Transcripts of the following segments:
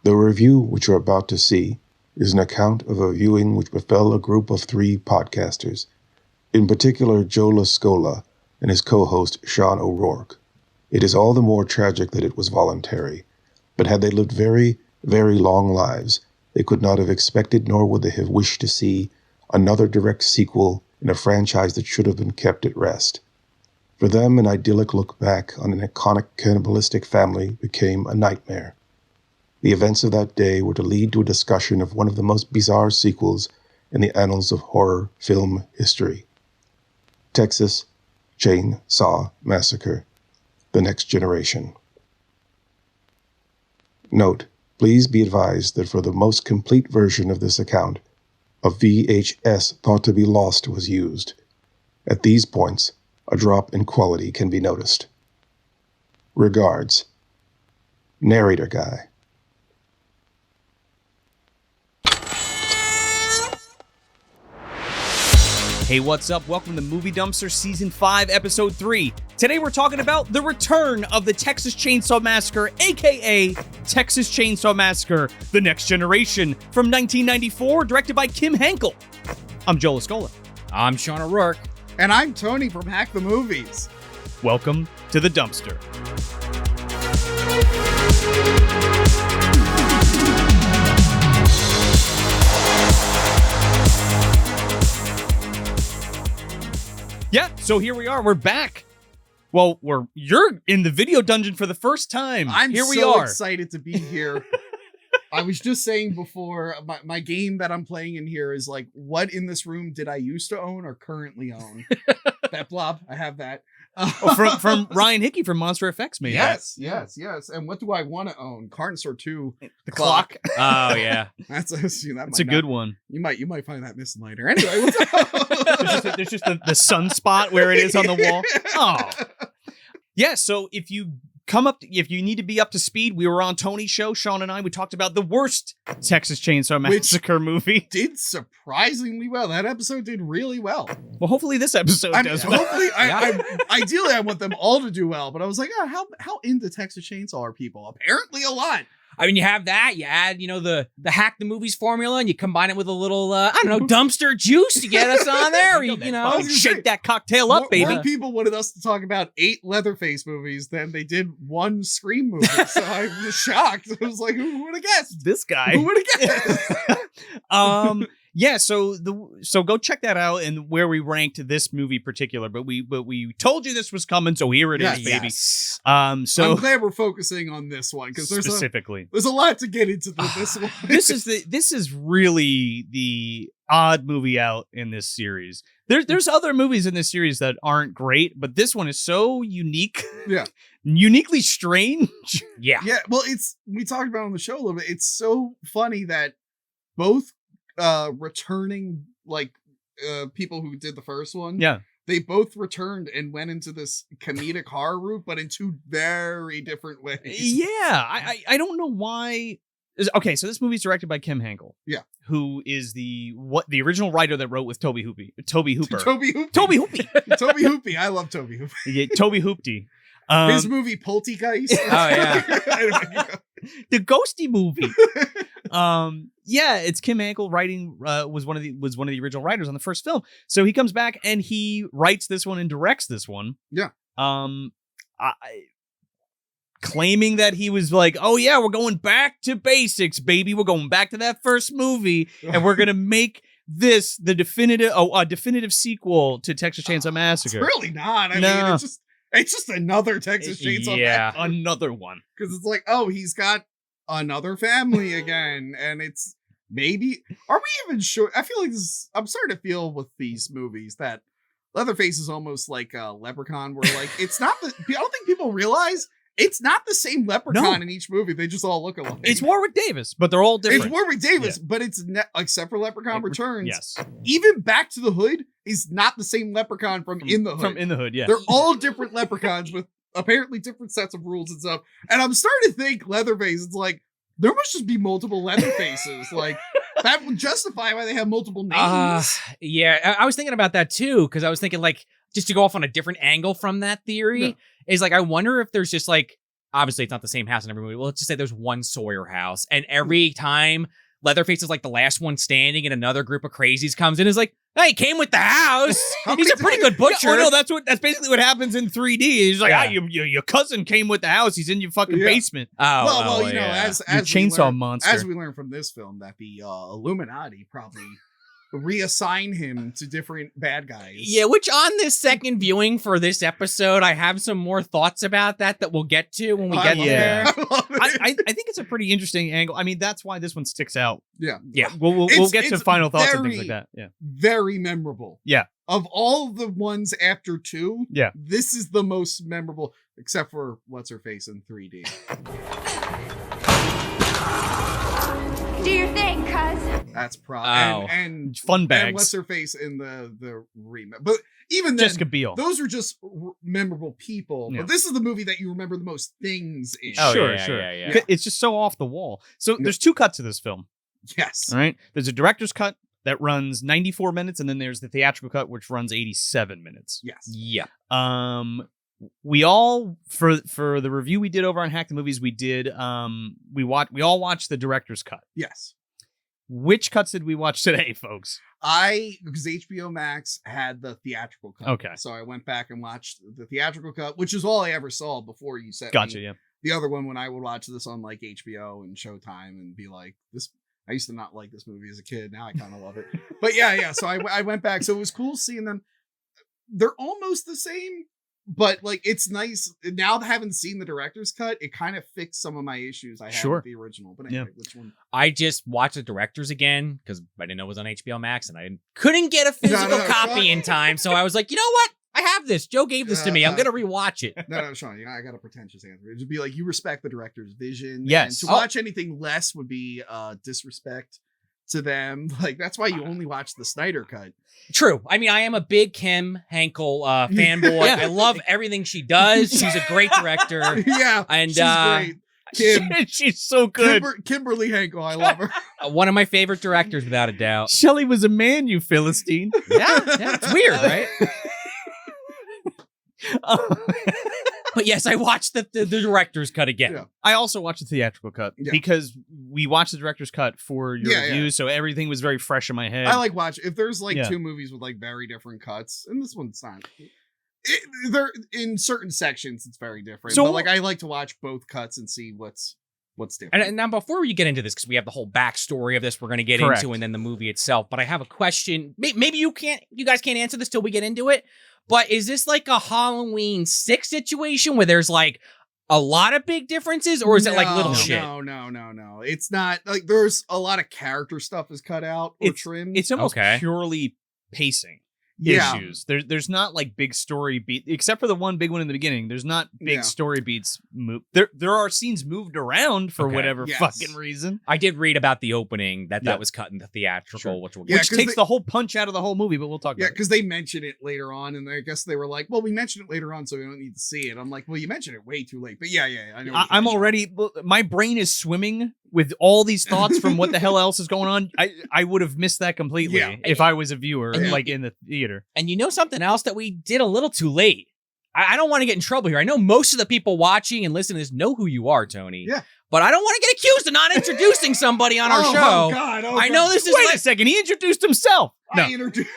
The review which you're about to see is an account of a viewing which befell a group of 3 podcasters, in particular Joe Lascola and his co-host Sean O'Rourke. It is all the more tragic that it was voluntary, but had they lived very, very long lives, they could not have expected nor would they have wished to see another direct sequel in a franchise that should have been kept at rest. For them, an idyllic look back on an iconic cannibalistic family became a nightmare. The events of that day were to lead to a discussion of one of the most bizarre sequels in the annals of horror film history. Texas Chainsaw Massacre: The Next Generation. Note, please be advised that for the most complete version of this account, a VHS thought to be lost was used. At these points, a drop in quality can be noticed. Regards, Narrator Guy. Hey, what's up? Welcome to Movie Dumpster Season 5, Episode 3. Today we're talking about the return of the Texas Chainsaw Massacre, aka Texas Chainsaw Massacre: The Next Generation, from 1994, directed by Kim Henkel. I'm Joe Lascola. I'm Sean O'Rourke. And I'm Tony from Hack the Movies. Welcome to the dumpster. Yeah, so here we are. We're back. Well, you're in the video dungeon for the first time. Here we are. Excited to be here. I was just saying before, my game that I'm playing in here is like, what in this room did I used to own or currently own? That blob, I have that. From Ryan Hickey from Monster Effects, maybe. Yes. And what do I want to own? Carnosaur 2. The clock. Oh yeah, that's a good one. You might find that missing later. Anyway, what's up? there's just the sunspot where it is on the wall. Oh, yeah. So if you need to be up to speed, we were on Tony's show, Sean and I. We talked about the worst Texas Chainsaw Massacre movie. Did surprisingly well. That episode did really well. Well, hopefully this episode does well. Hopefully, ideally, I want them all to do well. But I was like, how into Texas Chainsaw are people? Apparently, a lot. I mean, you have that. You add, the Hack the Movies formula, and you combine it with a little, dumpster juice to get us on there. Shake that cocktail up, baby. More people wanted us to talk about 8 Leatherface movies than they did 1 Scream movie. So I was shocked. I was like, who would have guessed? This guy. Who would have guessed? Yeah, so go check that out and where we ranked this movie particular. But we told you this was coming, so here it is, baby. Yes. So I'm glad we're focusing on this one because there's a lot to get into this one. This is really the odd movie out in this series. There's other movies in this series that aren't great, but this one is so unique. Yeah. Uniquely strange. Yeah. Yeah. Well, we talked about it on the show a little bit. It's so funny that both returning people who did the first one, they both returned and went into this comedic horror route, but in 2 very different ways. I don't know why. Okay, so this movie's directed by Kim Henkel, who is the original writer that wrote with Toby Hooper. Toby Hoopy. Toby Hoopy. I love Toby Hoopy. Yeah, Toby Hoopty. His movie Poltergeist. Oh yeah. The ghosty movie. It's Kim Henkel writing. Was one of the original writers on the first film. So he comes back and he writes this one and directs this one. Yeah. Claiming that he was like, oh yeah, we're going back to basics, baby. We're going back to that first movie, and we're gonna make this the definitive sequel to Texas Chainsaw Massacre. It's really not. I mean, it's just another Texas Chainsaw Massacre. Another one. Because it's like, oh, he's got another family again, and it's maybe. Are we even sure? I feel like I'm starting to feel with these movies that Leatherface is almost like a leprechaun, where like it's not. I don't think people realize. It's not the same leprechaun in each movie. They just all look alike. It's Warwick Davis, but they're all different. It's Warwick Davis, but it's except for Leprechaun Returns. Yes. Even Back to the Hood is not the same leprechaun from In the Hood. From In the Hood, yeah. They're all different leprechauns with apparently different sets of rules and stuff. And I'm starting to think Leatherface, it's like, there must just be multiple Leatherfaces. Like, that would justify why they have multiple names. Yeah, I was thinking about that too, because I was thinking, like, just to go off on a different angle from that theory, is like, I wonder if there's just like obviously it's not the same house in every movie. Well, let's just say there's one Sawyer house, and every time Leatherface is like the last one standing, and another group of crazies comes in, and is like, "Hey, he came with the house. He's a pretty good butcher." Yeah, oh no, that's basically what happens in 3D. He's like, Yeah. your cousin came with the house. He's in your fucking basement. Oh, Well, you know, yeah. as Your we chainsaw learn- monster. as we learn from this film, that the Illuminati probably reassign him to different bad guys. Yeah, which on this second viewing for this episode, I have some more thoughts about that we'll get to when we get there. I think it's a pretty interesting angle. I mean, that's why this one sticks out. Yeah. Yeah. We'll get to It's final thoughts and very- things like that. Yeah. Very memorable. Yeah. Of all the ones after 2, Yeah. this is the most memorable, except for what's her face in 3D. Do your thing, cuz. That's Oh. and Fun and bags. what's her face in the remake. But even then, Jessica Biel. those are just memorable people. Yeah. But this is the movie that you remember the most things in. Oh, Sure, yeah, sure. yeah, yeah. It's just so off the wall. So there's 2 cuts of this film. Yes. All right. There's a director's cut that runs 94 minutes, and then there's the theatrical cut, which runs 87 minutes. Yes. Yeah. We all for the review we did over on Hack the Movies, we did we all watched the director's cut. Yes. Which cuts did we watch today, folks? Because HBO Max had the theatrical cut. Okay. So I went back and watched the theatrical cut, which is all I ever saw before you sent Gotcha, me yeah. the other one when I would watch this on like HBO and Showtime and be like, this. I used to not like this movie as a kid. Now I kind of love it. But yeah. So I went back. So it was cool seeing them. They're almost the same, but like it's nice now. Having seen the director's cut, it kind of fixed some of my issues I had Sure. with the original. But anyway, which one? I just watched the directors again because I didn't know it was on HBO Max, and I couldn't get a physical copy in time. So I was like, you know what? I have this. Joe gave this to me. I'm gonna rewatch it. No, Sean, I got a pretentious answer. It'd be like you respect the director's vision. Yes. And to watch anything less would be disrespect to them. Like that's why you only watch the Snyder cut. True. I mean, I am a big Kim Henkel fanboy. Yeah. I love everything she does. She's a great director. Yeah, And, she's great. Kim, She's so good. Kimberly Henkel, I love her. One of my favorite directors, without a doubt. Shelley was a man, you Philistine. Yeah, it's weird, right? But yes, I watched the director's cut again. Yeah. I also watched the theatrical cut because we watched the director's cut for your review, so everything was very fresh in my head. I like watch if there's like 2 movies with like very different cuts, and this one's not. They're in certain sections, it's very different. So- but like I like to watch both cuts and see what's different. And now, before you get into this, because we have the whole backstory of this, we're going to get Correct. into, and then the movie itself. But I have a question. Maybe you guys can't answer this till we get into it. But is this like a Halloween 6 situation where there's like a lot of big differences, or is it like little shit? No. It's not like there's a lot of character stuff is cut out or trimmed. It's almost Okay. purely pacing Yeah. issues. There's not like big story beat, except for the one big one in the beginning. There's not big story beats moved. There are scenes moved around for Okay. whatever Yes. fucking reason, I did read about the opening that Yeah. was cut in the theatrical, Sure. which we'll Yeah, get which 'cause takes they- the whole punch out of the whole movie. But we'll talk Yeah, about it. because they mention it later on, and I guess they were like, "Well, we mentioned it later on, so we don't need to see it." I'm like, "Well, you mentioned it way too late." But yeah, I know. what I'm you're already. My brain is swimming with all these thoughts from what the hell else is going on. I would have missed that completely Yeah. if I was a viewer, Yeah. like in the theater. And you know something else that we did a little too late? I don't want to get in trouble here. I know most of the people watching and listening to this know who you are, Tony. Yeah. But I don't want to get accused of not introducing somebody on our show. Oh God! I know this is Wait like, a second. He introduced himself. I introduced.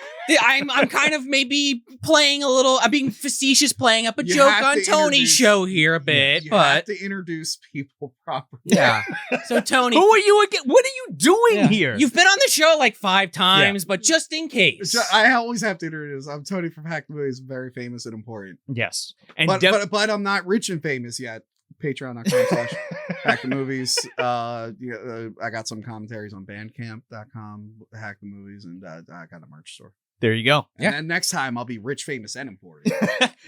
I'm kind of maybe playing a little, I'm being facetious, playing up a You joke have on to Tony's introduce- show here a bit, You but have to introduce people properly. yeah. So Tony, Who are you again? What are you doing yeah. here? You've been on the show like 5 times, but just in case. I always have to introduce. I'm Tony from Hack the Movies, very famous and important. Yes, and But I'm not rich and famous yet. Patreon.com/Hack the Movies. I got some commentaries on Bandcamp.com, Hack the Movies, and I got a merch store. there you go. And then next time I'll be rich, famous, and important.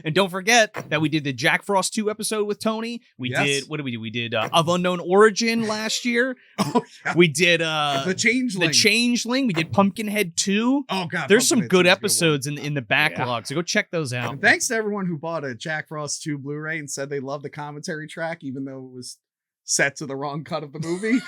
And don't forget that we did the Jack Frost 2 episode with Tony. We Yes. did, what did we do? We did Of Unknown Origin last year. Oh yeah. We did The Changeling. The Changeling. We did Pumpkinhead 2. Oh god. There's some Pumpkinhead good 2 is a one. episodes in the backlog, so go check those out. And thanks to everyone who bought a Jack Frost 2 Blu-ray and said they loved the commentary track, even though it was set to the wrong cut of the movie.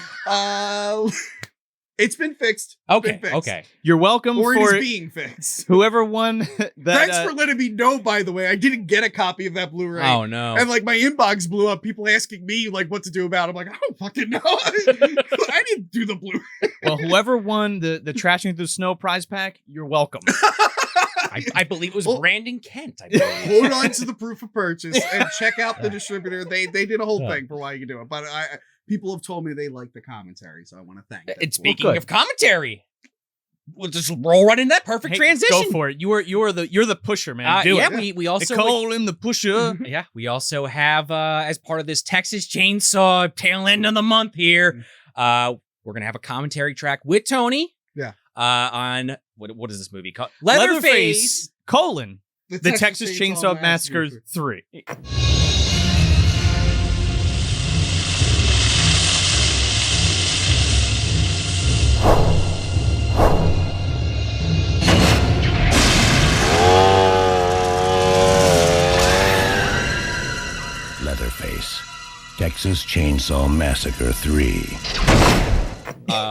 It's been fixed. Okay, Been fixed. okay. You're welcome Or for it is being fixed. whoever won that. Thanks for letting me know, by the way. I didn't get a copy of that Blu-ray. Oh no. And like my inbox blew up, people asking me like what to do about it. I'm like, I don't fucking know. I didn't do the Blu-ray. Well, whoever won the Trashing Through Snow prize pack, you're welcome. I believe it was Well- Brandon Kent. I believe. Hold on to the proof of purchase and check out the distributor. They did a whole thing for why you can do it. But people have told me they like the commentary, so I want to thank them. And for speaking good. of commentary, we'll just roll right into that perfect Hey, transition. Go for it. You're the pusher, man. Do yeah, it. we also Call him the pusher. yeah, we also have as part of this Texas Chainsaw tail end of the month here, we're gonna have a commentary track with Tony. Yeah. On what is this movie called? Leatherface, Leatherface. the Texas Chainsaw Massacre 3. Leatherface, Texas Chainsaw Massacre 3.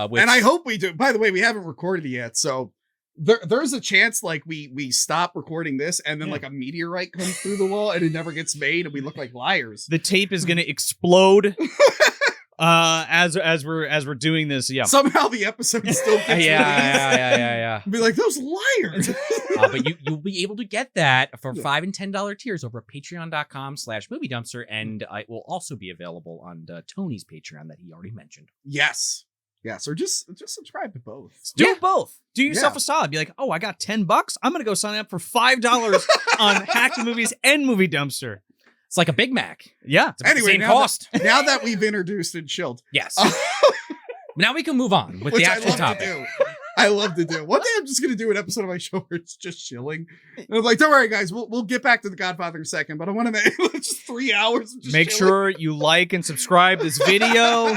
Which, And I hope we do. By the way, we haven't recorded it yet, so there's a chance like we stop recording this and then like a meteorite comes through the wall and it never gets made and we look like liars. The tape is gonna explode as we're doing this. Yeah. Somehow the episode still gets released. yeah. Be like, those liars. But you'll be able to get that for $5 and $10 tiers over at patreon.com/movie dumpster, and it will also be available on Tony's Patreon that he already mentioned. Yes. Or just subscribe to both. Do both. Do yourself Yeah. a solid. Be like, oh, I got $10. I'm gonna go sign up for $5 on Hack the Movies and Movie Dumpster. It's like a Big Mac. Yeah. It's about the Anyway, same now cost. Now that we've introduced and chilled, Yes. Now we can move on with which the I actual love topic. to do. I love to do. One day I'm just gonna do an episode of my show where it's just chilling. And I'm like, don't worry, guys, we'll get back to The Godfather in a second, but I want to make just 3 hours. Of just Make chilling. sure you like and subscribe this video.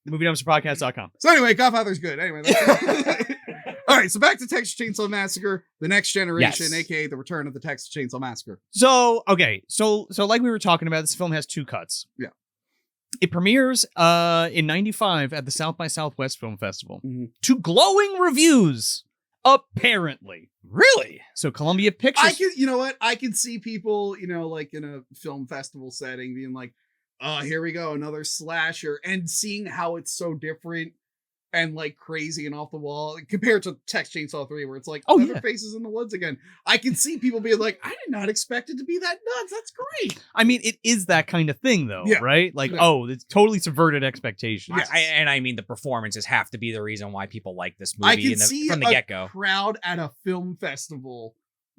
MovieDumpsterPodcast.com. So anyway, Godfather's good. Anyway, all right. So back to Texas Chainsaw Massacre: The Next Generation, Yes. aka The Return of the Texas Chainsaw Massacre. So like we were talking about, this film has 2 cuts. Yeah. It premieres in 95 at the South by Southwest Film Festival Mhm. to glowing reviews, apparently. Really? So Columbia Pictures. I can, you know what? I can see people, like in a film festival setting, being like, "Oh, here we go, another slasher," and seeing how it's so different and like crazy and off the wall compared to Texas Chainsaw 3, where it's like, Oh, yeah. Leatherface is in the woods again. I can see people being like, "I did not expect it to be that nuts. That's great." I mean, it is that kind of thing, though, Yeah. right? Like, Yeah. oh, it's totally subverted expectations. Yes. I mean, the performances have to be the reason why people like this I movie can see from the a get-go. crowd at a film festival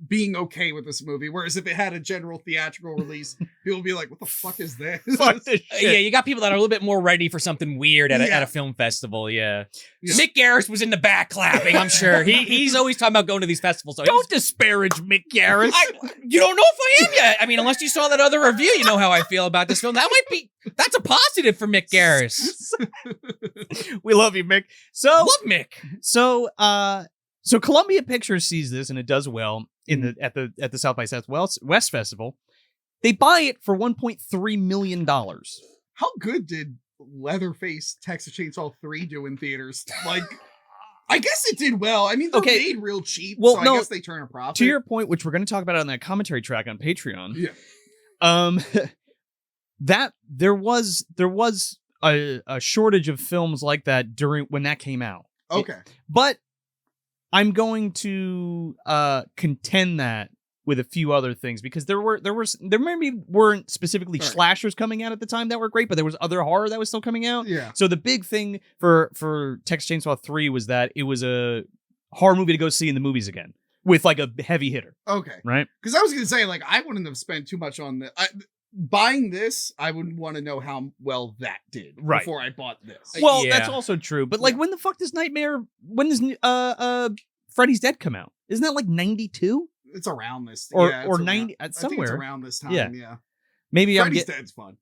being okay with this movie, whereas if it had a general theatrical release, people would be like, "What the fuck is this?" Fuck this shit. Yeah, you got people that are a little bit more ready for something weird at Yeah. a film festival. Yeah. Yeah. Mick Garris was in the back clapping. I'm sure he's always talking about going to these festivals. So Don't disparage Mick Garris. you don't know if I am yet. I mean, unless you saw that other review, you know how I feel about this film. That's a positive for Mick Garris. We love you, Mick. So, Love Mick. So Columbia Pictures sees this and it does well at the South by Southwest Festival. They buy it for $1.3 million. How good did Leatherface Texas Chainsaw 3 do in theaters? Like, I guess it did well. I mean, they're Okay. made real cheap, Well, so no, I guess they turn a profit. To your point, which we're going to talk about on that commentary track on Patreon. Yeah. That there was a shortage of films like that during when that came out. Okay. But I'm going to contend that with a few other things because there maybe weren't specifically Right. slashers coming out at the time that were great, but there was other horror that was still coming out. Yeah. So the big thing for Texas Chainsaw 3 was that it was a horror movie to go see in the movies again with like a heavy hitter, Okay. right? Because I was going to say, like, I wouldn't have spent too much on buying this. I would want to know how well that did Right. before I bought this. Well, Yeah. that's also true. But like, Yeah. when the fuck does Freddy's Dead come out? Isn't that like 92 It's around this. or yeah, it's or around- 90 I think it's somewhere? around this time. Yeah. Yeah. Maybe I'm Freddy's getting. Dead's fun.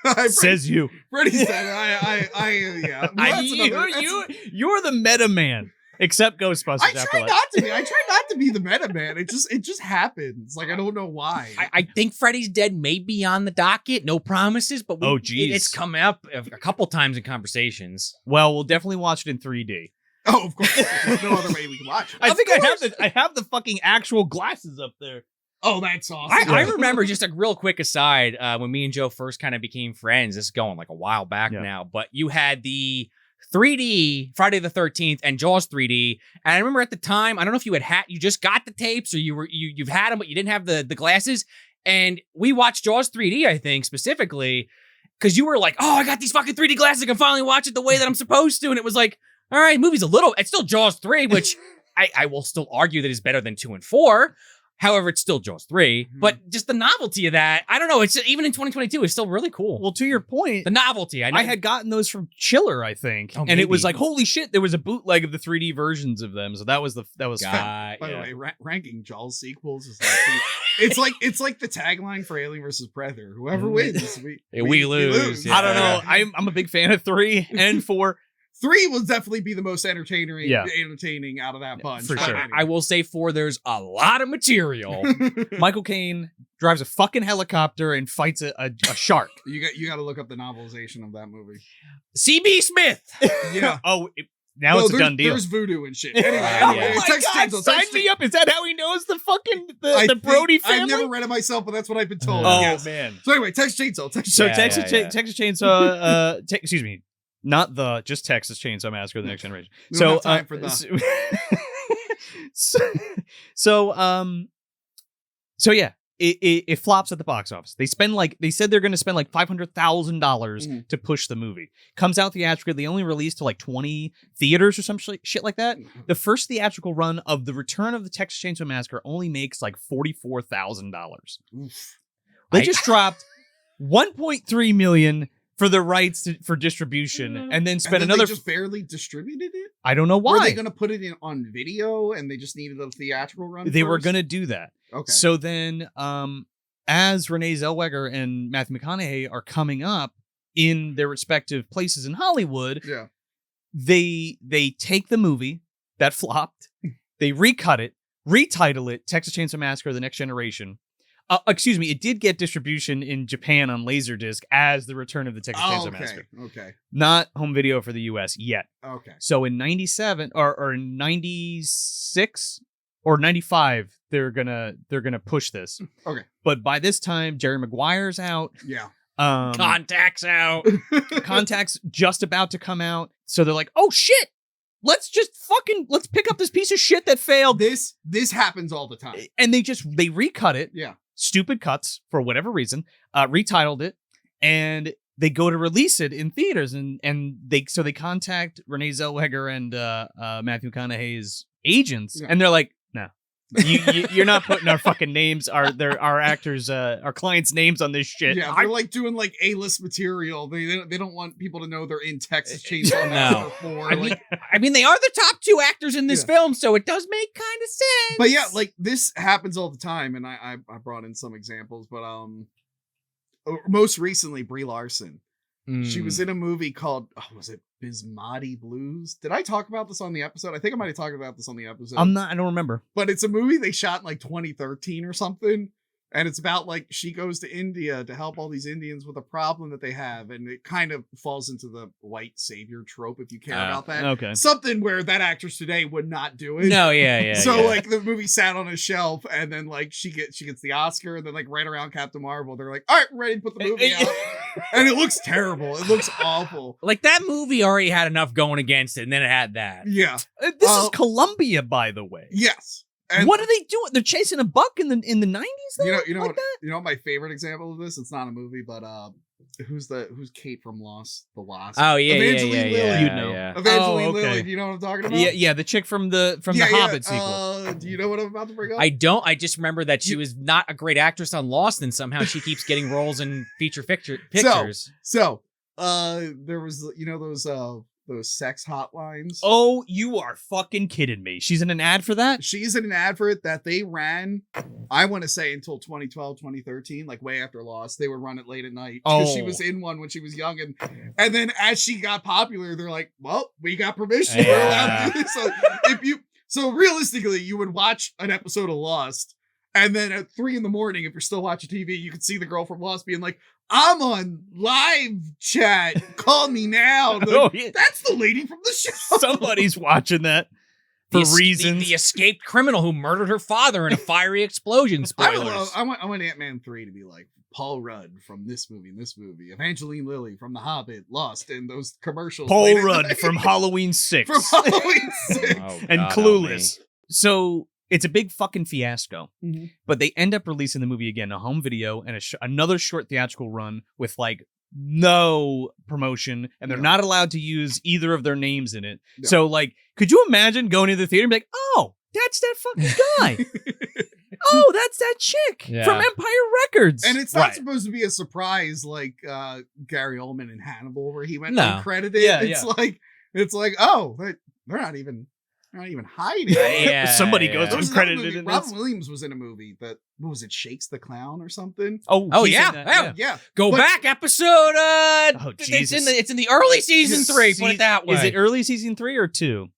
Uh, Says you. Freddy's Dead. Yeah. Well, that's another- You're the meta man. Except Ghostbusters. I try Afterlife. not to be. I try not to be the meta man. It just happens. Like I don't know why. I think Freddy's Dead may be on the docket. No promises, but it's come up a couple times in conversations. Well, we'll definitely watch it in 3D. Oh, of course. There's no other way we can watch it. I think I have the fucking actual glasses up there. Oh, that's awesome. I remember, just a real quick aside, when me and Joe first kind of became friends, this is going like a while back now, but you had the 3D Friday the 13th and Jaws 3D. And I remember at the time, I don't know if you you just got the tapes or you've had them, but you didn't have the glasses. And we watched Jaws 3D, I think, specifically, because you were like, oh, I got these fucking 3D glasses. I can finally watch it the way that I'm supposed to. And it was like, all right, movie's it's still Jaws 3, which I will still argue that is better than 2 and 4. However, it's still Jaws 3, but just the novelty of that, I don't know, it's even in 2022, it's still really cool. Well, to your point, the novelty, I had gotten those from Chiller, I think, and maybe. It was like, holy shit, there was a bootleg of the 3D versions of them, so that was fun. By the way, ranking Jaws sequels is like it's like the tagline for Alien vs. Predator. Whoever wins, we lose. Yeah. I don't know. I'm a big fan of 3 and 4. 3 will definitely be the most entertaining out of that bunch. For sure. Anyway. I will say 4, there's a lot of material. Michael Caine drives a fucking helicopter and fights a shark. You got to look up the novelization of that movie. C.B. Smith. Yeah. Now it's a done deal. There's voodoo and shit. Anyway, Oh my God, sign me up. Is that how he knows the fucking the Brody family? I've never read it myself, but that's what I've been told. Oh man. So anyway, Texas Chainsaw. Texas Chainsaw. Excuse me. Not just Texas Chainsaw Massacre: The Next Generation. We don't have time for that. So yeah, it flops at the box office. They said they're going to spend like $500,000 to push the movie. Comes out theatrically. They only released to like 20 theaters or some shit like that. The first theatrical run of The Return of the Texas Chainsaw Massacre only makes like $44,000. They just dropped $1.3 million for the rights for distribution, and then spent another. They just barely distributed it. I don't know why. Were they going to put it on video, and they just needed a theatrical run? They were going to do that. Okay. So then, as Renee Zellweger and Matthew McConaughey are coming up in their respective places in Hollywood, they take the movie that flopped, they recut it, retitle it Texas Chainsaw Massacre: The Next Generation. Excuse me, it did get distribution in Japan on Laserdisc as The Return of the Texas Chainsaw Massacre. Okay. Not home video for the US yet. Okay. So in 97 or in 96 or 95, they're gonna push this. Okay. But by this time, Jerry Maguire's out. Yeah. Contact's out. Contact's just about to come out. So they're like, oh shit. Let's pick up this piece of shit that failed. This happens all the time. And they recut it. Yeah. Stupid cuts for whatever reason, retitled it, and they go to release it in theaters, and they contact Renee Zellweger and Matthew McConaughey's agents, and they're like, no, you're not putting our fucking names, our actors, our clients' names on this shit. Yeah, they're like doing like A-list material. They don't want people to know they're in Texas Chainsaw Massacre 4. I mean, they are the top 2 actors in this film, so it does make kind of sense. But yeah, like this happens all the time, and I brought in some examples, but most recently Brie Larson. She was in a movie called, was it Bismati Blues? Did I talk about this on the episode? I think I might have talked about this on the episode. I don't remember. But it's a movie they shot in like 2013 or something. And it's about like she goes to India to help all these Indians with a problem that they have. And it kind of falls into the white savior trope, if you care about that. Okay. Something where that actress today would not do it. No, yeah. So like the movie sat on a shelf, and then like she gets the Oscar, and then like right around Captain Marvel, they're like, all right, we're ready to put the movie out. And it looks terrible. It looks awful. Like that movie already had enough going against it, and then it had that. Yeah. This is Columbia, by the way. Yes. And what are they doing? They're chasing a buck in the 90s. You know my favorite example of this. It's not a movie, but who's Kate from Lost? The Wasp. Oh yeah, Evangeline yeah. Lilly. You'd know. Evangeline Lilly. Do you know what I'm talking about? Yeah, the chick from the Hobbit sequel. Do you know what I'm about to bring up? I don't. I just remember that she was not a great actress on Lost, and somehow she keeps getting roles in feature pictures. So there was those those sex hotlines. Oh, you are fucking kidding me. She's in an ad for that? She's in an advert that they ran, I want to say until 2012, 2013, like way after Lost. They would run it late at night because she was in one when she was young. And then as she got popular, they're like, well, we got permission. We're allowed to do this. So realistically, you would watch an episode of Lost, and then at 3 a.m, if you're still watching TV, you could see the girl from Lost being like, I'm on live chat. Call me now. Like, that's the lady from the show. Somebody's watching that for reasons. The escaped criminal who murdered her father in a fiery explosion. Spoilers. I want Ant-Man 3 to be like Paul Rudd from this movie, Evangeline Lilly from The Hobbit, Lost, and those commercials. Paul Rudd from Halloween 6. From Halloween 6. And Clueless. So it's a big fucking fiasco. Mm-hmm. But they end up releasing the movie again, a home video and another short theatrical run with like no promotion, and they're not allowed to use either of their names in it. No. So like, could you imagine going to the theater and be like, oh, that's that fucking guy. Oh, that's that chick from Empire Records. And it's not supposed to be a surprise like Gary Oldman in Hannibal where he went uncredited. It's like, oh, they're not even hiding. Somebody goes uncredited in Robin Williams was in a movie that, what was it, Shakes the Clown or something? Oh yeah. Go back episode. Jesus. It's in the early season 3. Put it that way. Is it early season 3 or 2?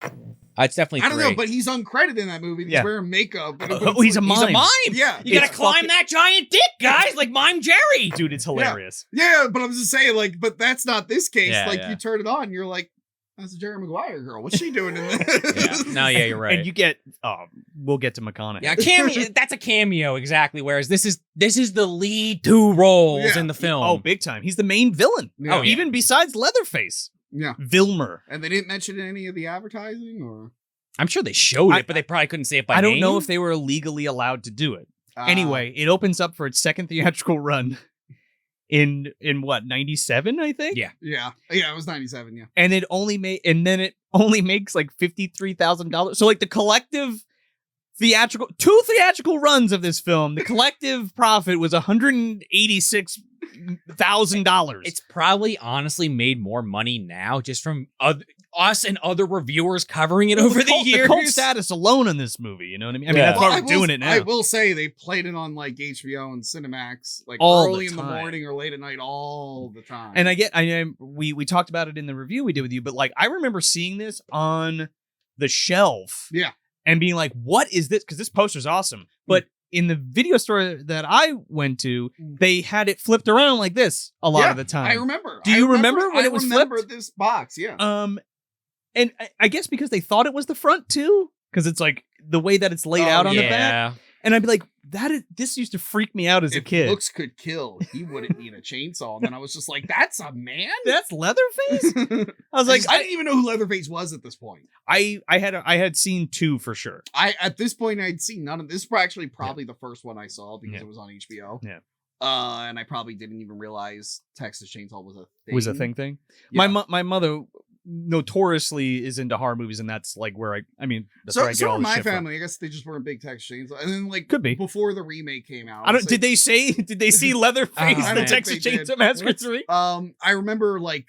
It's definitely 3. I don't know, but he's uncredited in that movie. He's wearing makeup. He's a mime. He's a mime. Yeah. You gotta climb that giant dick, guys, like Mime Jerry. Dude, it's hilarious. Yeah, but I'm just saying, like, but that's not this case. You turn it on, you're like, that's a Jerry Maguire girl. What's she doing in this? You're right. And you get, we'll get to McConaughey. Yeah, cameo. That's a cameo, exactly. Whereas this is the lead 2 roles in the film. Oh, big time. He's the main villain. Yeah. Even besides Leatherface. Yeah. Vilmer. And they didn't mention any of the advertising, or? I'm sure they showed it, but they probably couldn't say it by name. I don't know if they were legally allowed to do it. Anyway, it opens up for its second theatrical run in what, 97, I think? Yeah, it was 97, yeah. And it only makes like $53,000. So like the collective two theatrical runs of this film, the collective profit was $186,000. It's probably honestly made more money now just from us and other reviewers covering it over the years. The cult status alone in this movie, you know what I mean? That's why we're doing it now. I will say they played it on like HBO and Cinemax, like all early in the morning or late at night, all the time. And we talked about it in the review we did with you, but like I remember seeing this on the shelf, and being like, "What is this?" Because this poster's awesome, but in the video store that I went to, they had it flipped around like this a lot of the time. I remember. Do you remember when it was flipped? I remember this box, And I guess because they thought it was the front too, because it's like the way that it's laid out on the back. And I'd be like, this used to freak me out as a kid. If looks could kill, he wouldn't need a chainsaw. And then I was just like, that's a man? That's Leatherface? I was like, I didn't even know who Leatherface was at this point. I had seen 2 for sure. At this point, I'd seen none of this. Was actually probably the first one I saw because it was on HBO. Yeah. And I probably didn't even realize Texas Chainsaw was a thing. Was a thing? Yeah. My mother notoriously is into horror movies, and that's like where that's where I get all this my shit family. From. I guess they just weren't big Texas Chainsaw. And then like could be before the remake came out. Did they see Leatherface the Texas Chainsaw Massacre 3? I remember like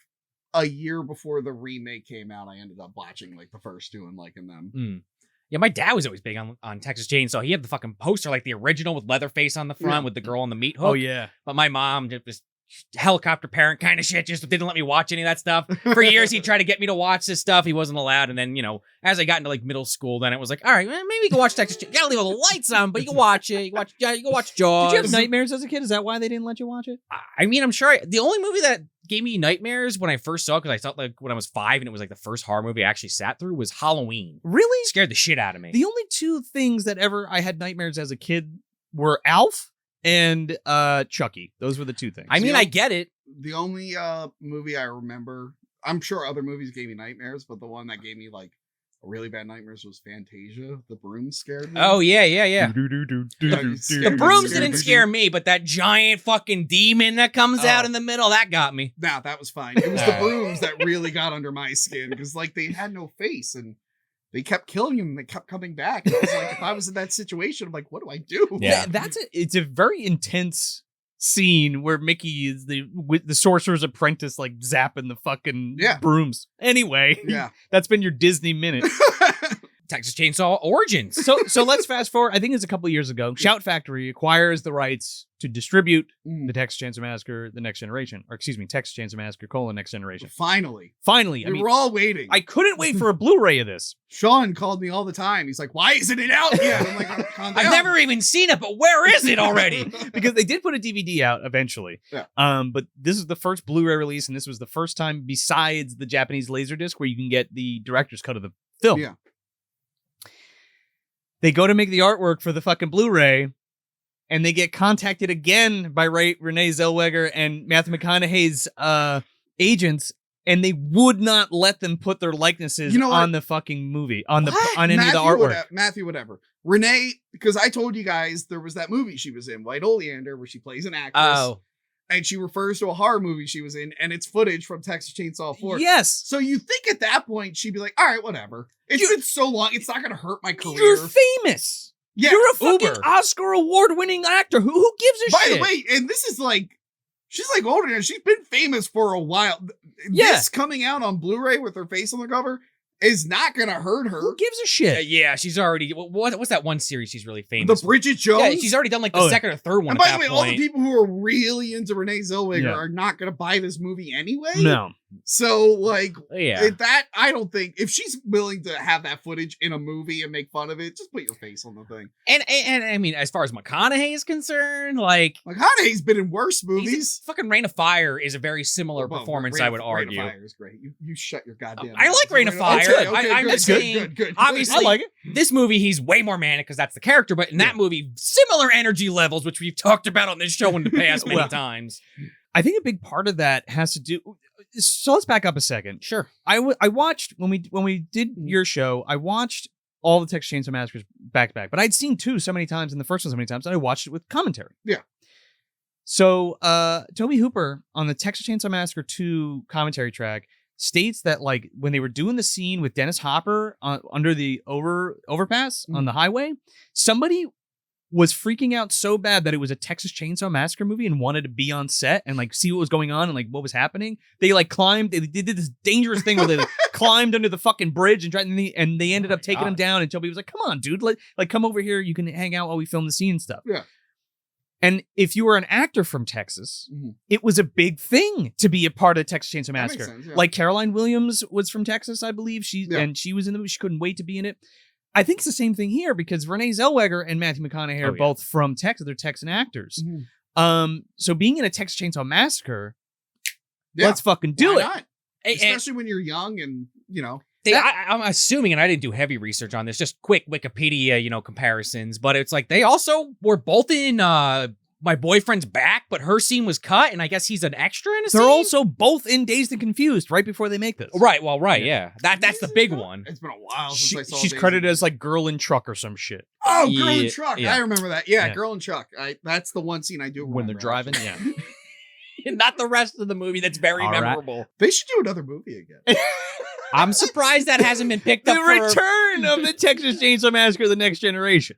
a year before the remake came out, I ended up watching like the first 2 and liking them. Yeah, my dad was always big on Texas Chainsaw. He had the fucking poster, like the original with Leatherface on the front with the girl on the meat hook. Oh yeah. But my mom just helicopter parent kind of shit, just didn't let me watch any of that stuff. For years, he'd try to get me to watch this stuff. He wasn't allowed. And then, as I got into like middle school, then it was like, all right, maybe you can watch Texas Chainsaw. You gotta leave all the lights on, but you can watch it. You can watch Jaws. Did you have nightmares as a kid? Is that why they didn't let you watch it? I mean, I'm sure the only movie that gave me nightmares when I first saw it, because I saw it like when I was 5 and it was like the first horror movie I actually sat through, was Halloween. Really? It scared the shit out of me. The only 2 things that ever I had nightmares as a kid were Alf and Chucky. Those were the 2 things. I mean, I get it. The only movie I remember, I'm sure other movies gave me nightmares, but the one that gave me like really bad nightmares was Fantasia. The broom scared me. Oh yeah. The brooms didn't scare me, but that giant fucking demon that comes out in the middle, that got me. Nah, that was fine. It was the brooms that really got under my skin, because like they had no face and they kept killing him and they kept coming back. And I was like, if I was in that situation, I'm like, what do I do? Yeah, it's a very intense scene where Mickey is the sorcerer's apprentice, like zapping the fucking Yeah. brooms. Anyway, Yeah. that's been your Disney minute. Texas Chainsaw Origins. So let's fast forward. I think it's a couple of years ago. Shout Factory acquires the rights to distribute the Texas Chainsaw Massacre: The Next Generation, or excuse me, Texas Chainsaw Massacre: Next Generation. Finally. Finally, I We mean, were all waiting. I couldn't wait for a Blu-ray of this. Sean called me all the time. He's like, why isn't it out yet? I'm like, "Oh, calm down." I've never even seen it, but where is it already? Because they did put a DVD out eventually. Yeah. But this is the first Blu-ray release, and this was the first time besides the Japanese Laserdisc where you can get the director's cut of the film. Yeah. They go to make the artwork for the fucking Blu-ray, and they get contacted again by Renee Zellweger and Matthew McConaughey's agents, and they would not let them put their likenesses on the fucking movie, on any of the artwork. Matthew, whatever. Renee, because I told you guys there was that movie she was in, White Oleander, where she plays an actress. Oh. And she refers to a horror movie she was in, and it's footage from Texas Chainsaw 4. Yes. So you think at that point she'd be like, all right, whatever. It's been so long, it's not going to hurt my career. You're famous. Yeah, You're a fucking Uber. Oscar award-winning actor. Who gives a By shit? the way, and this is like, she's like older now. She's been famous for a while. Yeah. This coming out on Blu-ray with her face on the cover is not going to hurt her. Who gives a shit? Yeah, she's already. What's that one series she's really famous? The Bridget Jones. Yeah, she's already done like the Oh, second or third one. And At by that the way, point. all the people who are really into Renee Zellweger Yeah. are not going to buy this movie anyway. No. So, like, Yeah. that, I don't think, if she's willing to have that footage in a movie and make fun of it, just put your face on the thing. And I mean, as far as McConaughey is concerned, like McConaughey's been in worse movies. fucking Reign of Fire is a very similar Well, performance, Reign I of- would Reign argue. of Fire is great. You shut your goddamn I mouth. like Reign of Fire. Okay, okay, I'm good, just good, saying, good. obviously, I like it. This movie, he's way more manic because that's the character, but in that movie, similar energy levels, which we've talked about on this show in the past many Well, times. I think a big part of that has to do. So let's back up a second. Sure. I watched when we did your show. I watched all the Texas Chainsaw Massacres back to back, but I'd seen two so many times and the first one so many times, and I watched it with commentary. Yeah. So Toby Hooper on the Texas Chainsaw Massacre 2 commentary track states that like when they were doing the scene with Dennis Hopper under the overpass on the highway, somebody was freaking out so bad that it was a Texas Chainsaw Massacre movie and wanted to be on set and like see what was going on and like what was happening. They like climbed, they did this dangerous thing where they like, climbed under the fucking bridge and tried, and they ended up taking him down. And Toby was like, "Come on, dude, like come over here. You can hang out while we film the scene and stuff." Yeah. And if you were an actor from Texas, it was a big thing to be a part of Texas Chainsaw That makes Massacre. sense, yeah. Like Caroline Williams was from Texas, I believe. And she was in the movie. She couldn't wait to be in it. I think it's the same thing here because Renee Zellweger and Matthew McConaughey are both from Texas. They're Texan actors. So being in a Texas Chainsaw Massacre, let's fucking do Why it. not? Especially when you're young and, you know. I'm assuming, and I didn't do heavy research on this, just quick Wikipedia, comparisons, but it's like they also were both in My Boyfriend's Back, but her scene was cut, and I guess he's an extra in a scene? They're also both in Dazed and Confused right before they make this. Right, well, right, yeah. That's the big one. It's been a while since I saw She's Daisy. credited as like Girl in Truck or some shit. Oh, Girl in Yeah, Truck. yeah. I remember that. Yeah, Yeah. Girl in Truck. That's the one scene I do remember. When they're driving, actually. yeah. Not the rest of the movie that's very All right. memorable. They should do another movie again. I'm surprised that hasn't been picked The up for... return of the Texas Chainsaw Massacre: The Next Generation.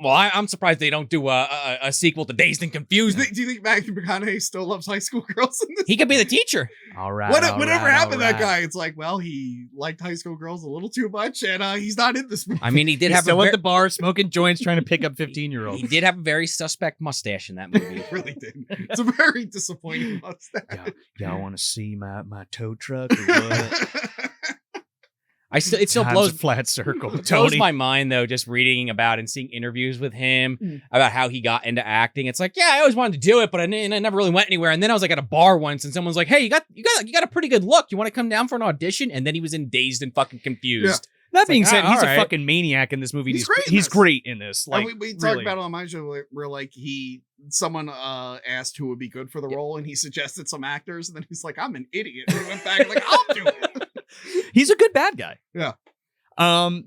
Well, I'm surprised they don't do a sequel to Dazed and Confused. Do you think Matthew McConaughey still loves high school girls in this? He could be the teacher. All right. Whatever happened to that guy? It's like, well, he liked high school girls a little too much, and he's not in this movie. I mean, he did He's have still a at the bar smoking joints, trying to pick up 15-year-olds. he did have a very suspect mustache in that movie. He really did. It's a very disappointing mustache. Y'all want to see my tow truck or what? It still Time's blows a flat circle. blows Tony. my mind though, just reading about and seeing interviews with him about how he got into acting. It's like, yeah, I always wanted to do it, but I never really went anywhere. And then I was like at a bar once, and someone's like, "Hey, you got a pretty good look. You want to come down for an audition?" And then he was in Dazed and fucking Confused. That being like, said, all he's right. a fucking maniac in this movie. He's great in He's this. great in this. Like And we talked really. about it on my show where like someone asked who would be good for the role, and he suggested some actors, and then he's like, "I'm an idiot." And he went back like, "I'll do it." He's a good bad guy. Yeah.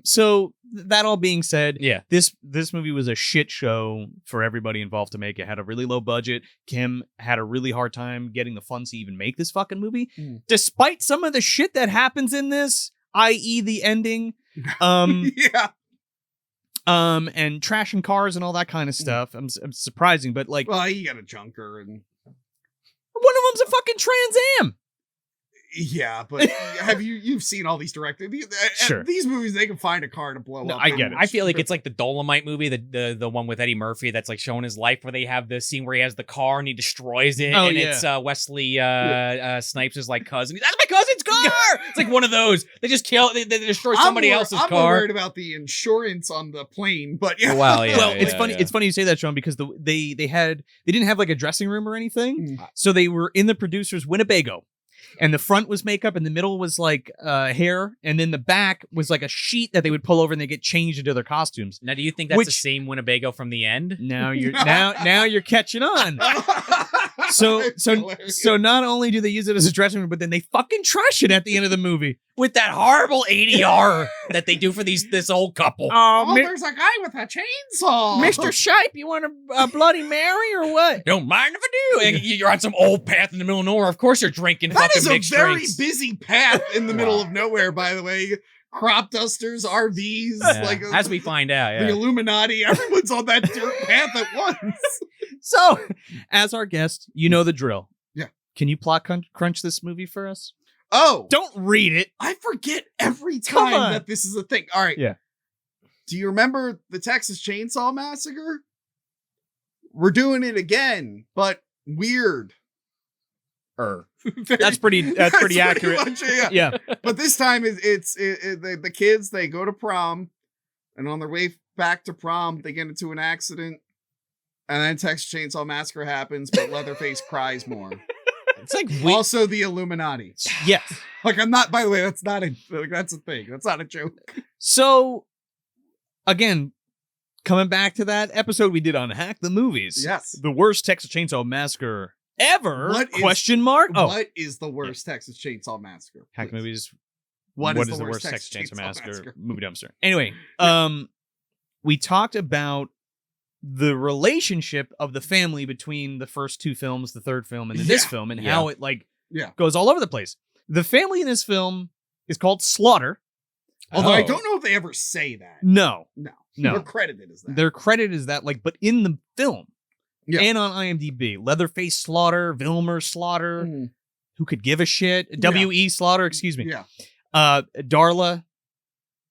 So that all being said, Yeah. this movie was a shit show for everybody involved to make. It had a really low budget. Kim had a really hard time getting the funds to even make this fucking movie, despite some of the shit that happens in this, i.e. the ending. Yeah. and trashing cars and all that kind of stuff. I'm surprising, but like, Well, you got a junker and one of them's a fucking Trans Am. yeah, but you've seen all these directors? Sure. These movies, they can find a car to blow No, up. I get it. I feel like it's like the Dolomite movie, the one with Eddie Murphy that's like showing his life, where they have the scene where he has the car and he destroys it, Oh, and yeah. it's Wesley Snipes' like cousin. That's my cousin's car. It's like one of those. They just kill. They destroy somebody else's I'm more car. worried about the insurance on the plane, but yeah. Well, yeah. Well, it's yeah, funny. yeah. It's funny you say that, Sean, because they didn't have like a dressing room or anything, Mm. so they were in the producer's Winnebago, and the front was makeup, and the middle was like hair, and then the back was like a sheet that they would pull over, and they get changed into their costumes. Now, do you think that's the Which- same Winnebago from the end? Now you're catching on. So It's hilarious. so not only do they use it as a dressing room, but then they fucking trash it at the end of the movie. With that horrible ADR that they do for this old couple. Oh, there's a guy with a chainsaw. Mr. Shipe, you want a Bloody Mary or what? Don't mind if I do. And you're on some old path in the middle of nowhere. Of course, you're drinking That fucking is a mixed very drinks. busy path in the middle of nowhere, by the way. Crop dusters, RVs, Yeah, like as we find out, the yeah. Illuminati. Everyone's on that dirt path at once. So, as our guest, you know the drill. Yeah. Can you plot crunch this movie for us? Oh, Don't read it. I forget every Come time on. that this is a thing. All right. Yeah. Do you remember the Texas Chainsaw Massacre? We're doing it again, but weird. That's pretty accurate. Much, yeah. Yeah. But this time the kids, they go to prom, and on their way back to prom, they get into an accident, and then Texas Chainsaw Massacre happens, but Leatherface cries more. It's like Also the Illuminati. Yes. Like, I'm not, by the way, that's a thing. That's not a joke. So, again, coming back to that episode we did on Hack the Movies. Yes. The worst Texas Chainsaw Massacre ever? What is- Question mark? Oh, What is the worst Texas Chainsaw Massacre? Hack the Please. Movies. What What is is the the worst worst Texas Texas Chainsaw Massacre movie dumpster? Yeah. Anyway, we talked about the relationship of the family between the first two films, the third film, and then this Yeah. film, and Yeah. how it like Yeah. goes all over the place. The family in this film is called Slaughter. Although I Oh. don't know if they ever say that. No, No. No. They're credited as that. they're credited as that, like, but in the film Yeah. and on IMDb, Leatherface Slaughter, Vilmer Slaughter, Mm, who could give a shit? W.E. Slaughter, excuse me. yeah. Darla,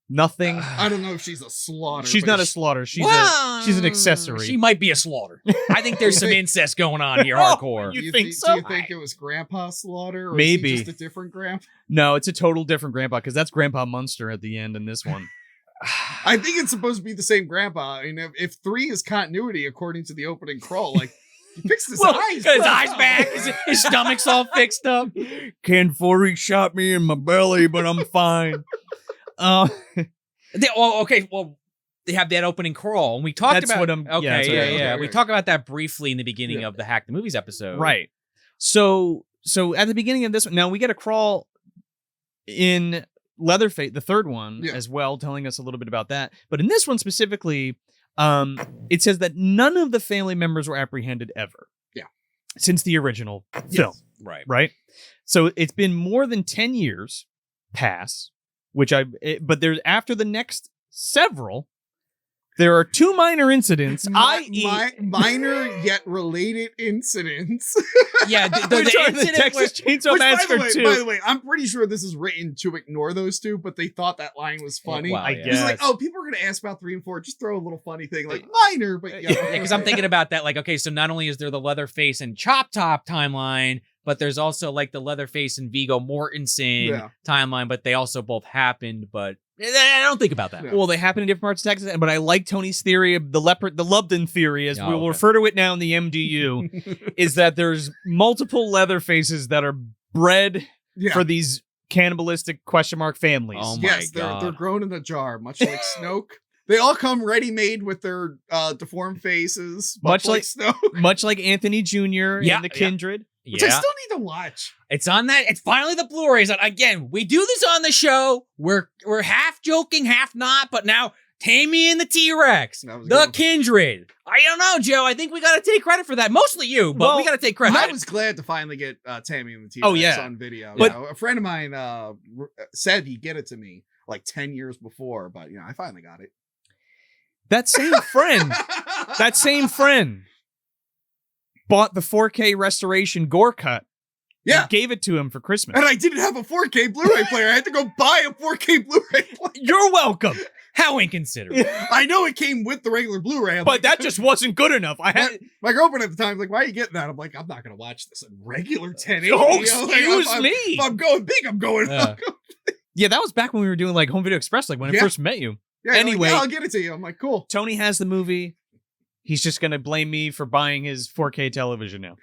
nothing. I don't know if she's a slaughter. She's but not a slaughter. She's an accessory. She might be a slaughter. I think there's some incest going on here, Oh, hardcore. you Do think Do so? you think it was Grandpa Slaughter? Or Maybe. Is he just a different grandpa? No, it's a total different grandpa because that's Grandpa Munster at the end in this one. I think it's supposed to be the same grandpa. I mean, if 3 is continuity according to the opening crawl, like, he fixed his Well, eyes. his eyes back, his stomach's all fixed up. Ken Forey shot me in my belly, but I'm fine. Okay, well, they have that opening crawl, and we talked That's about. what I'm- Okay, yeah, that's what I'm- yeah. okay, We okay. talked about that briefly in the beginning Yeah. of the Hack the Movies episode. Right. So at the beginning of this one, now we get a crawl in Leatherface, the third one, Yeah. as well, telling us a little bit about that. But in this one specifically, it says that none of the family members were apprehended ever. Yeah. Since the original film. Right. Right? So it's been more than 10 years pass, but there's after the next several, there are 2 minor incidents, i.e. minor yet related incidents. Yeah, the which are the incident where- Texas Chainsaw Which, Massacre by 2. the way, I'm pretty sure this is written to ignore those 2, but they thought that line was funny. Well, I yeah. guess. It's like, oh, people are going to ask about 3 and 4. Just throw a little funny thing, like minor, but yeah. Yeah, because I'm thinking about that. Like, okay, so not only is there the Leatherface and Chop Top timeline, but there's also like the Leatherface and Viggo Mortensen Yeah. timeline, but they also both happened. But I don't think about that. Yeah. Well, they happen in different parts of Texas, but I like Tony's theory of the Lubden theory, as Oh, we will okay. refer to it now in the MDU, is that there's multiple Leatherfaces that are bred Yeah. for these cannibalistic ? Families. Oh my Yes, God. they're grown in a jar, much like Snoke. They all come ready-made with their deformed faces, much like Snoke. Much like Anthony Jr. Yeah, and the yeah. Kindred. Which I Yeah, still need to watch. it's on that. It's finally the Blu-rays. Again, we do this on the show. We're half joking, half not. But now, Tammy and the T-Rex, That was a the good one. Kindred. I don't know, Joe. I think we got to take credit for that. Mostly you, but Well, we got to take credit. I was glad to finally get Tammy and the T-Rex Oh, yeah. on video. But- You know, a friend of mine said he'd get it to me like 10 years before, but I finally got it. That same friend bought the 4K restoration gore cut. Yeah. And gave it to him for Christmas. And I didn't have a 4K Blu-ray player. I had to go buy a 4K Blu-ray player. You're welcome. How inconsiderate. I know it came with the regular Blu-ray. I'm But like, that just wasn't good enough. I had my girlfriend at the time was like, why are you getting that? I'm like, I'm not going to watch this in regular 1080. Oh, You know, excuse me. If I'm going big, I'm going. Yeah, that was back when we were doing like Home Video Express, like when I first met you. Yeah, anyway, like, I'll get it to you. I'm like, cool. Tony has the movie. He's just going to blame me for buying his 4K television now.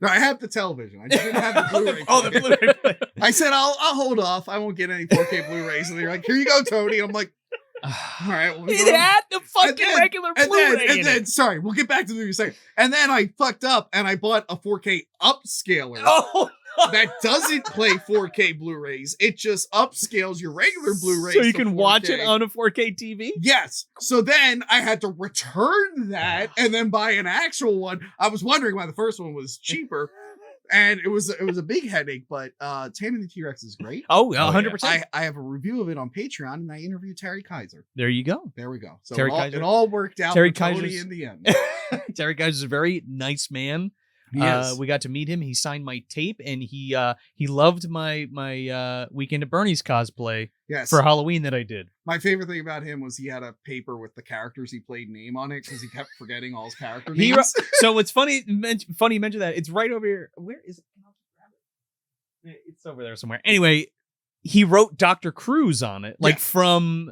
No, I have the television. I just didn't have the Blu-ray. The Blu-ray player. I said, I'll hold off. I won't get any 4K Blu-rays. And they're like, here you go, Tony. I'm like, all right. Well, It had the fucking regular Blu-ray in it. Sorry, we'll get back to the movie second. And then I fucked up and I bought a 4K upscaler. Oh, that doesn't play 4K Blu-rays. It just upscales your regular Blu-rays. so you to can 4K. watch it on a 4K TV? Yes. So then I had to return that and then buy an actual one. I was wondering why the first one was cheaper. And it was a big headache, but Tammy the T-Rex is great. Oh, 100%. I have a review of it on Patreon, and I interviewed Terry Kaiser. There you go. There we go. So Terry Kaiser. It all worked out Terry for Tony Kaiser's- in the end. Terry Kaiser's a very nice man. Yes. We got to meet him. He signed my tape, and he loved my Weekend at Bernie's cosplay Yes. for Halloween that I did. My favorite thing about him was he had a paper with the characters he played name on it because he kept forgetting all his character He names. So it's funny you mentioned that. It's right over here. Where is it? It's over there somewhere. Anyway, he wrote Dr. Cruz on it, like from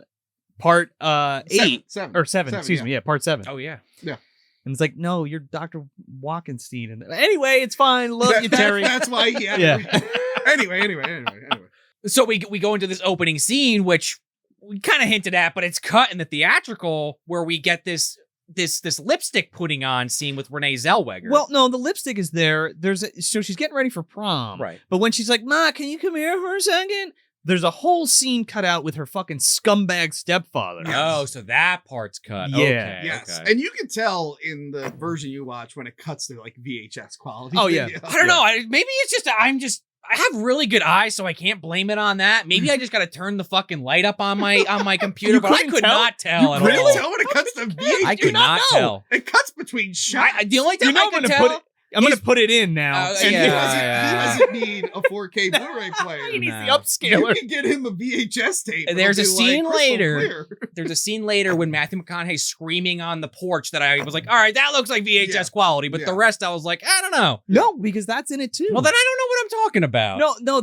part 8 or 7. Excuse me. Yeah, part 7. Oh, yeah. And it's like, no, you're Dr. Walkenstein. And anyway, it's fine. Love you, Terry. That's why he had Yeah. Anyway. So we go into this opening scene, which we kind of hinted at, but it's cut in the theatrical where we get this lipstick putting on scene with Renee Zellweger. Well, no, the lipstick is there. So she's getting ready for prom. Right. But when she's like, Ma, can you come here for a second? There's a whole scene cut out with her fucking scumbag stepfather. Oh, so that part's cut. Yeah. Okay, Yes. okay. And you can tell in the version you watch when it cuts to like VHS quality. Oh, yeah. video. I don't know. Maybe it's just I have really good eyes, so I can't blame it on that. Maybe I just got to turn the fucking light up on my computer, You but I couldn't could tell? not tell at Really? all. Tell when it cuts to VHS. I could not know. tell. It cuts between shots. The only time I could tell. I'm going to put it in now. Oh, And yeah. he doesn't need a 4K Blu-ray player. He needs No. the You upscaler. can get him a VHS tape. And there's It'll a be, scene like, crystal later. clear. There's a scene later when Matthew McConaughey's screaming on the porch that I was like, all right, that looks like VHS Yeah. quality. But Yeah. the rest, I was like, I don't know. No, because that's in it too. Well, then I don't know what I'm talking about. No,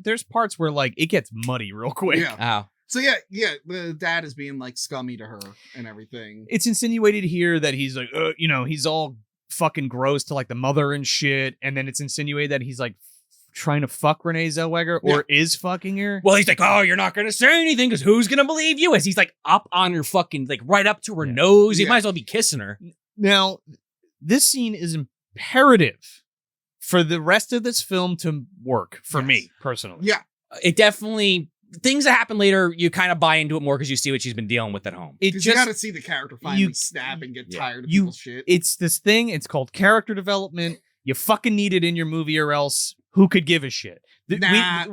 there's parts where like it gets muddy real quick. Yeah. Oh. So yeah, the dad is being like scummy to her and everything. It's insinuated here that he's like, he's all fucking gross to like the mother and shit, and then it's insinuated that he's like trying to fuck Renee Zellweger or is fucking her. Well, he's like, oh, you're not going to say anything because who's going to believe you? As he's like up on her fucking, like right up to her nose. He Yeah. might as well be kissing her. Now, this scene is imperative for the rest of this film to work for me personally. Yeah. It definitely, things that happen later, you kind of buy into it more because you see what she's been dealing with at home. It Because you just got to see the character finally snap and get tired of people's shit. it's this thing. It's called character development. You fucking need it in your movie, or else who could give a shit? Nah.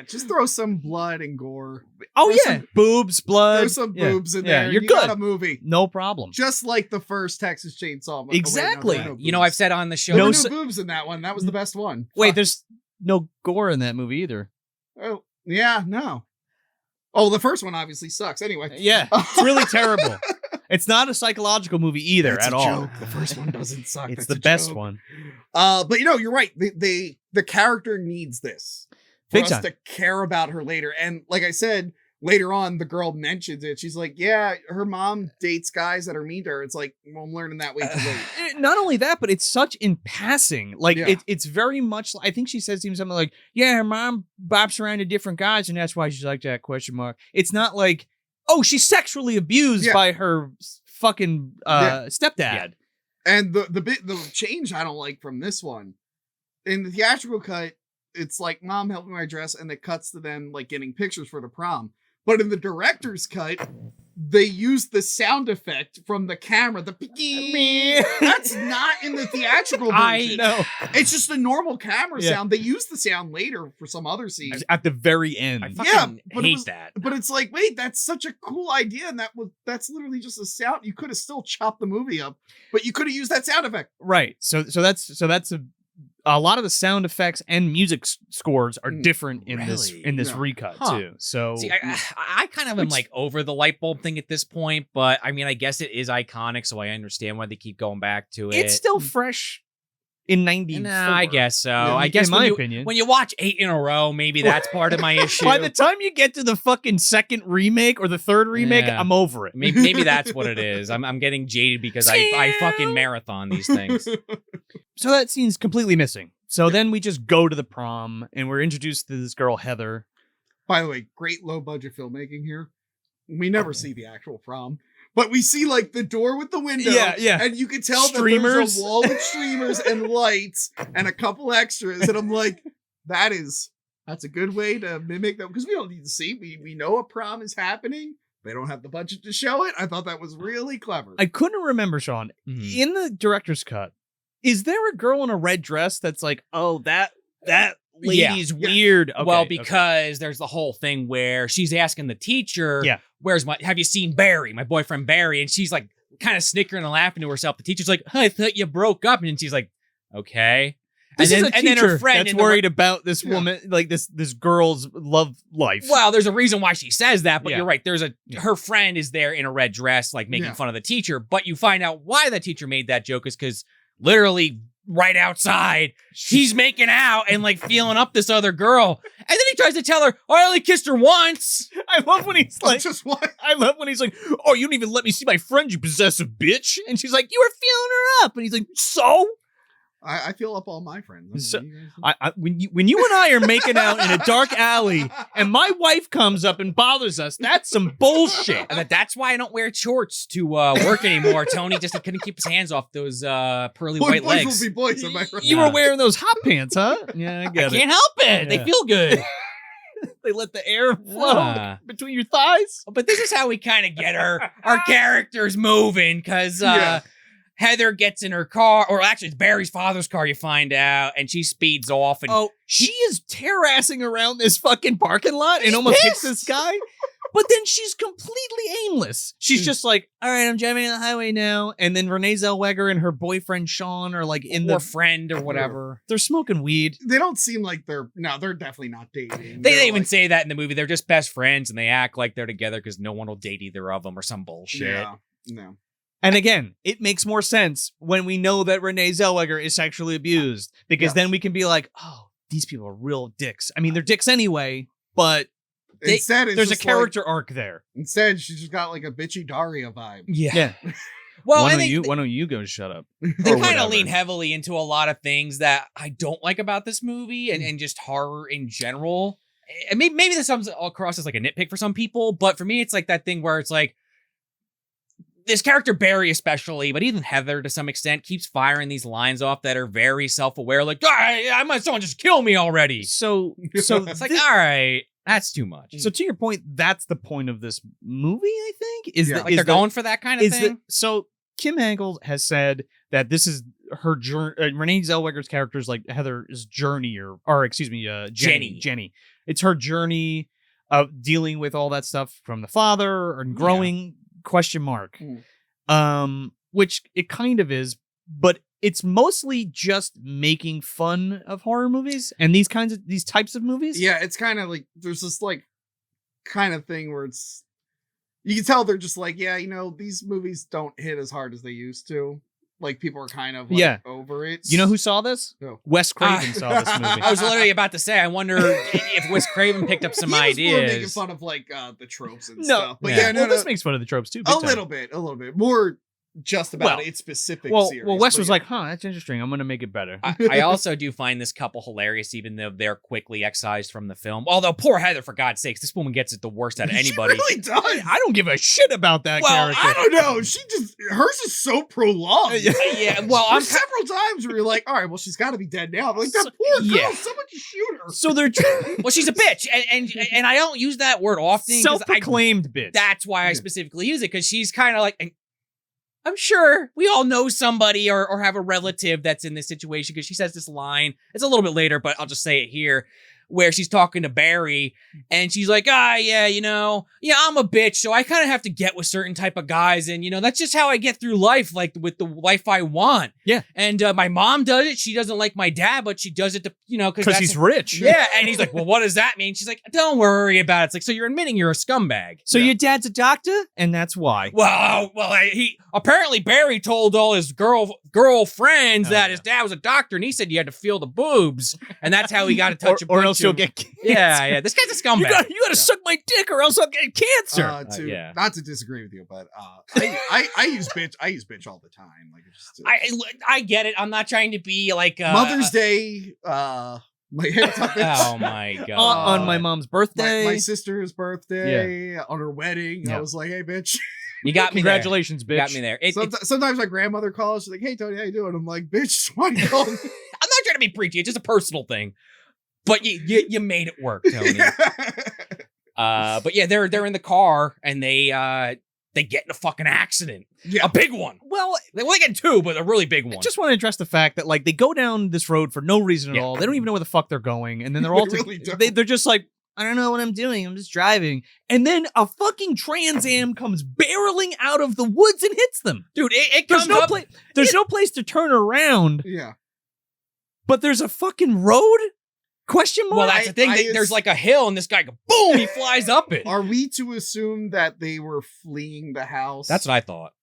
Just throw some blood and gore. Oh Throw yeah, some- boobs, blood. Throw some boobs in Yeah, there. you're you good. got a movie. No problem. Just like the first Texas Chainsaw. Wait, no, Exactly. there were no You know, boobs. I've said on the show. There were No no boobs in that one. That was the best one. Wait, Fuck. there's no gore in that movie either. Oh, yeah, no. Oh, the first one obviously sucks. Anyway. Yeah, it's really terrible. It's not a psychological movie either That's at a all. joke. The first one doesn't suck. It's That's the a best joke. one. But you're right. The character needs this for Big us time. to care about her later. And like I said, later on, the girl mentions it. She's like, yeah, her mom dates guys that are mean to her. It's like, well, I'm learning that way too late. Not only that, but it's such in passing. Like Yeah. it's very much. I think she says even something like, "Yeah, her mom bops around to different guys, and that's why she's like that." Question mark. It's not like, oh, she's sexually abused Yeah. by her fucking stepdad. Yeah. And the change I don't like from this one, in the theatrical cut, it's like, mom, help me with my dress, and it cuts to them like getting pictures for the prom. But in the director's cut, they used the sound effect from the camera. The that's not in the theatrical version. I know. It's just a normal camera sound. They use the sound later for some other scenes. At the very end. I fucking hate that. But it's like, wait, that's such a cool idea, and that's literally just a sound. You could have still chopped the movie up, but you could have used that sound effect. Right. So that's a lot of the sound effects and music scores are different in this recut too. So see, I kind of am like over the light bulb thing at this point, but I mean, I guess it is iconic, so I understand why they keep going back to it. it's still fresh in 94. Nah, I guess so. Yeah, I guess in my opinion, when you watch 8 in a row, maybe that's part of my issue. By the time you get to the fucking second remake or the third remake, Yeah. I'm over it. Maybe that's what it is. I'm getting jaded because I fucking marathon these things. So that scene's completely missing. So then we just go to the prom and we're introduced to this girl, Heather. By the way, great low budget filmmaking here. We never see the actual prom, but we see like the door with the window. Yeah. And you can tell that Streamers. there's a wall with streamers and lights and a couple extras. And I'm like, that's a good way to mimic that, because we don't need to see. We know a prom is happening. They don't have the budget to show it. I thought that was really clever. I couldn't remember, Sean, in the director's cut, is there a girl in a red dress that's like, oh, that lady's weird? Okay, well, because there's the whole thing where she's asking the teacher, have you seen Barry, my boyfriend Barry? And she's like kind of snickering and laughing to herself. The teacher's like, I thought you broke up. And she's like, okay. This is a teacher and then her friend that's worried about this woman, like this girl's love life. Well, there's a reason why she says that, but Yeah. you're right. Her friend is there in a red dress, like making fun of the teacher. But you find out why the teacher made that joke is because literally right outside, he's making out and like feeling up this other girl. And then he tries to tell her, oh, I only kissed her once. I love when he's like, just what? I love when he's like, oh, you didn't even let me see my friend, you possessive bitch. And she's like, you were feeling her up. And he's like, so? I feel up all my friends. So, when you and I are making out in a dark alley and my wife comes up and bothers us, that's some bullshit. And that's why I don't wear shorts to work anymore. Tony just couldn't keep his hands off those pearly white boys legs. will be boys, am I right? You were wearing those hot pants, huh? Yeah, I get it. Can't help it. Yeah. They feel good. They let the air flow between your thighs. But this is how we kind of get our characters moving, because Heather gets in her car, or actually it's Barry's father's car, you find out, and she speeds off. And she is terrassing around this fucking parking lot and almost hits this guy. But then she's completely aimless. She's just like, all right, I'm driving down the highway now. And then Renee Zellweger and her boyfriend Sean are like in the friend or whatever. They're smoking weed. They don't seem like they're definitely not dating. They even say that in the movie. They're just best friends and they act like they're together because no one will date either of them or some bullshit. Yeah, no. And again, it makes more sense when we know that Renee Zellweger is sexually abused, because then we can be like, oh, these people are real dicks. I mean, they're dicks anyway, but instead, there's a character arc there. Instead, she's just got like a bitchy Daria vibe. Yeah. Well, why don't you go shut up? They kind of lean heavily into a lot of things that I don't like about this movie and just horror in general. And maybe this comes across as like a nitpick for some people, but for me, it's like that thing where it's like, this character Barry especially, but even Heather to some extent, keeps firing these lines off that are very self-aware, like, I might someone just kill me already. So it's like, all right, that's too much. So to your point, that's the point of this movie, I think, is that like they're going for that kind of thing. So Kim Hankel has said that this is her journey. Renee Zellweger's character's like Heather's journey, or excuse me, Jenny. It's her journey of dealing with all that stuff from the father and growing. Question mark. Which it kind of is, but it's mostly just making fun of horror movies and these types of movies. Yeah, it's kind of like there's this like kind of thing where it's, you can tell they're just like, these movies don't hit as hard as they used to. Like, people are kind of like over it. You know who saw this? No. Wes Craven saw this movie. I was literally about to say, I wonder if Wes Craven picked up some ideas. He was more making fun of like the tropes and stuff. But this makes fun of the tropes too. A little bit more just about its specific series. Well, Wes was like, that's interesting. I'm going to make it better. I also do find this couple hilarious, even though they're quickly excised from the film. Although, poor Heather, for God's sakes, this woman gets it the worst out of anybody. She really does. I don't give a shit about that character. I don't know. Hers is so prolonged. Yeah, well, there's several times where you're like, all right, well, she's got to be dead now. But like, that poor girl, someone just shoot So they're Well, she's a bitch, and I don't use that word often. 'Cause self-proclaimed bitch. That's why I specifically use it, because she's kind of like, and I'm sure we all know somebody or have a relative that's in this situation, because she says this line. It's a little bit later, but I'll just say it here, where she's talking to Barry, and she's like, yeah, I'm a bitch, so I kind of have to get with certain type of guys, and, that's just how I get through life, like, with the life I want. Yeah. And my mom does it. She doesn't like my dad, but she does it to, because he's rich. Yeah, and he's like, well, what does that mean? She's like, don't worry about it. It's like, so you're admitting you're a scumbag. So your dad's a doctor, and that's why. Well, he apparently Barry told all his girlfriends that his dad was a doctor, and he said you had to feel the boobs, and that's how he got to touch or else you'll get cancer. Yeah. This guy's a scumbag. You gotta suck my dick, or else I'll get cancer. Not to disagree with you, but I use bitch. I use bitch all the time. Like, I get it. I'm not trying to be like Mother's Day. My hair topics. Oh my god! On my mom's birthday, my sister's birthday, on her wedding. I was like, hey, bitch. You got me. Congratulations, bitch. You got me there. Sometimes my grandmother calls. She's like, "Hey, Tony, how you doing?" I'm like, "Bitch, why you calling?" I'm not trying to be preachy. It's just a personal thing. But you made it work, Tony. But yeah, they're in the car, and they get in a fucking accident. Yeah, a big one. Well, they only get two, but a really big one. I just want to address the fact that, like, they go down this road for no reason at all. They don't even know where the fuck they're going, and then they're all they're just like, I don't know what I'm doing. I'm just driving. And then a fucking Trans Am comes barreling out of the woods and hits them. Dude, it there's comes no up. place. There's no place to turn around. Yeah. But there's a fucking road? Question mark? Well, that's the thing. There's like a hill, and this guy, boom, he flies up it. Are we to assume that they were fleeing the house? That's what I thought.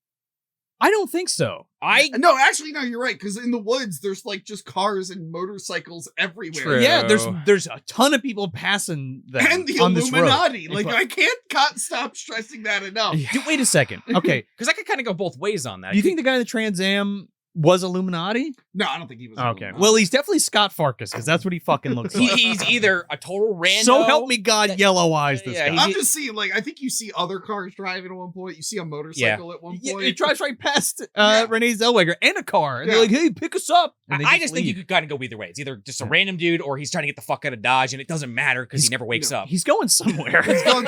I don't think so. No, actually, no, you're right. Because in the woods, there's like just cars and motorcycles everywhere. True. Yeah, there's a ton of people passing them and the on this road. Illuminati. Like, I can't stop stressing that enough. Dude, wait a second. Okay, because I could kind of go both ways on that. Do you think the guy in the Trans Am was Illuminati? No, I don't think he was. Okay, well, he's definitely Scott Farkas, because that's what he fucking looks like. He's either a total rando. So help me God, yellow eyes. This guy. I'm just seeing, like, I think you see other cars driving at one point. You see a motorcycle at one point. Yeah, it drives right past Renee Zellweger and a car. And they're like, "Hey, pick us up." I just think you could kind of go either way. It's either just a random dude, or he's trying to get the fuck out of Dodge, and it doesn't matter because he never wakes up. He's going somewhere. He's going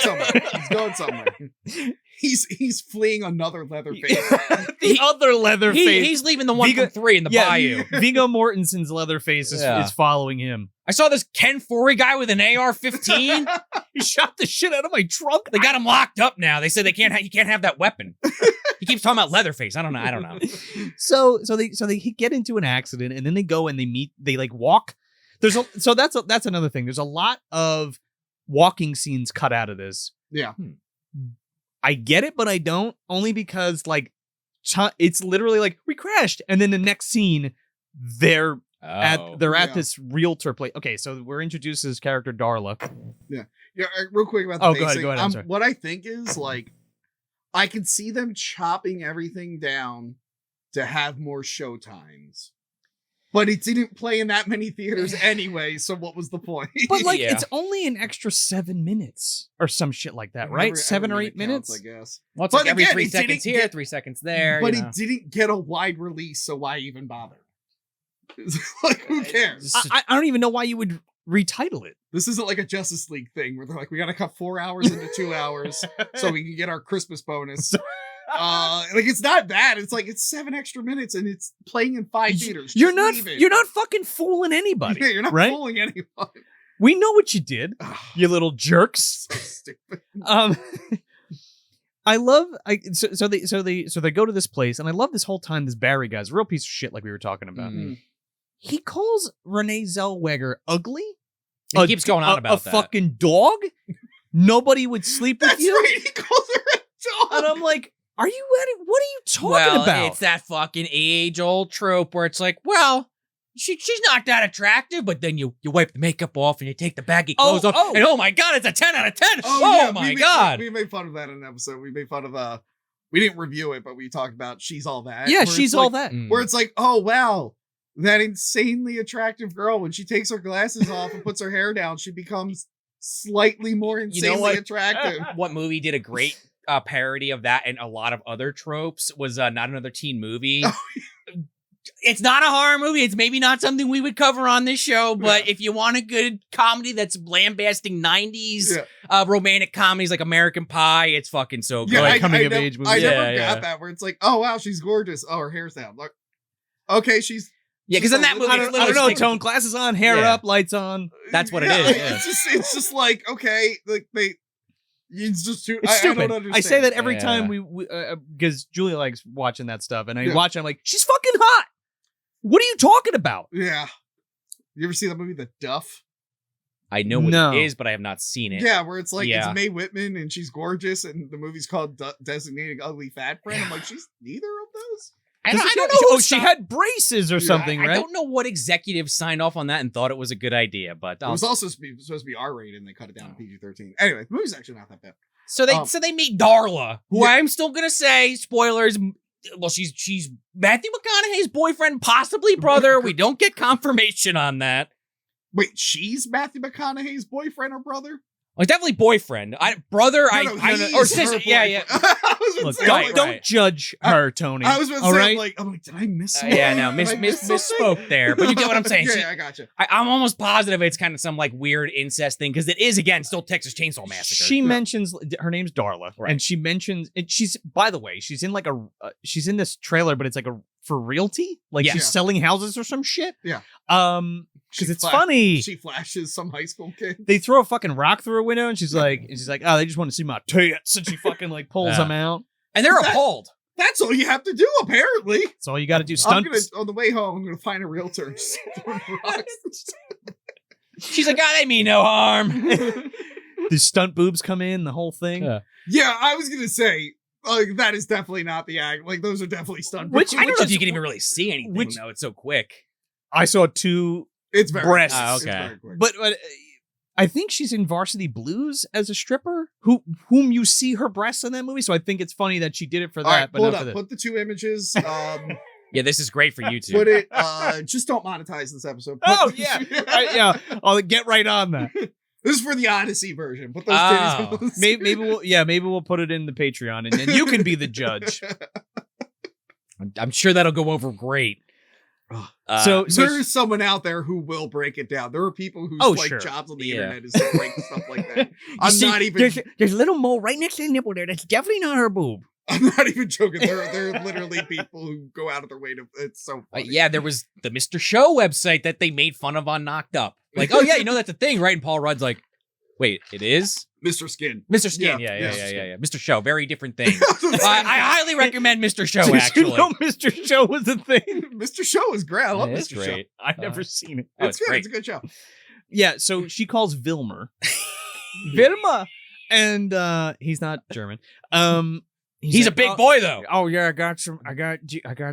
somewhere. He's fleeing another Leatherface. The other Leatherface. He's leaving the one from 3 in the bayou. Viggo Mortensen's Leatherface is following him. I saw this Ken Forey guy with an AR-15. He shot the shit out of my trunk. They got him locked up now. They said he can't have that weapon. He keeps talking about Leatherface. I don't know. So they get into an accident, and then they go and they like walk. That's another thing. There's a lot of walking scenes cut out of this. Yeah. I get it, but I don't. Only because, like, it's literally like, we crashed, and then the next scene, they're at this realtor place. Okay, so we're introduced to this character Darla. Yeah. Real quick about the basic. Go ahead. What I think is, like, I can see them chopping everything down to have more show times. But it didn't play in that many theaters anyway, so what was the point? But, like, it's only an extra 7 minutes or some shit like that, right? 7 or 8 minutes? I guess. Well, it's like every 3 seconds here, 3 seconds there. But it didn't get a wide release, so why even bother? Like, who cares? I don't even know why you would retitle it. This isn't like a Justice League thing where they're like, we gotta cut 4 hours into 2 hours so we can get our Christmas bonus. Like, it's not that. It's like, it's 7 extra minutes and it's playing in 5 theaters. You're not fucking fooling anybody. Yeah, you're not fooling anyone. We know what you did, you little jerks. So stupid. I love so they go to this place, and I love this whole time this Barry guy's a real piece of shit, like we were talking about. Mm-hmm. He calls Renee Zellweger ugly. He keeps going on about that. A fucking dog. Nobody would sleep with you. Right, he calls her a dog. And I'm like, what are you talking about? It's that fucking age-old trope where it's like, well, she's not that attractive, but then you wipe the makeup off and you take the baggy clothes off, and oh my god, it's a 10 out of 10. My god. We made fun of that in an episode. We made fun of we didn't review it, but we talked about She's All That. Yeah, She's All That. Where it's like, oh wow, that insanely attractive girl, when she takes her glasses off and puts her hair down, she becomes slightly more insanely attractive. What movie did a great parody of that and a lot of other tropes was Not Another Teen Movie. It's not a horror movie. It's maybe not something we would cover on this show, but if you want a good comedy that's lambasting 90s romantic comedies like American Pie, it's fucking so good. Like coming of age movie. I never got that where it's like, oh wow, she's gorgeous. Oh, her hair's down. Like, okay, she's because in that movie, I don't know, tone, glasses on, hair up, lights on. That's what it is. Yeah. It's just like, okay, like it's just too. It's stupid. I don't understand. I say that every time we because Julia likes watching that stuff, and I watch it, I'm like, she's fucking hot. What are you talking about? Yeah. You ever see that movie, The Duff? I know what it is, but I have not seen it. Yeah, where it's like, it's Mae Whitman, and she's gorgeous, and the movie's called Designated Ugly Fat Friend. I'm like, she's neither of those? I don't know. Oh, she had braces or something, right? I don't know what executives signed off on that and thought it was a good idea, but it was also supposed to be R-rated, and they cut it down to PG-13. Anyway, the movie's actually not that bad. So they meet Darla, who I'm still gonna say, spoilers. Well, she's Matthew McConaughey's boyfriend, possibly brother. We don't get confirmation on that. Wait, she's Matthew McConaughey's boyfriend or brother? Well, definitely boyfriend. Brother, or sister. Yeah. Look, don't judge her, Tony. I was about to say, I'm like, did I miss something? Misspoke there. But you get what I'm saying. I gotcha. I'm almost positive it's kind of some like weird incest thing because it is, again, still Texas Chainsaw Massacre. She mentions her name's Darla, right. And she mentions, and she's, by the way, she's in like she's in this trailer, but it's like for realty, like she's selling houses or some shit. Yeah. Because it's funny. She flashes some high school kid. They throw a fucking rock through a window, and she's like, oh, they just want to see my tits, and she fucking like pulls them out, and they're appalled. That's all you have to do, apparently. That's all you got to do. On the way home, I'm gonna find a realtor. And just she's like, they mean no harm. The stunt boobs come in, the whole thing. Yeah, I was gonna say. That is definitely not the act. Like, those are definitely stunt boobs. I don't know if you can even really see anything, though. It's so quick. I saw two breasts. Okay. But I think she's in Varsity Blues as a stripper, whom you see her breasts in that movie. So I think it's funny that she did it for that. Right, but not for this. Put the two images. Yeah, this is great for YouTube. Put it. Just don't monetize this episode. I'll get right on that. This is for the Odyssey version. Put those titties. Maybe we'll put it in the Patreon, and then you can be the judge. I'm sure that'll go over great. So there's someone out there who will break it down. There are people whose jobs on the internet is to break stuff like that. Not even. There's a little mole right next to the nipple there. That's definitely not her boob. I'm not even joking. There are literally people who go out of their way to. It's so funny. There was the Mr. Show website that they made fun of on Knocked Up. Like, oh yeah, you know that's a thing, right? And Paul Rudd's like, wait, it is? Mr. Skin. Mr. Skin, yeah. Mr. Show, very different thing. I highly recommend Mr. Show, actually. Did you know Mr. Show was a thing? Mr. Show is great. I love Mr. Show. I've never seen it. It's good. It's a good show. Yeah, so she calls Wilmer. Wilmer! And he's not German. He's like, a big boy though. Oh yeah, I got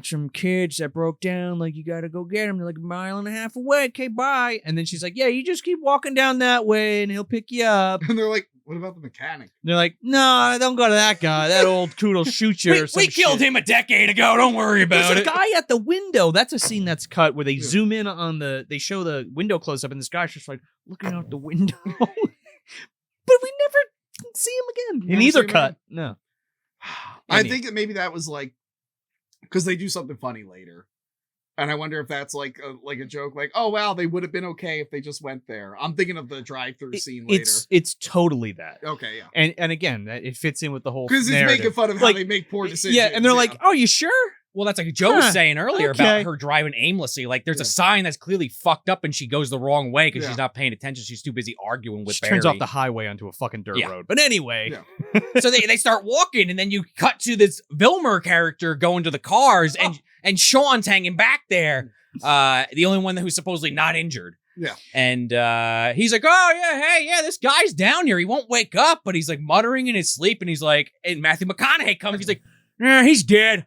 some kids that broke down. Like, you gotta go get them. They're like a mile and a half away. Okay, bye. And then she's like, yeah, you just keep walking down that way, and he'll pick you up. And they're like, what about the mechanic? And they're like, no, don't go to that guy. That old coot will shoot you. We killed him a decade ago. Don't worry about There's a guy at the window. That's a scene that's cut where they zoom in on they show the window close up, and this guy's just like looking out the window. But we never see him again in either cut. No. I think that maybe that was like because they do something funny later, and I wonder if that's like a joke, like, oh wow, they would have been okay if they just went there. I'm thinking of the drive-through scene later. It's totally that. Okay, yeah, and again, it fits in with the whole because it's making fun of how they make poor decisions. Yeah, and they're like, oh, you sure? Well, that's like Joe was saying earlier about her driving aimlessly. Like, there's a sign that's clearly fucked up, and she goes the wrong way because she's not paying attention. She's too busy arguing with Barry. Turns off the highway onto a fucking dirt road. But anyway. Yeah. So they start walking, and then you cut to this Wilmer character going to the cars, and Sean's hanging back there. The only one who's supposedly not injured. Yeah. And he's like, oh, yeah, hey, yeah, this guy's down here. He won't wake up, but he's like muttering in his sleep, and he's like, and Matthew McConaughey comes, he's like, yeah, he's dead.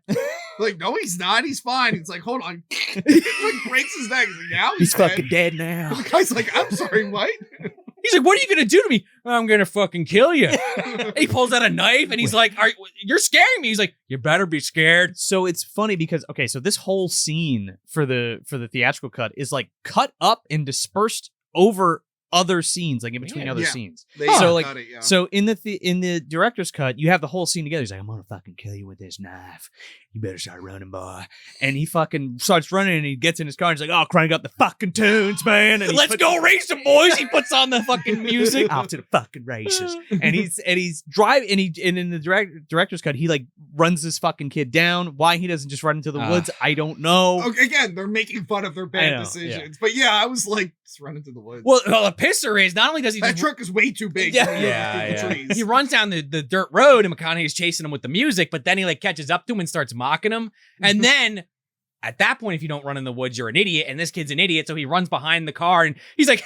Like, no, he's not. He's fine. He's like, hold on. He like breaks his neck. He's like, now he's dead. Fucking dead now. The guy's like, I'm sorry, what? He's like, what are you going to do to me? I'm going to fucking kill you. He pulls out a knife and he's like, you're scaring me. He's like, you better be scared. So it's funny because, okay, so this whole scene for the theatrical cut is like cut up and dispersed over other scenes, like in between Yeah. other Yeah. scenes. They So, like, cut it, yeah. So in the director's cut, you have the whole scene together. He's like, I'm gonna fucking kill you with this knife. You better start running, boy. And he fucking starts running and he gets in his car and he's like, oh, crank up the fucking tunes, man. And he Let's puts- go racing, boys. He puts on the fucking music. off to the fucking races. And he's driving and in the director's cut, he like runs this fucking kid down. Why he doesn't just run into the woods, I don't know. Okay, again, they're making fun of their I bad know, decisions. But yeah, I was like, just run into the woods. Well, the pisser is not only does he that just truck is way too big. Yeah. to move through the trees. he runs down the dirt road and McConaughey's chasing him with the music, but then he like catches up to him and starts mocking him. And then at that point, if you don't run in the woods, you're an idiot. And this kid's an idiot, so he runs behind the car and he's like,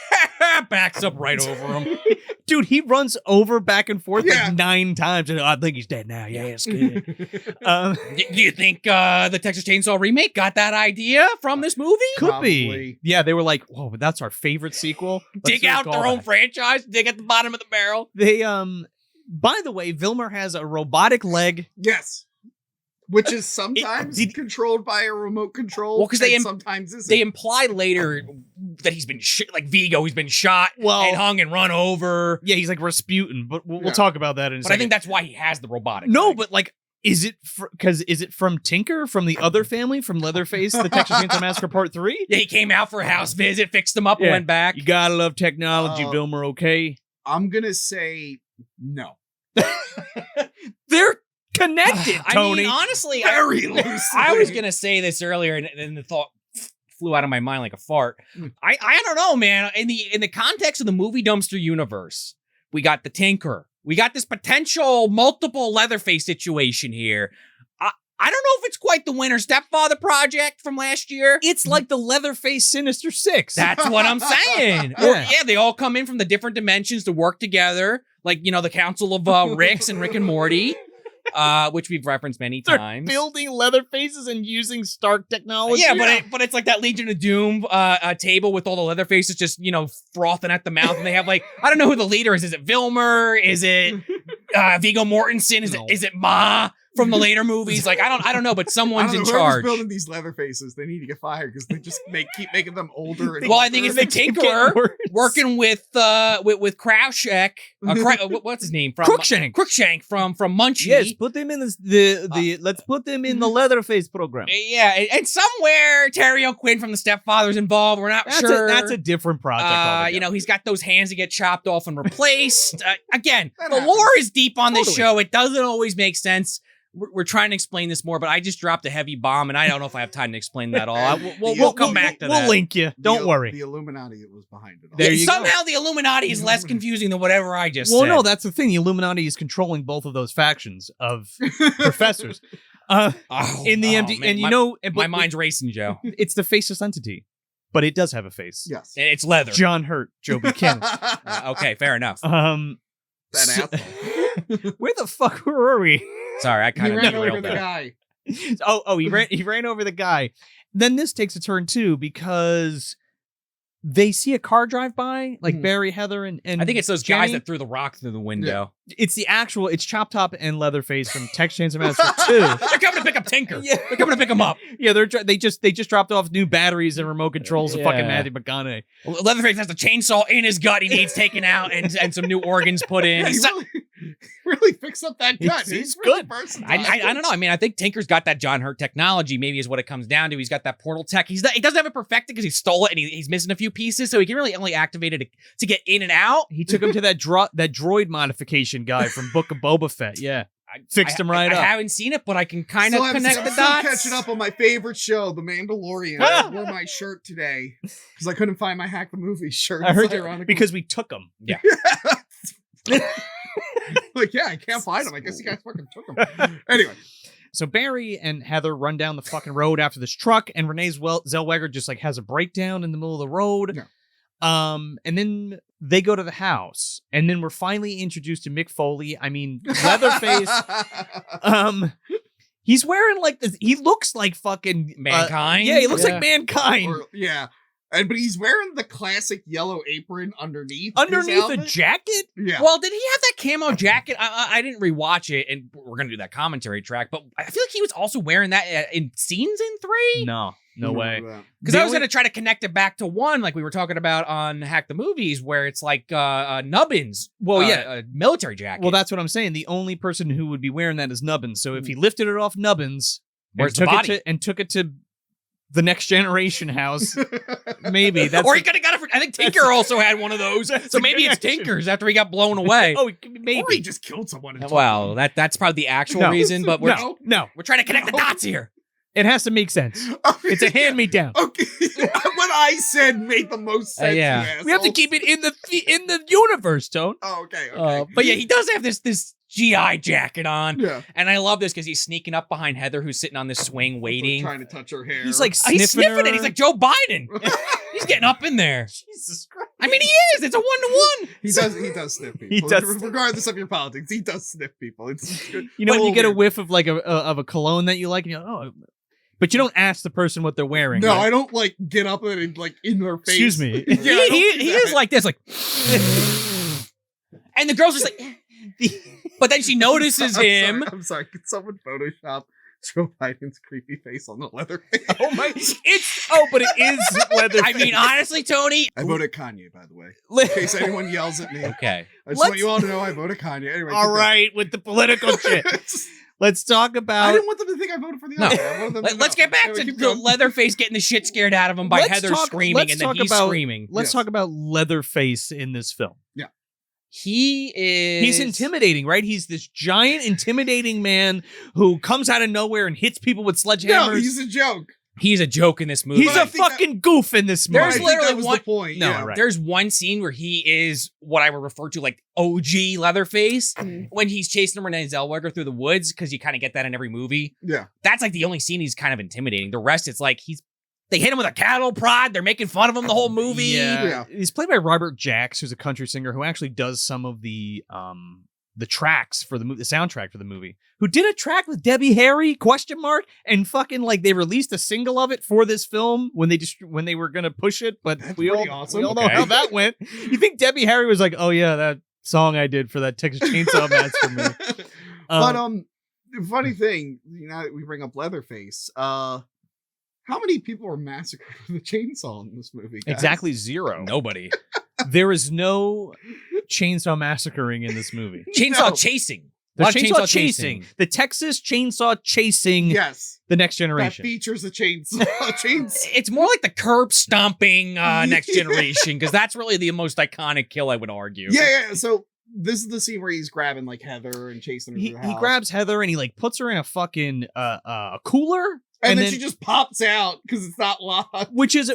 backs up right over him. Dude, he runs over back and forth Yeah. like 9 times. And I think he's dead now. Yeah, it's good. Do you think the Texas Chainsaw remake got that idea from this movie? Could be. Probably. Yeah, they were like, whoa, but that's our favorite sequel. Let's Dig do a out their own callback. franchise, dig at the bottom of the barrel. They by the way, Vilmer has a robotic leg. Yes. Which is sometimes did- controlled by a remote control. Well, 'cause they and im- sometimes isn't. They imply later that he's been like Vigo, he's been shot Well- and hung and run over. Yeah, he's like Rasputin, but we'll Yeah. talk about that in a But I second. think that's why he has the robotic. No, leg. but like, is it from Tinker, from the other family, from Leatherface, the Texas Chainsaw Massacre Part 3? yeah, he came out for a house visit, fixed him up, and Yeah. went back. You gotta love technology, Vilmer, okay? I'm going to say no. They're connected, I Tony. mean, honestly, Very loosely. I was gonna say this earlier, and then the thought flew out of my mind like a fart. I don't know, man. In the context of the movie dumpster universe, we got the Tinker, we got this potential multiple Leatherface situation here. I don't know if it's quite the Winter Stepfather project from last year. It's like the Leatherface Sinister Six. That's what I'm saying. Yeah. Yeah, they all come in from the different dimensions to work together, like the Council of Ricks and Rick and Morty. Which we've referenced many They're times. building Leatherfaces and using Stark technology. Yeah, but it's like that Legion of Doom table with all the Leatherfaces just frothing at the mouth, and they have like, I don't know who the leader is. Is it Vilmer? Is it Viggo Mortensen? Is it Ma from the later movies? Like I don't know, but someone's in Whoever's charge. building these Leatherfaces, they need to get fired because they just keep making them older. And Well, I think it's the They keep Tinkerer getting worse. working with Krauschek. What's his name? From Crookshank. from Munchie. Yes, put them in the let's put them in the Leatherface program. Yeah, and somewhere Terry O'Quinn from the Stepfather's involved. We're not sure. That's a different project. altogether. He's got those hands that get chopped off and replaced. Again, That the happens. lore is deep on this Totally. show. It doesn't always make sense. We're trying to explain this more, but I just dropped a heavy bomb, and I don't know if I have time to explain that all. We'll come back to that. We'll link you. Don't worry. The Illuminati was behind it all. There you go. Somehow the Illuminati is less confusing than whatever I just Well, said. no, that's the thing. The Illuminati is controlling both of those factions of professors. In the MD, man, and my but mind's racing, Joe. it's the faceless entity, but it does have a face. Yes. And it's leather. John Hurt, Joe Buchanan. Okay, fair enough. That so- asshole. where the fuck were we? Sorry, I He kind of ran over derailed the that. guy. He ran over the guy. Then this takes a turn too because they see a car drive by, like Barry, Heather, and I think it's those guys Jenny. that threw the rock through the window. It's Chop Top and Leatherface from Texas Chainsaw Massacre 2. They're coming to pick up Tinker. Yeah. They're coming to pick him up. Yeah, they just dropped off new batteries and remote controls of fucking Yeah. Matthew McConaughey. Leatherface has the chainsaw in his gut he needs taken out and some new organs put in. Yeah, he So- really fixed up that gut. He's really good. versatile. I don't know. I mean, I think Tinker's got that John Hurt technology, maybe is what it comes down to. He's got that portal tech. He doesn't have it perfected because he stole it and he's missing a few pieces, so he can really only activate it to get in and out. He took him to that droid modification guy from Book of Boba Fett. Yeah. Fixed him right I up. haven't seen it, but I can kind of Still haven't connect seen- the I'm still dots. catching up on my favorite show, The Mandalorian. I wore my shirt today because I couldn't find my Hack the Movie shirt. I heard It's you ironic. because we took him. Yeah. Like, yeah, I can't find him. I guess you guys fucking took him. Anyway, So Barry and Heather run down the fucking road after this truck, and Renee Zellweger just like has a breakdown in the middle of the road. Yeah. And then they go to the house, and then we're finally introduced to Mick Foley. I mean, Leatherface. He's wearing like this. He looks like fucking Mankind? yeah, he looks Yeah. like Mankind Or- yeah. But he's wearing the classic yellow apron underneath. his underneath a outfit. jacket. Yeah. Well, did he have that camo jacket? I didn't rewatch it, and we're gonna do that commentary track. But I feel like he was also wearing that in scenes in 3. No, No way. Because I was going to try to connect it back to one, like we were talking about on Hack the Movies, where it's like Nubbins. Well, a military jacket. Well, that's what I'm saying. The only person who would be wearing that is Nubbins. So if he lifted it off Nubbins Where's the body? Took it to the Next Generation house, maybe. That's or he could have got it I think Tinker also had one of those. So maybe it's Tinker's after he got blown away. Oh, maybe. Or he just killed someone. Well, that's probably the actual reason, but we're trying to connect the dots here. It has to make sense. It's a hand-me-down. Okay. What I said made the most sense. Yeah. We have to keep it in the universe, Tone. Oh, okay. But yeah, he does have this GI jacket on. Yeah. And I love this because he's sneaking up behind Heather, who's sitting on this swing waiting. Trying to touch her hair. He's like He's sniffing her. it. He's like Joe Biden. He's getting up in there. Jesus Christ. I mean, he is. It's a 1-to-1. He does sniff people. He does. Regardless of your politics, he does sniff people. It's good. You know, when you get a weird. whiff of like a cologne that you like, and you're like, oh, but you don't ask the person what they're wearing. No, right? I don't like get up and like in their face. Excuse me. Yeah, I don't he do that. is like this, like, and the girl's just like, but then she notices him. I'm sorry. Could someone Photoshop Joe Biden's creepy face on the Leatherface? But it is Leatherface. I mean, honestly, Tony. I voted Kanye, by the way. In case anyone yells at me. Okay. I just want you all to know I voted Kanye. Anyway, All right, with the political shit. Let's talk I about. didn't want them to think I voted for the No. other. I wanted them to Let's know. get back Anyway, to keep the going. Leatherface getting the shit scared out of him by Heather screaming, and then he's screaming. Let's Yes. talk about Leatherface in this film. He is. He's intimidating, right? He's this giant, intimidating man who comes out of nowhere and hits people with sledgehammers. No, he's a joke. He's a joke in this movie. He's But I a think fucking goof in this There's movie. I think literally that was one- the point. No, yeah. right. There's one scene where he is what I would refer to like OG Leatherface when he's chasing Renee Zellweger through the woods, because you kind of get that in every movie. Yeah. That's like the only scene he's kind of intimidating. The rest, it's like they hit him with a cattle prod. They're making fun of him the whole movie. Yeah. He's played by Robert Jacks, who's a country singer who actually does some of the tracks for the movie, the soundtrack for the movie. Who did a track with Debbie Harry ? And fucking like they released a single of it for this film when they were gonna push it, but That's we all pretty awesome. we all know Okay. how that went. You think Debbie Harry was like, oh yeah, that song I did for that Texas Chainsaw Massacre movie. But funny thing, now that we bring up Leatherface, how many people were massacred with a chainsaw in this movie? Guys? Exactly 0. Nobody. There is no chainsaw massacring in this movie. Chainsaw No. chasing. The A lot of chainsaw chasing. The Texas chainsaw chasing. Yes. The Next That Generation. features a chainsaw. It's more like the curb stomping Next Generation, because that's really the most iconic kill, I would argue. Yeah. So this is the scene where he's grabbing like Heather and chasing her He through the house. grabs Heather and he like puts her in a fucking a cooler, and then she just pops out because it's not locked. which is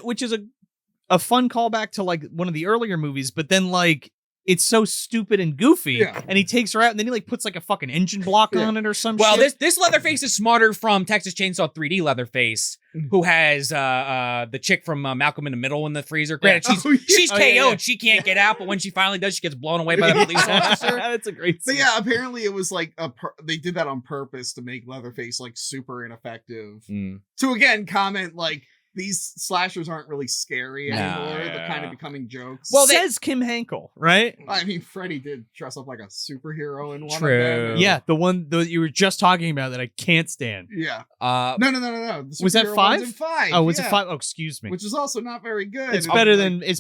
a fun callback to like one of the earlier movies, but then like it's so stupid and goofy. Yeah. And he takes her out and then he like puts like a fucking engine block Yeah. on it or some Well, shit. this Leatherface is smarter from Texas Chainsaw 3D Leatherface, who has the chick from Malcolm in the Middle in the freezer. Granted, she's Oh, KO'd. yeah. She can't get out, but when she finally does, she gets blown away by the police officer. That's a great But scene. yeah, apparently it was like they did that on purpose to make Leatherface like super ineffective. To again comment like these slashers aren't really scary No. anymore. Yeah. They're kind of becoming jokes. Well, says Kim Henkel, right? I mean, Freddy did dress up like a superhero in one True. of them. Yeah, the one that you were just talking about that I can't stand. Yeah. Uh, No. The Was that superhero 5? one's in 5. Oh, was it yeah. 5? Oh, excuse me. Which is also not very good. It's And,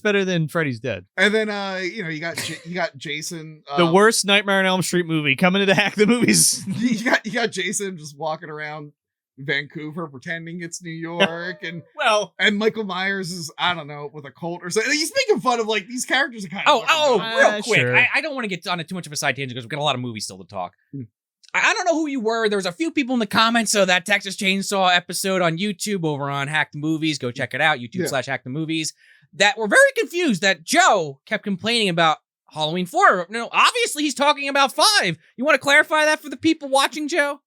better than Freddy's Dead. And then you got Jason. The worst Nightmare on Elm Street movie coming to Hack the Movies. You got Jason just walking around Vancouver pretending it's New York, and Well, Michael Myers is, I don't know, with a Colt or something. He's making fun of like these characters are kind of real quick. sure. I don't want to get on too much of a side tangent because we've got a lot of movies still to talk. Hmm. I don't know who you were. There was a few people in the comments of that Texas Chainsaw episode on YouTube over on Hack the Movies. Go check it out. YouTube/Hack the Movies. That were very confused that Joe kept complaining about Halloween 4. No, obviously he's talking about 5. You want to clarify that for the people watching, Joe?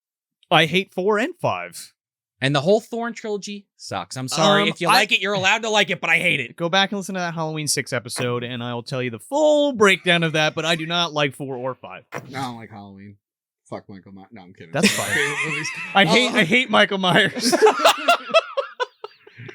I hate 4 and 5. And the whole Thorn trilogy sucks. I'm sorry. If you like it, you're allowed to like it, but I hate it. Go back and listen to that Halloween 6 episode, and I'll tell you the full breakdown of that, but I do not like 4 or 5. No, I don't like Halloween. Fuck Michael Myers. No, I'm kidding. That's fine. Favorite movies. I hate Michael Myers.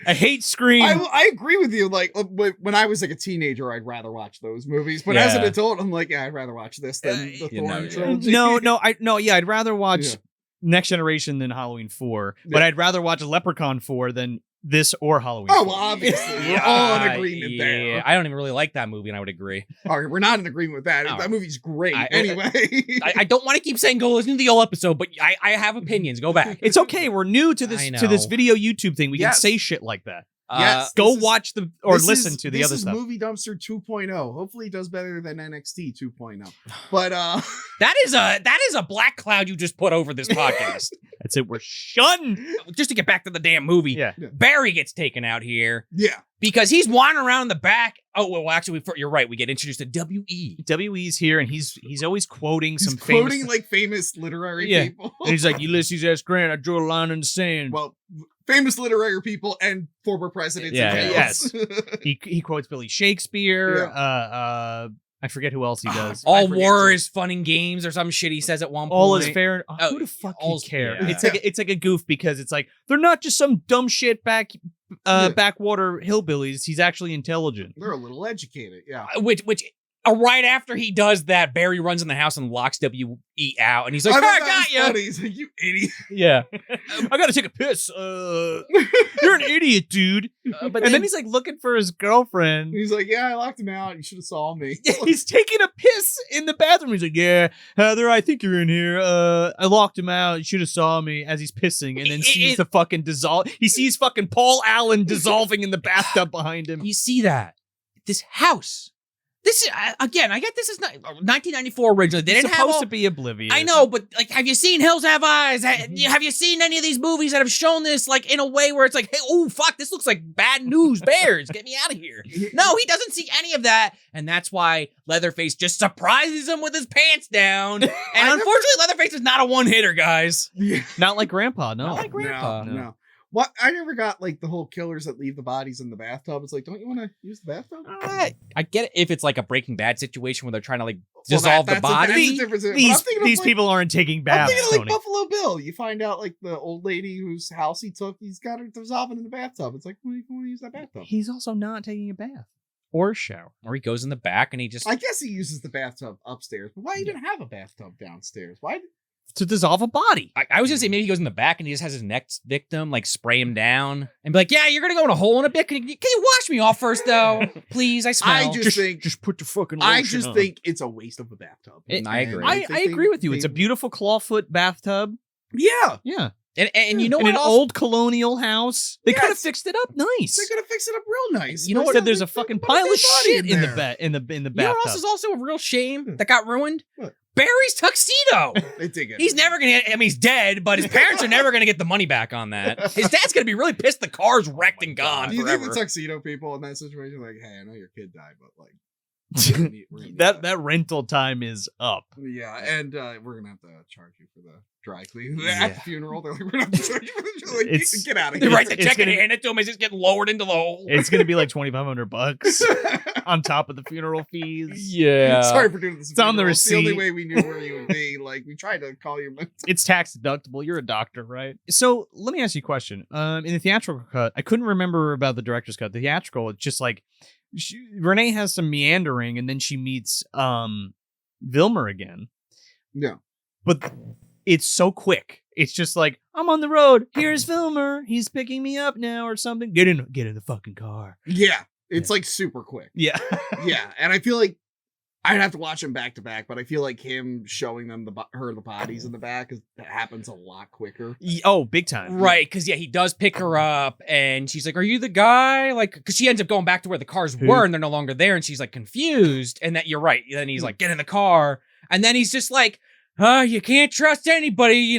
I hate Scream. I agree with you. Like when I was like a teenager, I'd rather watch those movies. But as an Yeah. adult, I'm like, yeah, I'd rather watch this than the you know, Thorn yeah. trilogy. I'd rather watch Yeah. Next Generation than Halloween 4, but Yeah. I'd rather watch Leprechaun 4 than This or Halloween. Oh, well, obviously. We're all in agreement there. Yeah, I don't even really like that movie, and I would agree. All right, we're not in agreement with that. No. That movie's great. I- Anyway. I don't want to keep saying go listen to the old episode, but I have opinions. Go back. It's okay. We're new to this I know. video YouTube thing. We Yes. can say shit like that. Yes. Go This is- watch the or This listen is- to the other This stuff. is Movie Dumpster 2.0. Hopefully it does better than NXT 2.0. But That is a black cloud you just put over this podcast. That's it. We're shunned. Just to get back to the damn movie, Yeah. Barry gets taken out here yeah. because he's wandering around in the back. Oh well, actually, you're right. We get introduced to W.E. WE's here, and he's always quoting He's some quoting famous. like famous literary Yeah. people. And he's like Ulysses S. Grant. I drew a line in the sand. well, famous literary people and former presidents. Yeah, and yes. jails. He quotes Billy Shakespeare. I forget who else he does. All I forget war too. is fun and games or some shit he says at one point. All is fair. Oh, who the fuck all's- care? yeah. It's like a goof because it's like they're not just some dumb shit backwater hillbillies. He's actually intelligent. They're a little educated. Yeah. Which right after he does that, Barry runs in the house and locks W.E. out, and he's like, I "I thought that got was you." funny. He's like, you idiot. Yeah, I gotta take a piss. You're an idiot, dude. But And then he's like looking for his girlfriend. He's like, yeah, I locked him out. You should have saw me. He's taking a piss in the bathroom. He's like, "Yeah, Heather, I think you're in here. I locked him out. You should have saw me." As he's pissing, and then sees the fucking dissolve. He sees fucking Paul Allen dissolving in the bathtub behind him. You see that this house. This is again. I get this is not 1994 originally. They It's didn't have supposed all, to be oblivious. I know, but like, have you seen Hills Have Eyes? Have you seen any of these movies that have shown this like in a way where it's like, hey, oh fuck, this looks like bad news bears. Get me out of here. No, he doesn't see any of that, and that's why Leatherface just surprises him with his pants down. And unfortunately, Leatherface is not a one hitter, guys. Yeah. Not like Grandpa. No. Not like Grandpa. No. What? I never got like the whole killers that leave the bodies in the bathtub. It's like, don't you want to use the bathtub? I get it if it's like a Breaking Bad situation where they're trying to like Well, dissolve the that's a body. different situation. But I'm thinking of, These like- people aren't taking I'm baths, thinking of, like Tony. Buffalo Bill. You find out like the old lady whose house he took, he's got her dissolving in the bathtub. It's like, why do you want to use that bathtub? He's also not taking a bath or a shower. Or he goes in the back and he just I guess he uses the bathtub upstairs, but why even have a bathtub downstairs? Why? To dissolve a body. I was gonna say maybe he goes in the back and he just has his next victim like spray him down and be like, yeah, you're gonna go in a hole in a bit. Can you wash me off first though, please? I smell. I just think Just put your fucking I lotion just on. think it's a waste of a bathtub. I agree. And I think agree with you. they- It's a beautiful clawfoot bathtub. Yeah. Yeah. and you know In what an else? old colonial house. They Yes. could have fixed it up nice. They could have fixed it up real nice. You know But what? instead There's they- a fucking they put pile dead of body shit in the there. bed in the You know bathtub. what else is also a real shame that got ruined? What? Barry's tuxedo. They dig it. He's never gonna get, I mean, he's dead, but his parents are never gonna get the money back on that. His dad's gonna be really pissed the car's wrecked and gone Do you think forever. the tuxedo people in that situation are like, hey, I know your kid died, but like we're gonna need that rental time is up. Yeah, and we're gonna have to charge you for the dry clean Yeah. at the funeral. They're like, we're gonna have to charge you for the like, It's- get out of They here. write the It's check and gonna- hand it to him as it's getting lowered into the hole. It's gonna be like $2,500 on top of the funeral fees. Yeah. Sorry for doing this. It's on the funeral. It's the only receipt. way we knew where you would be. Like we tried to call you. It's tax deductible. You're a doctor, right? So let me ask you a question. In the theatrical cut, I couldn't remember about the director's cut. The theatrical, it's just like Renee has some meandering, and then she meets Vilmer again. Yeah. But it's so quick. It's just like, I'm on the road. Here's Vilmer. He's picking me up now or something. Get in the fucking car. Yeah, it's like super quick. Yeah. Yeah, and I feel like I'd have to watch them back to back, but I feel like him showing them the bodies in the back happens a lot quicker. Oh, big time. Right, because yeah, he does pick her up, and she's like, "Are you the guy?" Like, because she ends up going back to where the cars Who? were, and they're no longer there, and she's like confused. And that you're right. Then he's like, "Get in the car," and then he's just like, you can't trust anybody. You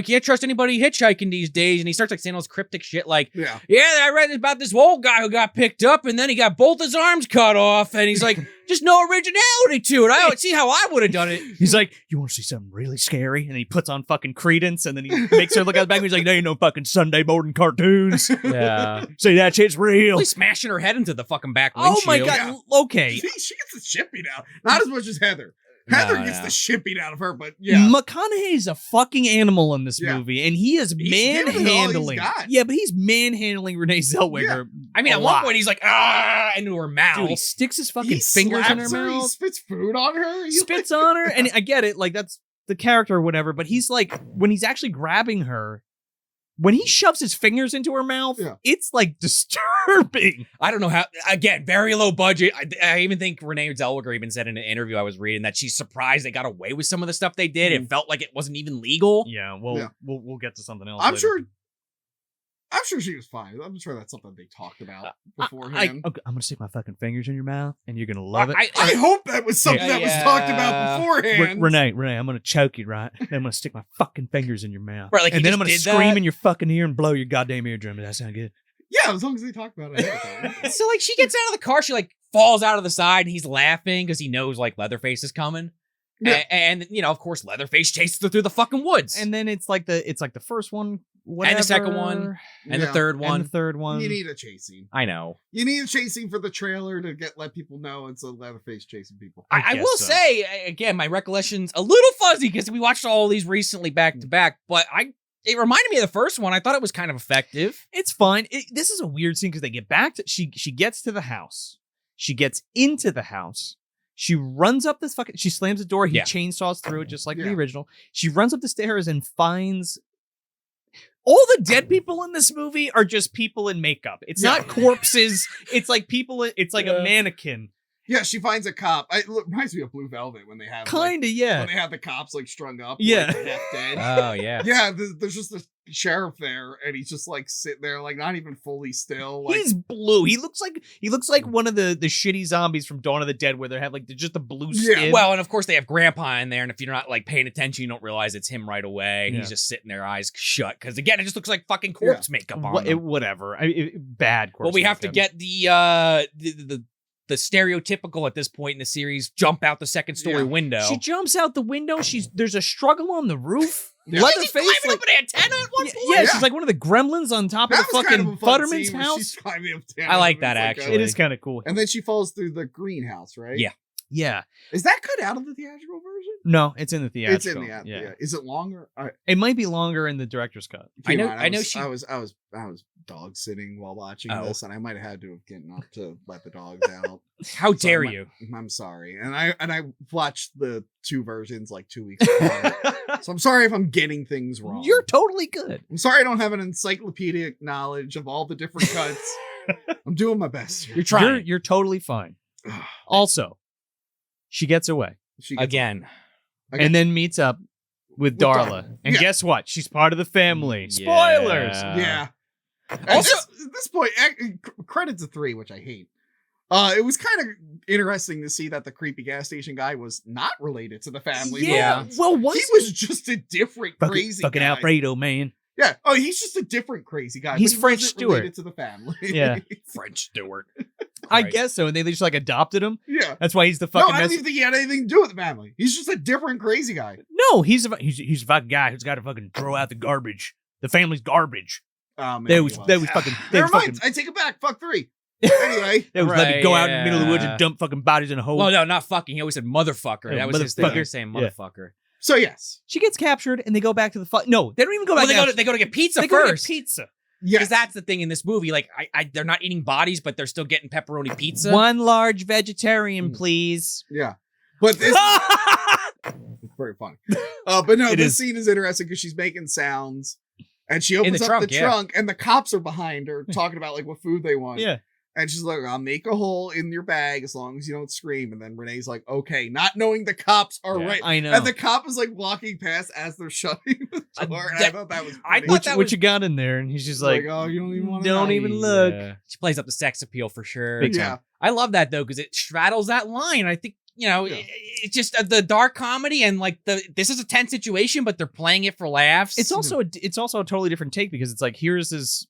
can't trust anybody hitchhiking these days." And he starts like saying all this cryptic shit, like, Yeah. "Yeah, I read about this old guy who got picked up, and then he got both his arms cut off," and he's like, "Just no originality to it. I don't see how I would have done it." He's like, "You want to see something really scary?" And he puts on fucking Credence, and then he makes her look out the back, and he's like, "There ain't no fucking Sunday morning cartoons. Yeah. Say that shit's real." Really smashing her head into the fucking back Oh windshield. my god. Okay. She gets the shit beat out. Not as much as Heather. Heather No, gets no. the shit beat out of her, but yeah. McConaughey's a fucking animal in this Yeah. movie, and he is He's giving it all he's manhandling. got. Yeah, but he's manhandling Renee Zellweger. I mean, a at one lot. point he's like, into her mouth. Dude, he sticks his fucking He fingers in her slaps He mouth, spits food on her. He spits on her, and I get it, like that's the character or whatever. But he's like, when he's actually grabbing her, when he shoves his fingers into her mouth, it's like disturbing. I don't know how, again, very low budget. I even think Renee Zellweger even said in an interview I was reading that she's surprised they got away with some of the stuff they did. It felt like it wasn't even legal. Yeah, we'll get to something else. I'm later. sure she was fine. I'm sure that's something they talked about beforehand. I'm gonna stick my fucking fingers in your mouth, and you're gonna love it. I hope that was something that was talked about beforehand. Renee, I'm gonna choke you, right? Then I'm gonna stick my fucking fingers in your mouth. Right, like and then I'm gonna scream that? in your fucking ear and blow your goddamn eardrum. Does that sound good? Yeah, as long as they talk about it ahead of time. So, like, she gets out of the car, she, like, falls out of the side, and he's laughing because he knows, like, Leatherface is coming. Yeah. And, you know, of course, Leatherface chases her through the fucking woods. And then it's like the first one, whatever. And the second one. And the third one. And the third one. You need a chase scene. I know. You need a chase scene for the trailer to let people know it's a Leatherface chasing people. I will say, again, my recollection's a little fuzzy because we watched all these recently back to back, but it reminded me of the first one. I thought it was kind of effective. It's fine. This is a weird scene because they get back to she gets to the house. She gets into the house. She runs up this she slams the door. He chainsaws through it just like the original. She runs up the stairs and finds all the dead people in this movie are just people in makeup. It's not corpses. It's like people. It's like a mannequin. Yeah, she finds a cop. It reminds me of Blue Velvet when they have when they have the cops like strung up, like, half dead. Oh yeah, yeah. There's just the sheriff there, and he's just like sitting there, like not even fully still. Like, he's blue. He looks like one of the shitty zombies from Dawn of the Dead, where they have like just the blue skin. Well, and of course they have Grandpa in there, and if you're not like paying attention, you don't realize it's him right away. He's just sitting there, eyes shut, because again, it just looks like fucking corpse makeup on him. Whatever. Bad corpse. Well, we have to get the stereotypical at this point in the series jump out the second story window. She jumps out the window. There's a struggle on the roof. Leatherface climbing up an antenna at one point. Yeah, she's like one of the gremlins on top of the fucking Futterman's house. I like that actually. It is kind of cool. And then she falls through the greenhouse, right? Yeah. Is that cut out of the theatrical version? No, it's in the theatrical. It's in the yeah. Is it longer? It might be longer in the director's cut. I know. I was dog sitting while watching this, and I might have had to have gotten up to let the dogs out. How dare you? I'm sorry. And I watched the two versions like 2 weeks ago. So I'm sorry if I'm getting things wrong. You're totally good. I'm sorry I don't have an encyclopedic knowledge of all the different cuts. I'm doing my best. You're trying. You're totally fine. Also, she gets away. Again. And then meets up with Darla. And guess what? She's part of the family. Spoilers! Yeah. Also, at this point, credit to 3, which I hate. It was kind of interesting to see that the creepy gas station guy was not related to the family. Yeah. Well, he was just a different crazy fucking guy. Alfredo, man. Yeah. Oh, he's just a different crazy guy. He's French Stewart. Related to the family. Yeah. French Stewart. I guess so. And they just like adopted him. Yeah. That's why he's the fucking. No, I don't even think he had anything to do with the family. He's just a different crazy guy. No, he's a fucking guy who's got to fucking throw out the garbage. The family's garbage. They was fucking. Never mind. I take it back. Fuck 3. Anyway, they was let me go out in the middle of the woods and dump fucking bodies in a hole. Well, no, not fucking. He always said motherfucker. That was his thing. He was saying motherfucker. So yes, she gets captured, and they go back to the No, they don't even go back. They go to get pizza first. Go to get pizza. Yeah, because that's the thing in this movie. Like, they're not eating bodies, but they're still getting pepperoni pizza. One large vegetarian, please. Yeah, but this it's very funny. But no, this scene is interesting because she's making sounds, and she opens up the trunk, and the cops are behind her talking about like what food they want. Yeah. And she's like, I'll make a hole in your bag as long as you don't scream. And then Renee's like, okay, not knowing the cops are right. I know. And the cop is like walking past as they're shutting the door. And I thought that was funny. What you got in there? And he's just like, oh, you don't even want to Don't even look. Yeah. She plays up the sex appeal for sure. Big time. I love that though, because it straddles that line. I think, it's just the dark comedy and like this is a tense situation, but they're playing it for laughs. It's also a totally different take because it's like, here's this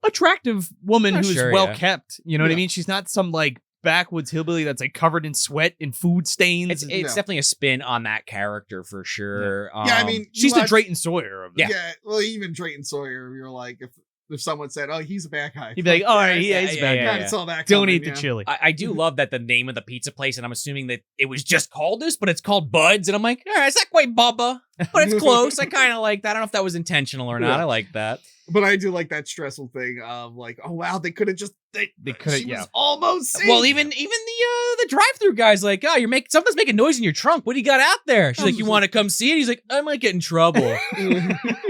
attractive woman who's well kept. You know what I mean? She's not some like backwoods hillbilly that's like covered in sweat and food stains. It's definitely a spin on that character for sure. I mean, she's the Drayton Sawyer of it. Yeah. Well, even Drayton Sawyer, you're like, if someone said, "Oh, he's a bad guy," he'd be like, "All right, he's a bad guy." Kind of saw that Don't coming, eat the chili. I do love that the name of the pizza place, and I'm assuming that it was just called this, but it's called Bud's, and I'm like, all right, it's not quite Bubba. but it's close. I kind of like that. I don't know if that was intentional or not. Yeah. I like that. But I do like that stressful thing of like, oh wow, they could have just they coulda- she yeah. was almost safe. Well, even the drive-through guy's like, oh, something's making noise in your trunk. What do you got out there? She's like, you want to come see it? He's like, I might get in trouble.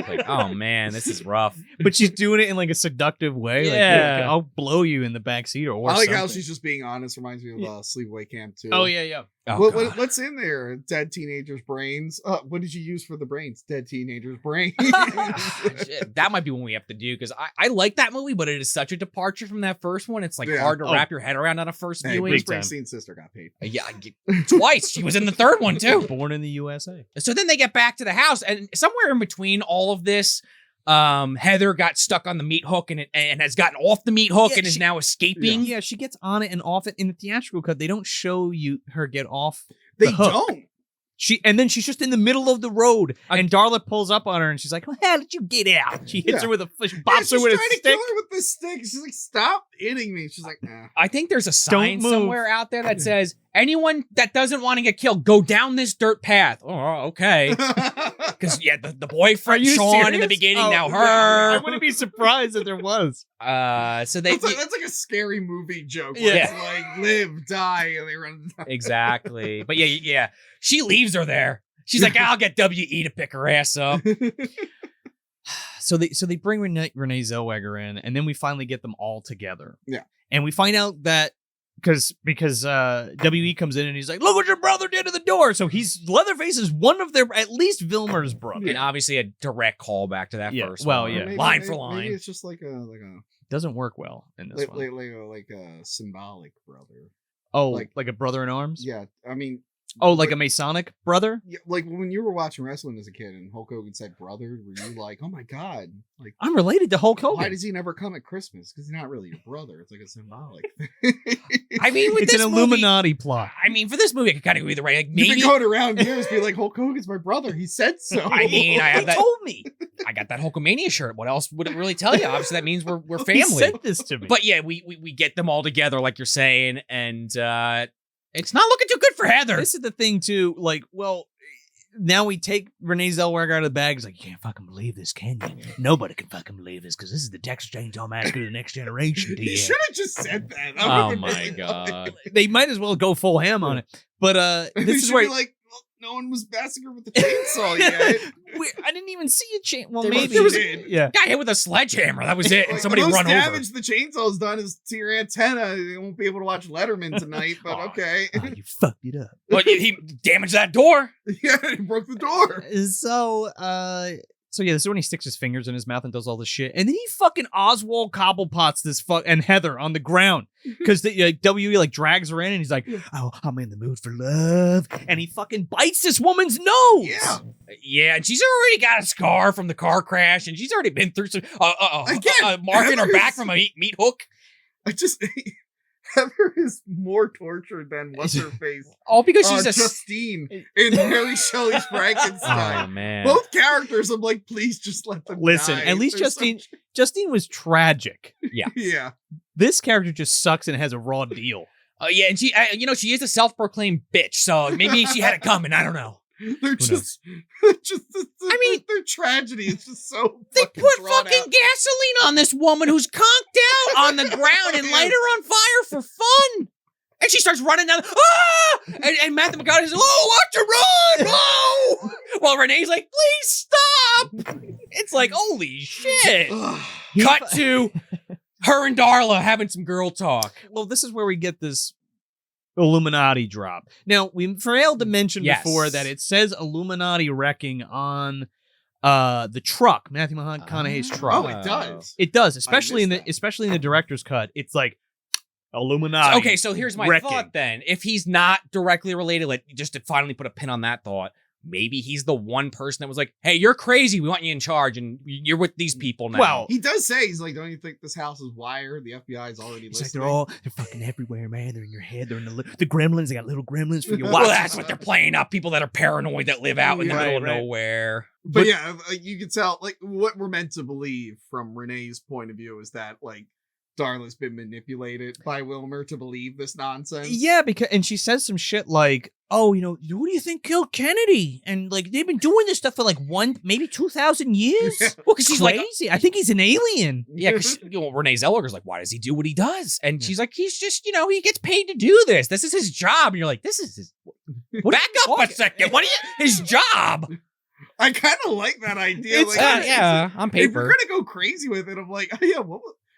Like, oh man, this is rough. But she's doing it in like a seductive way. Yeah. Like, I'll blow you in the back seat or I like something. how she's just being honest. Reminds me of Sleepaway Camp 2. Oh yeah. Oh, What's in there? Dead teenagers' brains. What did you use for the brains? Dead teenagers' brains. Shit, that might be one we have to do because I like that movie, but it is such a departure from that first one. It's like Yeah. hard to wrap your head around on a first Hey, viewing. Bruce Springsteen's sister got paid. Yeah, twice. She was in the third one too. Born in the USA. So then they get back to the house, and somewhere in between all of this, Heather got stuck on the meat hook and has gotten off the meat hook Yeah, and is she- now escaping. Yeah, she gets on it and off it. In the theatrical cut, they don't show her get off. They the hook. don't. And then she's just in the middle of the road, and Darla pulls up on her, and she's like, "How did you get out?" She hits Yeah. her with a She's bops her with a trying to stick. kill her with the stick. She's like, "Stop hitting me." She's like, "Nah." I think there's a sign Don't move. somewhere out there that says, anyone that doesn't want to get killed, go down this dirt path. Oh, okay. Because, the boyfriend, Are you Sean, in the serious? beginning, Oh, now I her. wouldn't be surprised if there was. So they... That's like a scary movie joke. Where Yeah. It's like live, die, and they run. Exactly. But yeah. She leaves her there. She's like, I'll get W.E. to pick her ass up. So they bring Renee Zellweger in, and then we finally get them all together. Yeah. And we find out that because W.E. comes in and he's like, "Look what your brother did to the door." So Leatherface is one of at least Vilmer's brother. And obviously a direct callback to that Yeah, first well, one. yeah. Line for line. Maybe it's just like a Doesn't work well in this one. like a symbolic brother. Oh, like- like a brother in arms? Yeah, I mean, Oh, like a Masonic brother? yeah, like when you were watching wrestling as a kid and Hulk Hogan said brother, were you like, oh my god, like I'm related to Hulk Hogan. why does he never come at Christmas? Because he's not really your brother. It's like a symbolic. I mean, with It's this an movie, Illuminati plot. I mean, for this movie, I could kind of go either way. Like, You've been maybe going around years, be like, Hulk Hogan's my brother. He said so. I mean, I have He that. told me. I got that Hulkamania shirt. What else would it really tell you? Obviously, that means we're He family. sent this to me. But yeah, we get them all together, like you're saying, and it's not looking too good for Heather. This is the thing too. Like, well, now we take Renee Zellweger out of the bag. It's like, you can't fucking believe this, can you? Nobody can fucking believe this because this is the Texas Chainsaw Massacre, the next generation. He should have just said that. That Oh would've been my really god! funny. They might as well go full ham on it. But He this is should where be like, well, no one was massacred with the chainsaw yet. I didn't even see a chain. Well, There maybe was- yeah. Got hit with a sledgehammer. That was it. And Like, somebody the most run over. damage the chainsaw's done is to your antenna. You won't be able to watch Letterman tonight, but Oh. okay. Oh, you fucked it up. But he damaged that door. Yeah, he broke the door. So yeah, this is when he sticks his fingers in his mouth and does all this shit, and then he fucking Oswald Cobblepots this and Heather on the ground because the W.E. like drags her in, and he's like, "Oh, I'm in the mood for love," and he fucking bites this woman's nose. Yeah. Yeah, and she's already got a scar from the car crash, and she's already been through some Again, mark in her back Heather's- from a meat hook. I just Heather is more tortured than what's her face. All because she's a Justine in Mary Shelley's Frankenstein. Oh man. Both characters, I'm like, please just let them Listen, die. at least They're so- Justine was tragic. Yeah. This character just sucks and has a raw deal. Yeah, and she, she is a self-proclaimed bitch, so maybe she had it coming. I don't know. They're just I mean, their tragedy is just so They fucking put drawn fucking out. gasoline on this woman who's conked out on the ground and light her on fire for fun. And she starts running down. And Matthew McConaughey says, "Oh, watch her run! Oh!" While Renee's like, "Please stop!" It's like, holy shit! Cut to her and Darla having some girl talk. Well, this is where we get this Illuminati drop. Now, we failed to mention Yes. before that it says Illuminati wrecking on the truck, Matthew McConaughey's truck. Oh, it does. It does, especially missed that. especially in the director's cut. It's like Illuminati. Okay, so here's my wrecking. thought then. If he's not directly related, like just to finally put a pin on that thought, maybe he's the one person that was like, "Hey, you're crazy. We want you in charge, and you're with these people now." Well, He does say, he's like, don't you think this house is wired? The FBI is already It's like listening. they're fucking everywhere, man. They're in your head. They're in the gremlins. They got little gremlins for your well, watch. that's what they're playing up. People that are paranoid that live out in the Right, middle of right. nowhere. But yeah, you can tell, like, what we're meant to believe from Renee's point of view is that, like, Darla's been manipulated by Wilmer to believe this nonsense. Yeah, and she says some shit like, oh, who do you think killed Kennedy? And like they've been doing this stuff for like maybe 2,000 years. Well, because she's Crazy. I think he's an alien. Yeah, because Renee Zellweger's like, why does he do what he does? And she's like, he's just, he gets paid to do this. This is his job. And you're like, this is his. Back up a second. What his job? I kind of like that idea. It's, on If paper. we're gonna go crazy with it, I'm like, oh yeah,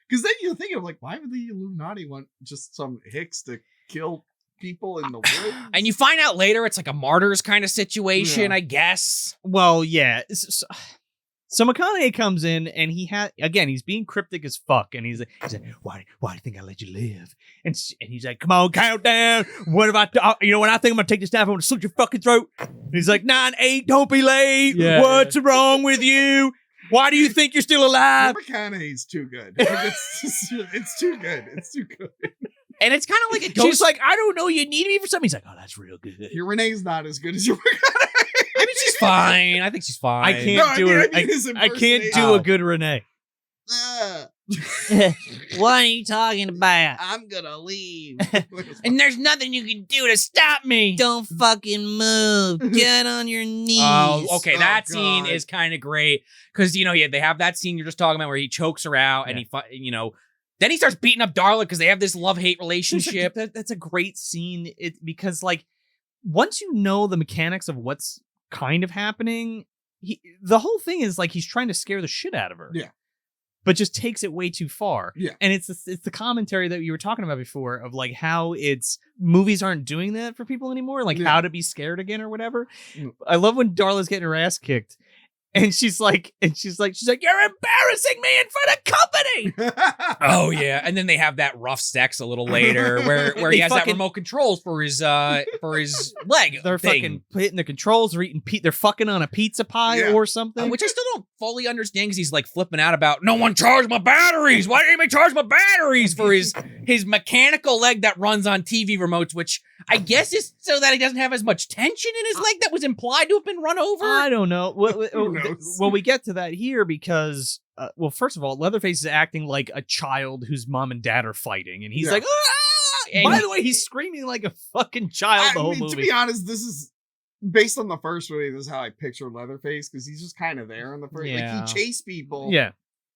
because then you're thinking of like, why would the Illuminati want just some hicks to kill people in the woods? And you find out later it's like a martyrs kind of situation, Yeah. I guess. Well, yeah. So McConaughey comes in and he's being cryptic as fuck. And he's like, why do you think I let you live? And he's like, come on, count down. What if when I think I'm going to take this knife, I'm going to slit your fucking throat. And he's like, 9, 8, don't be late. Yeah. What's wrong with you? Why do you think you're still alive? McConaughey's too good. It's too good. It's too good. And it's kind of like it goes. She's like, I don't know, you need me for something. He's like, oh, that's real good. Your Renee's not as good as your McConaughey. I mean, she's fine. I think she's fine. I can't do it. I can't do a good Renee. What are you talking about? I'm gonna leave. And there's nothing you can do to stop me. Don't fucking move. Get on your knees. Oh, okay. Oh, That scene God. is kind of great because they have that scene you're just talking about where he chokes her out and then he starts beating up Darla because they have this love-hate relationship. That's a great scene. Because like once you know the mechanics of what's kind of happening, the whole thing is like he's trying to scare the shit out of her. Yeah. But just takes it way too far. Yeah. And it's the commentary that you were talking about before of like how movies aren't doing that for people anymore, like how to be scared again or whatever. I love when Darla's getting her ass kicked. And she's like, you're embarrassing me in front of company. Oh yeah, and then they have that rough sex a little later, where he has that remote controls for his leg. They're thing. fucking hitting the controls. They're eating. They're fucking on a pizza pie or something. Which I still don't fully understand because he's like flipping out about no one charged my batteries. Why didn't anybody charge my batteries for his mechanical leg that runs on TV remotes? Which I guess is so that he doesn't have as much tension in his leg that was implied to have been run over. I don't know. Who knows? Well, we get to that here because, first of all, Leatherface is acting like a child whose mom and dad are fighting, and he's like, ah! And by the way, he's screaming like a fucking child the whole movie. To be honest, this is based on the first movie. This is how I picture Leatherface because he's just kind of there in the first. Yeah. Like he chased people. Yeah.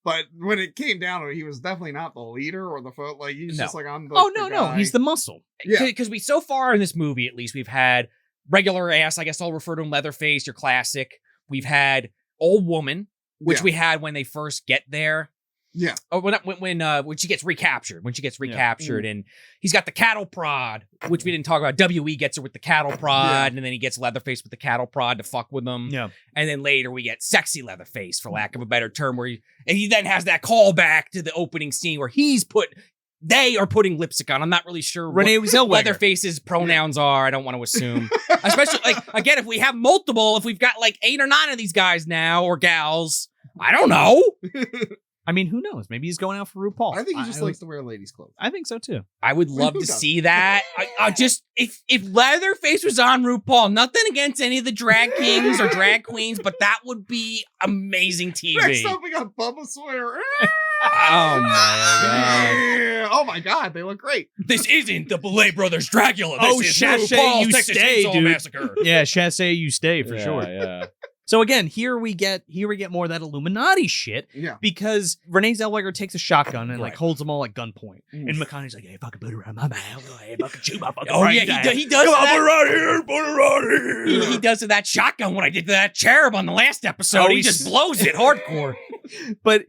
But when it came down to it, he was definitely not the leader or the foe. Like he's just like I'm the. Oh the no, guy. he's the muscle. Yeah. Because we so far in this movie, at least, we've had regular ass. I guess I'll refer to him Leatherface, your classic. We've had old woman, which we had when they first get there. Yeah. Or when she gets recaptured. When she gets recaptured, and he's got the cattle prod, which we didn't talk about. WE gets her with the cattle prod, and then he gets Leatherface with the cattle prod to fuck with them. Yeah. And then later we get sexy Leatherface, for lack of a better term, where he then has that callback to the opening scene where they are putting lipstick on. I'm not really sure Renee Zellweger. Leatherface's pronouns are. I don't want to assume. Especially, like, again, if we have multiple, if we've got like 8 or 9 of these guys now, or gals, I don't know. I mean, who knows? Maybe he's going out for RuPaul. I think he just likes to wear ladies' clothes. I think so too. I would love Who to doesn't? see that. I just, if Leatherface was on RuPaul, nothing against any of the drag kings or drag queens, but that would be amazing TV. Next up, we got Bubba Sawyer. Oh my god. Oh my god, they look great. This isn't the Belay Brothers Dracula. This Oh, is Chassé, RuPaul's you Texas stay, Chainsaw dude. Massacre. Yeah, Chassé, you stay for sure. Yeah. So again, here we get more of that Illuminati shit Yeah. because Renee Zellweger takes a shotgun and like Right. holds them all at gunpoint, and McConaughey's like, "Hey, fucking put it around my mouth, hey, fucking shoot my fucking Oh brains yeah, out." he does Come on, that. put it right here, put it right here. He does to that shotgun what I did to that cherub on the last episode. Oh, he he's- just blows it hardcore. But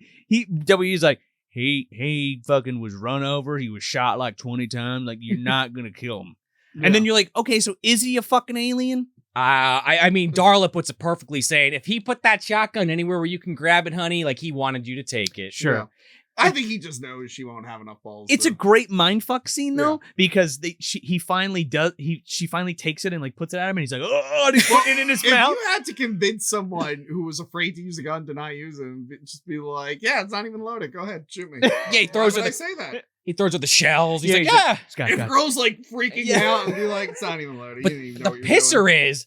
W's like, he fucking was run over. He was shot like 20 times. Like, you're not gonna kill him. And then you're like, okay, so is he a fucking alien? I mean, Darla puts it perfectly, saying if he put that shotgun anywhere where you can grab it, honey, like he wanted you to take it. Sure. Yeah. I think he just knows she won't have enough balls. It's to- a great mindfuck scene though, because she finally takes it and like puts it at him, and he's like, oh, and he's putting it in his If mouth. you had to convince someone who was afraid to use a gun to not use it, just be like, "Yeah, it's not even loaded. Go ahead, shoot me." Yeah, he throws Why her would I the say that. he throws her the shells. He's Yeah, like, he's yeah. Scott, If girls like freaking out and be like, "It's not even loaded." But You didn't even know the what you're doing. pisser is,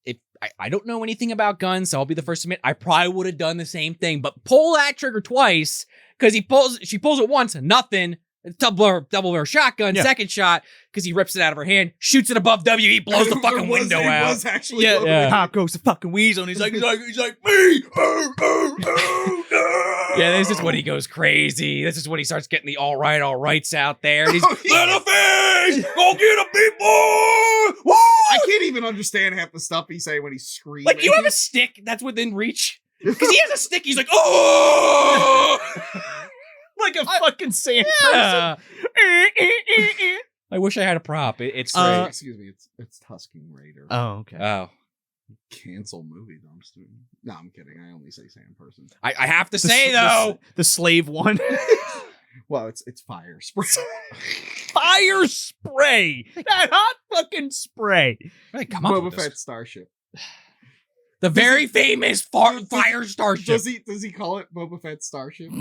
if I don't know anything about guns, so I'll be the first to admit I probably would have done the same thing. But pull that trigger twice because she pulls it once, nothing. double barrel shotgun. Yeah. Second shot, because he rips it out of her hand, shoots it above W. He blows the fucking window out. Was actually Yeah. Pop goes the fucking weasel, and he's like, me. Yeah, this is when he goes crazy. This is when he starts getting the all rights out there. And he's Leatherface, go get him, people! Woo! I can't even understand half the stuff he's saying when he's screaming. Like, you have a stick that's within reach? Because he has a stick. He's like, oh! Like a fucking sand Yeah. person. I wish I had a prop. It's Uh, great. Excuse me, it's Tusking Raider. Oh, okay. Oh. Cancel movie dumpster. No, I'm kidding. I only say sand person. I have to say, though. The slave one. Well, it's fire spray. Fire spray. That hot fucking spray. Where did they come up Boba with this? Fett starship. The very famous fire starship. Does he call it Boba Fett starship?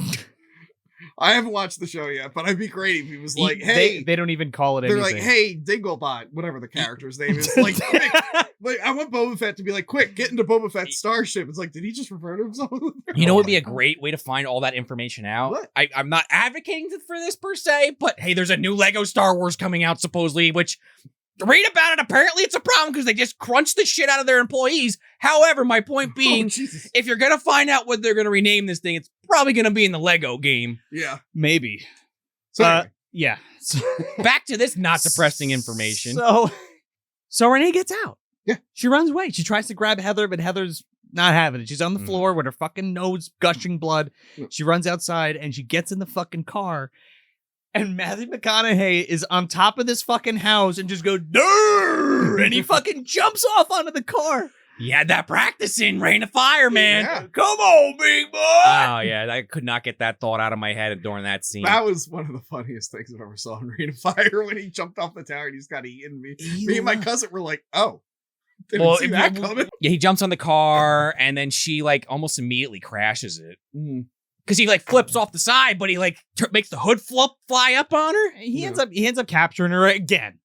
I haven't watched the show yet, but I'd be great if he was like, "Hey." They don't even call it They're anything. like, "Hey, Dinglebot," whatever the character's name is. Like, quick, like I want Boba Fett to be like, "Quick, get into Boba Fett's starship." It's like, did he just refer to himself? You know what would be a great way to find all that information out? What? I'm not advocating for this per se, but hey, there's a new Lego Star Wars coming out supposedly, which read about it. Apparently it's a problem because they just crunch the shit out of their employees. However, my point being, Jesus. if you're going to find out what they're going to rename this thing, it's probably going to be in the Lego game. Yeah. Maybe. So anyway, Yeah. Back to this not depressing information. So Renee gets out. Yeah. She runs away. She tries to grab Heather, but Heather's not having it. She's on the floor with her fucking nose gushing blood. She runs outside and she gets in the fucking car. And Matthew McConaughey is on top of this fucking house and just goes, "Durr!" And he fucking jumps off onto the car. He had that practice in Rain of Fire, man. Yeah. Come on, big boy. Oh, yeah. I could not get that thought out of my head during that scene. that was one of the funniest things I've ever saw in Rain of Fire when he jumped off the tower and he just got eaten. Me and my cousin were like, "Oh, didn't see that coming." Yeah, he jumps on the car and then she like almost immediately crashes it. Because he like flips off the side, but he like makes the hood fly up on her. He ends up capturing her again.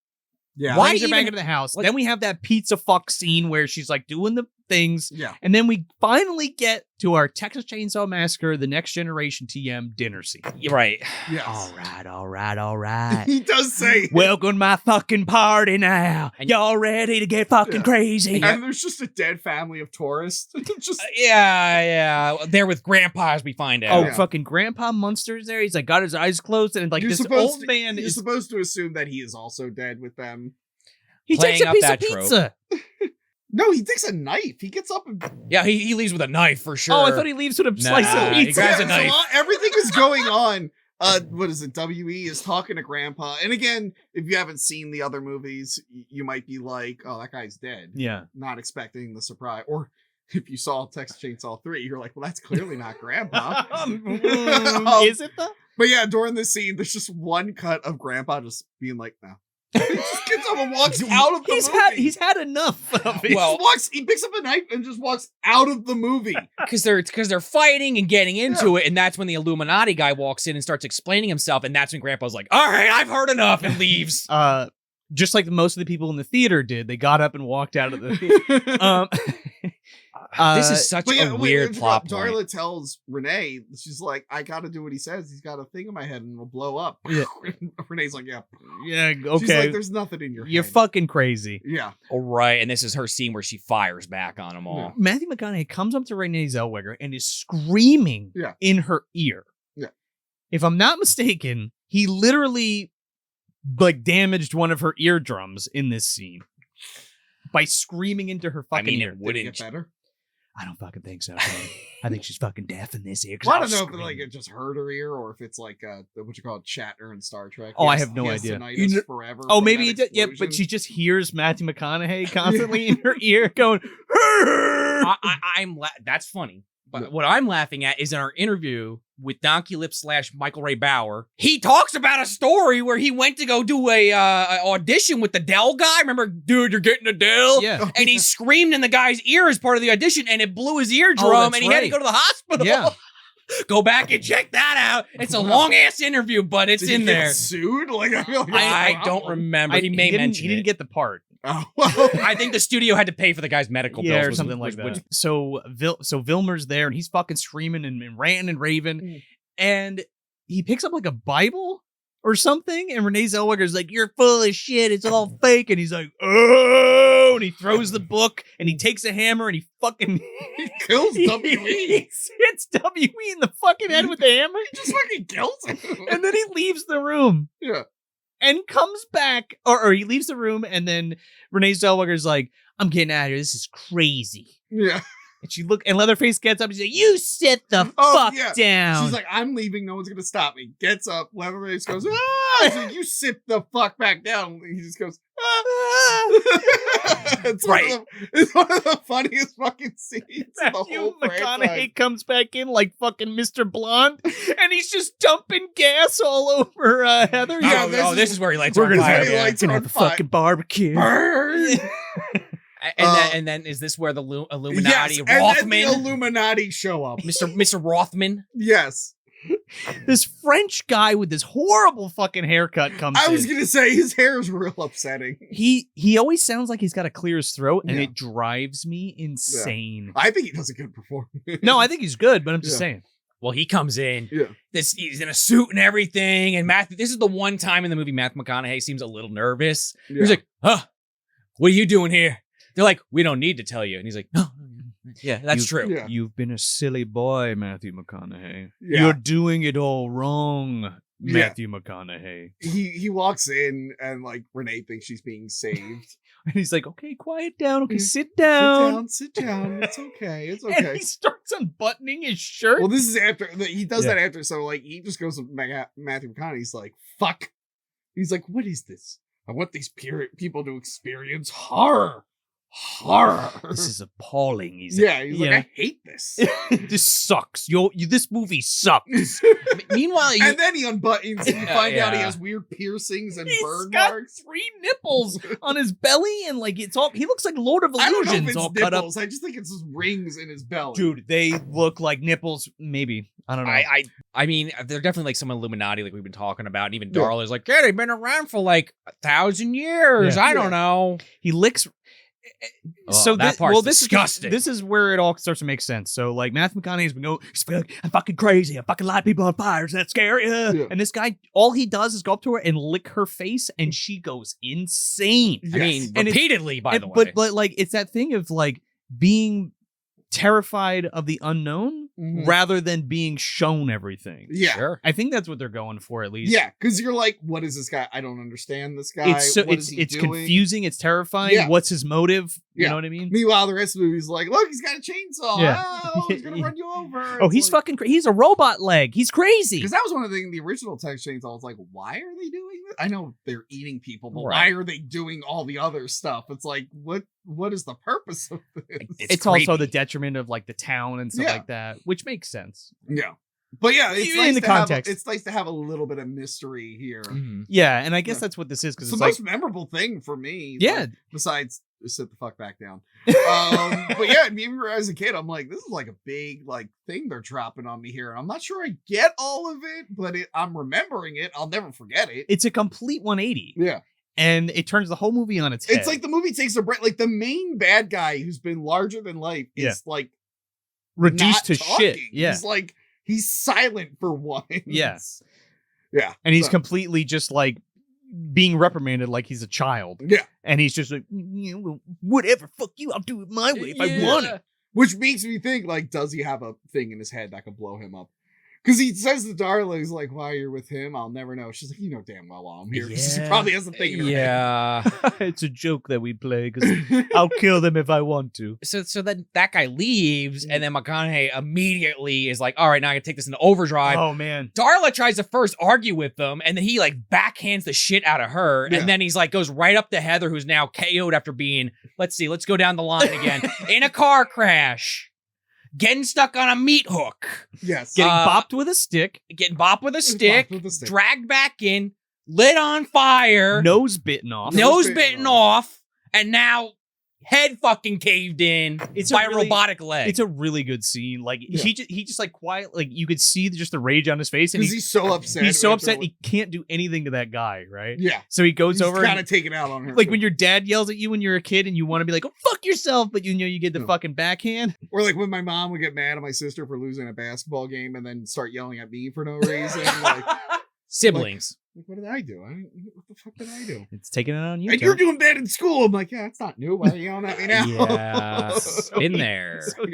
Yeah. Why Why brings her back even- into the house? like- Then we have that pizza fuck scene where she's like doing the things. Yeah. And then we finally get to our Texas Chainsaw Massacre, the Next Generation TM dinner scene. You're right. Yes. All right. He does say. Welcome to my fucking party now. And- Y'all ready to get fucking Yeah. crazy? And there's just a dead family of tourists. Just Yeah. They're with Grandpa, as we find out. Oh, Yeah. fucking Grandpa Munster's there. He's like got his eyes closed and like you're this supposed old to, man You're is. supposed to assume that he is also dead with them. He takes playing a up piece of that trope. pizza. No, he takes a knife. He gets up and Yeah, he leaves with a knife for sure. Oh, I thought he leaves with a slice of he pizza. grabs a so knife. everything is going on. What is it? WE is talking to Grandpa. And again, if you haven't seen the other movies, you might be like, "Oh, that guy's dead." Yeah. Not expecting the surprise. Or if you saw Texas Chainsaw 3, you're like, "Well, that's clearly not Grandpa." Is it though? But yeah, during this scene, there's just one cut of Grandpa just being like, "No." He just gets up and walks out of the movie. He's had enough of it. Well- He picks up a knife and just walks out of the movie. Because they're fighting and getting into it, and that's when the Illuminati guy walks in and starts explaining himself, and that's when Grandpa's like, "All right, I've heard enough," and leaves. Just like most of the people in the theater did, they got up and walked out of the theater. This is such But yeah, a weird plot point. Darla tells Renee, she's like, "I gotta do what he says. He's got a thing in my head and it'll blow up." Yeah. Renee's like, "Yeah." Yeah, She's okay. like, "There's nothing in your You're head." fucking crazy. Yeah. All right, and this is her scene where she fires back on them all. Matthew McConaughey comes up to Renee Zellweger and is screaming Yeah. in her ear. Yeah. If I'm not mistaken, he literally like damaged one of her eardrums in this scene by screaming into her fucking ear. it Did it wouldn't. get better? I don't fucking think so. Tony. I think she's fucking deaf in this ear. 'Cause Well, I I don't was know if it, screaming. it just hurt her ear or if it's like what you call Shatner in Star Trek. Oh, I He has- have no he has idea. tinnitus You kn- forever Oh, from maybe that it did. Yeah, but explosion. she just hears Matthew McConaughey constantly in her ear going, That's funny. But what I'm laughing at is in our interview with Donkey Lips / Michael Ray Bauer, he talks about a story where he went to go do a audition with the Dell guy. Remember, dude, you're getting a Dell? Yeah. And he screamed in the guy's ear as part of the audition, and it blew his eardrum, that's and he had to right. go to the hospital. Yeah. Go back and check that out. It's a long-ass interview, but it's Did he in get there. sued? Like I feel like I that's a don't problem. remember. He may mention He didn't it. get the part. Oh, well. I think the studio had to pay for the guy's medical Yeah, bills. or something like which- that. So Vilmer's there and he's fucking screaming and ranting and raving. And he picks up like a Bible or something. And Renee Zellweger's like, you're full of shit. It's all fake. And he's like, oh, and he throws the book and he takes a hammer and he fucking He kills W.E. he hits W.E. in the fucking head with the hammer. He just fucking kills him. And then he leaves the room. Yeah. And comes back, or he leaves the room, and then Renee Zellweger's like, I'm getting out of here. This is crazy. Yeah. And Leatherface gets up and she's like, you sit the fuck down. She's like, I'm leaving. No one's going to stop me. Gets up. Leatherface goes, ah! She's like, you sit the fuck back down. He just goes, ah. It's one of the funniest fucking scenes in the whole franchise. McConaughey comes back in like fucking Mr. Blonde, and he's just dumping gas all over Heather. Yeah, this is where he lights We're on fire. gonna have the fucking barbecue. Burn! And then is this where the Illuminati, yes, Rothman, and then the Illuminati show up? Mr. Rothman? Yes. This French guy with this horrible fucking haircut comes in. I was gonna say his hair is real upsetting. He always sounds like he's got to clear his throat, and it drives me insane. I think he does a good performance. No, I think he's good, but I'm just saying. Well, he comes in. Yeah. He's in a suit and everything. And this is the one time in the movie Matthew McConaughey seems a little nervous. Yeah. He's like, what are you doing here? They're like, we don't need to tell you. And he's like, no. Yeah, that's true. Yeah. You've been a silly boy, Matthew McConaughey. Yeah. You're doing it all wrong, Matthew McConaughey. He walks in and like Renee thinks she's being saved. And he's like, okay, quiet down. Okay, sit down. Sit down. It's okay. It's And okay. he starts unbuttoning his shirt. Well, this is after he does that after. So like he just goes to Matthew McConaughey. He's like, fuck. He's like, what is this? I want these people to experience horror. This is appalling. He's like, I hate this. This sucks. This movie sucks. Meanwhile, and then he unbuttons and you find out he has weird piercings and burn marks. 3 nipples on his belly, and like he looks like Lord of Illusions. I don't know if it's all nipples. cut up. I just think it's just rings in his belly. Dude, they look like nipples. Maybe. I don't know. I mean, they're definitely like some Illuminati, like we've been talking about. And even Darla's like, yeah, they've been around for like 1,000 years. I don't know. He licks. So that part's disgusting. This is where it all starts to make sense. So like Matthew McConaughey's been going, he's like, I'm fucking crazy. I fucking light people on fire. Is that scary? Yeah. And this guy, all he does is go up to her and lick her face, and she goes insane. Yes. I mean, repeatedly, by the way. But like it's that thing of like being terrified of the unknown rather than being shown everything. Yeah. Sure. I think that's what they're going for, at least. Yeah, because you're like, what is this guy? I don't understand this guy. It's confusing. It's terrifying. Yeah. What's his motive? You know what I mean? Meanwhile, the rest of the movie's like, look, he's got a chainsaw. Yeah. Oh, he's gonna run you over. Oh, he's fucking crazy. He's a robot leg. He's crazy. Because that was one of the things, the original Texas Chainsaw was like, why are they doing this? I know they're eating people, but why are they doing all the other stuff? It's like, what is the purpose of this? It's also the detriment of like the town and stuff like that, which makes sense. Yeah. But yeah, it's In nice the to context. it's nice to have a little bit of mystery here. Mm-hmm. Yeah, and I guess that's what this is, because It's the most memorable thing for me. Yeah. Like, besides sit the fuck back down. But yeah, even as a kid, I'm like, this is like a big like thing they're dropping on me here. And I'm not sure I get all of it, but I'm remembering it. I'll never forget it. It's a complete 180. Yeah. And it turns the whole movie on its head. It's like the movie takes a break. Like the main bad guy who's been larger than life is like reduced to talking. shit. Yeah. He's like, he's silent for once. Yes. Yeah. And he's completely just like being reprimanded like he's a child. Yeah. And he's just like, whatever, fuck you, I'll do it my way if I want it. Which makes me think, like, does he have a thing in his head that could blow him up? Because he says to Darla, he's like, while you're with him, I'll never know. She's like, you know damn well while I'm here. She probably has a thing in her head. It's a joke that we play because I'll kill them if I want to. So then that guy leaves, and then McConaughey immediately is like, all right, now I can take this into overdrive. Oh, man. Darla tries to first argue with them, and then he like backhands the shit out of her. Yeah. And then he's like, goes right up to Heather, who's now KO'd after being, let's go down the line again, in a car crash. Getting stuck on a meat hook. Yes. Getting bopped with a stick. Dragged back in, lit on fire. Nose bitten off. Nose bitten off. And now head fucking caved in by a robotic leg. It's a really good scene. Like he just like quiet, like you could see just the rage on his face, and he's so upset. He's so upset he can't do anything to that guy, right? Yeah. So he goes over, kind of taking out on her. Like when your dad yells at you when you're a kid, and you want to be like, "Oh fuck yourself," but you know you get the fucking backhand. Or like when my mom would get mad at my sister for losing a basketball game, and then start yelling at me for no reason. Like siblings. Like, what did I do? What the fuck did I do? It's taking it on you. And you're doing bad in school. I'm like, yeah, it's not new. Why are you yelling at me now? Yeah, in there. So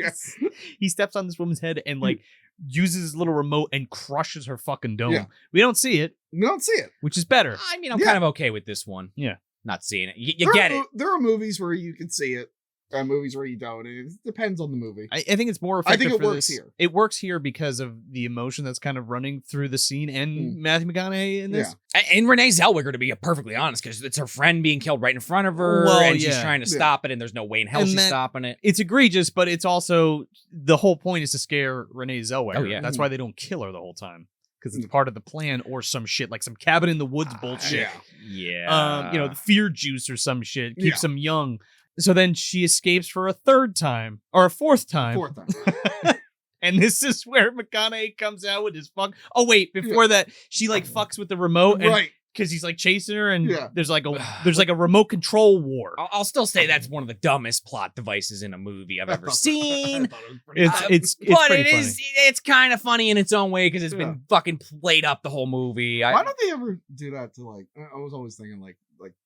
he steps on this woman's head and like uses his little remote and crushes her fucking dome. Yeah. We don't see it, You don't see it. which is better. I mean, I'm kind of okay with this one. Yeah. Not seeing it. You get it. There are movies where you can see it, and movies where you don't. It depends on the movie. I think it's more I effective. think it for works this. here. It works here because of the emotion that's kind of running through the scene and Matthew McConaughey in this. And Renee Zellweger, to be perfectly honest, because it's her friend being killed right in front of her, Well, and she's yeah. trying to stop it, and there's no way in hell And she's that- stopping it. It's egregious, but it's also the whole point is to scare Renee Zellweger. Oh, yeah. That's why they don't kill her the whole time. Because it's part of the plan or some shit, like some cabin in the woods bullshit. Yeah. Yeah. The fear juice or some shit keeps Yeah. them young. So then she escapes for a third time or a fourth time. Fourth time. And this is where McConaughey comes out with his fuck. Oh wait, before that, she like fucks with the remote, and Right. because he's like chasing her, and Yeah. there's like a remote control war. I'll still say that's one of the dumbest plot devices in a movie I've ever seen. It's But pretty it's kind of funny in its own way because it's Yeah. been fucking played up the whole movie. Why don't they ever do that to like? I was always thinking like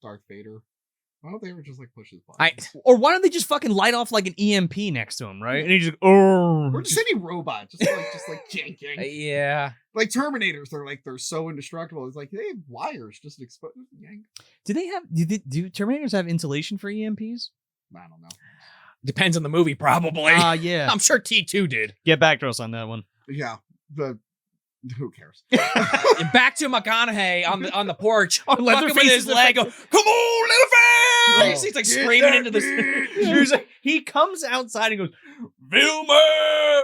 Darth Vader. Why don't they ever just like push his button? Or why don't they just fucking light off like an EMP next to him, right? And he just oh, Or just any robot, just like janking. Yeah. Like Terminators, they're so indestructible. It's like they have wires, just explode. Yank. do they have? Do Terminators have insulation for EMPs? I don't know. Depends on the movie, probably. Yeah. I'm sure T2 did. Get back to us on that one. Yeah, who cares? And back to McConaughey on the porch. On fucking Leatherface's with his leg. effect. Come on, Leatherface! He's like Get screaming that into the. bitch! He's like, he comes outside and goes, Vilma,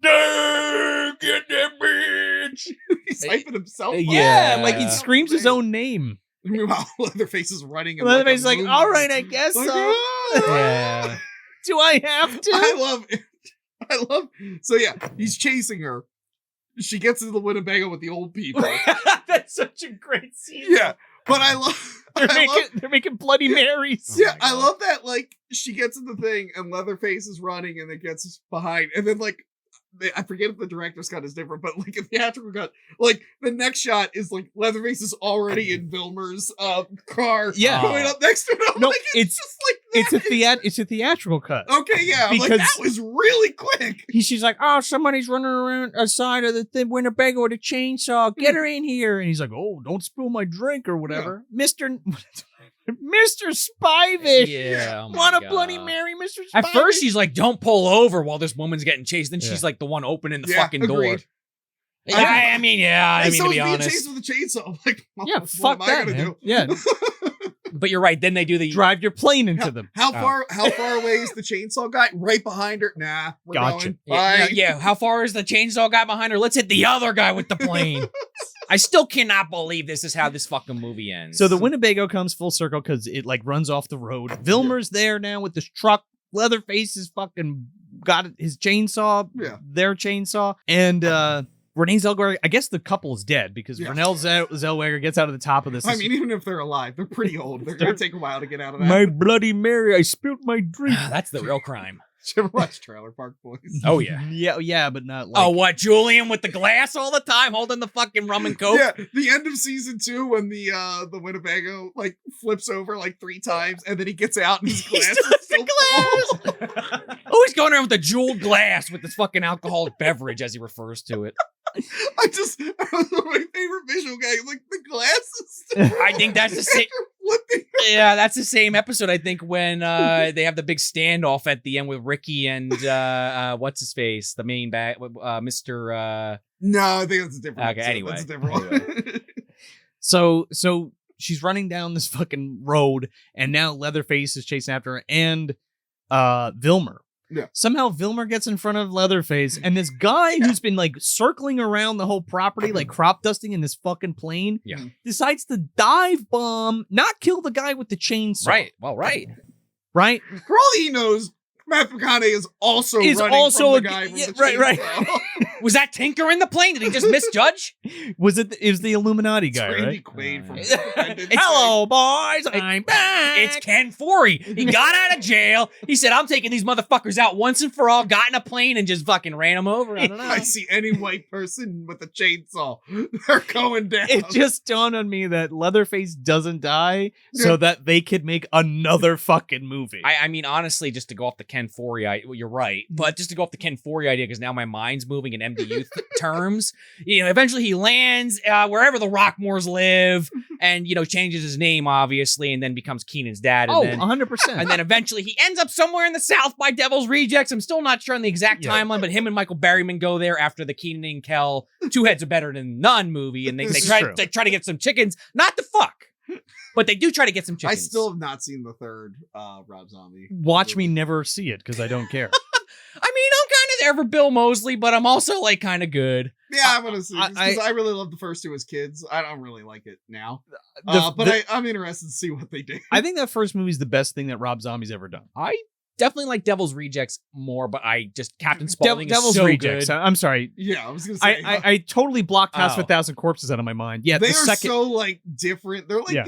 dang, get that bitch. He's hyping himself. Yeah. Like he screams his own name. Meanwhile, Leatherface is running. And Leatherface is like, a all right, I guess Like, so. "Ah!" Yeah. Do I have to? I love. So yeah, he's chasing her. She gets into the Winnebago with the old people. That's such a great scene. Yeah, but I love. They're making Bloody Marys. Yeah, I love that. Like she gets in the thing and Leatherface is running and it gets behind, and then like I forget if the director's cut is different, but like a theatrical cut, like the next shot is like Leatherface is already in Vilmer's car, Yeah. going up next to him. No, like, it's just like that. it's a theatrical cut. Okay, yeah, I'm like Because- that was really quick. She's like, oh, somebody's running around outside of the Winnebago with a chainsaw. Get her in here. And he's like, oh, don't spill my drink or whatever. Mr. Spivey. Yeah. Oh my Want a God. Bloody Mary, Mr. Spivey? At first, she's like, don't pull over while this woman's getting chased. Then Yeah. she's like the one opening the Yeah, fucking door. agreed. I mean, Hey, to someone's be being honest. chased with a chainsaw. I'm like, well, Yeah, what fuck am I that, gonna man. do? Yeah, But you're right. Then they do the. drive your plane into them. How far away is the chainsaw guy? Right behind her. Nah, we're Gotcha. going. Yeah, Bye. yeah. How far is the chainsaw guy behind her? Let's hit the other guy with the plane. I still cannot believe this is how this fucking movie ends. So the Winnebago comes full circle because it like runs off the road. Vilmer's there now with this truck. Leatherface is fucking got his chainsaw, Yeah. their chainsaw, and Renee Zellweger. I guess the couple is dead because Yeah. Renee Zellweger gets out of the top of this. I mean, even if they're alive, they're pretty old. They're gonna take a while to get out of that. my Bloody Mary, I spilled my drink. That's the real crime. Did you ever watch Trailer Park Boys? Oh yeah. yeah, but not like. Oh, what? Julian with the glass all the time, holding the fucking rum and coke. Yeah, the end of season 2 when the Winnebago like flips over like 3 times and then he gets out and his glass is still full. Oh, he's going around with a jeweled glass with this fucking alcoholic beverage, as he refers to it. My favorite visual gag, like the glasses. I think that's the same. Flipping. Yeah, that's the same episode. I think when they have the big standoff at the end with Ricky and what's his face, the main bag, Mr. No, I think that's a different. Okay, episode. anyway. That's a different one. So she's running down this fucking road, and now Leatherface is chasing after her, and Vilmer. Yeah. Somehow Vilmer gets in front of Leatherface, and this guy who's been like circling around the whole property, like crop dusting in this fucking plane, Yeah. decides to dive bomb, not kill the guy with the chainsaw. Right. Well, right. Right? For all he knows, Matt McConaughey is also Is running also from a- the guy from yeah, the right. chainsaw. Was that Tinker in the plane? Did he just misjudge? It was the Illuminati guy, Randy right? Quaid from It's- Independence Day. Hello, boys. I'm back. It's Ken Foree. He got out of jail. He said, I'm taking these motherfuckers out once and for all, got in a plane and just fucking ran them over. I don't know. I see any white person with a chainsaw. They're going down. It just dawned on me that Leatherface doesn't die so that they could make another fucking movie. I mean, honestly, just to go off the Ken Foree, you're right, but just to go off the Ken Foree idea, because now my mind's moving in MDU terms. Eventually he lands wherever the Rockmores live, and changes his name obviously, and then becomes Keenan's dad. And then, 100%. and then eventually he ends up somewhere in the South by Devil's Rejects. I'm still not sure on the exact timeline, but him and Michael Berryman go there after the Keenan and Kel Two Heads Are Better Than None movie, and they try to get some chickens, not to fuck. But they do try to get some chickens. I still have not seen the third Rob Zombie. Watch me never see it because I don't care. I mean, I'm kind of there for Bill Moseley, but I'm also like kind of good. Yeah, I want to see because I really loved the first two as kids. I don't really like it now, I'm interested to see what they do. I think that first movie is the best thing that Rob Zombie's ever done. I definitely like Devil's Rejects more, but I just Captain Spaulding Devil's is so Rejects. good. I'm sorry. Yeah, I was gonna say I totally blocked House of a Thousand Corpses out of my mind. Yeah, they the are second. so like different. They're like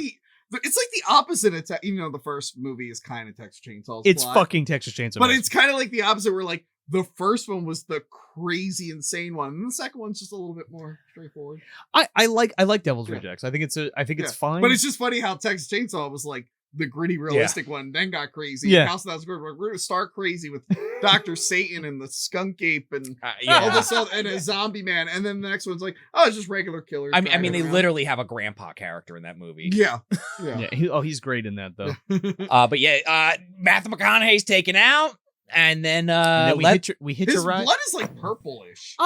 it's like the opposite of even though the first movie is kind of Texas Chainsaw. It's fucking Texas Chainsaw. But it's kind of like the opposite, where like the first one was the crazy, insane one, and the second one's just a little bit more straightforward. I like Devil's Rejects. I think it's fine. But it's just funny how Texas Chainsaw was like the gritty, realistic one, then got crazy. Yeah. House of Thousand Corpses, we're gonna start crazy with Dr. Satan and the skunk ape and yeah. all this other, and a zombie man, and then the next one's like, oh, it's just regular killers. I mean, they around. literally have a grandpa character in that movie. Yeah. He's great in that though. But yeah, Matthew McConaughey's taken out, and then, we hit His your ride. blood is like purplish.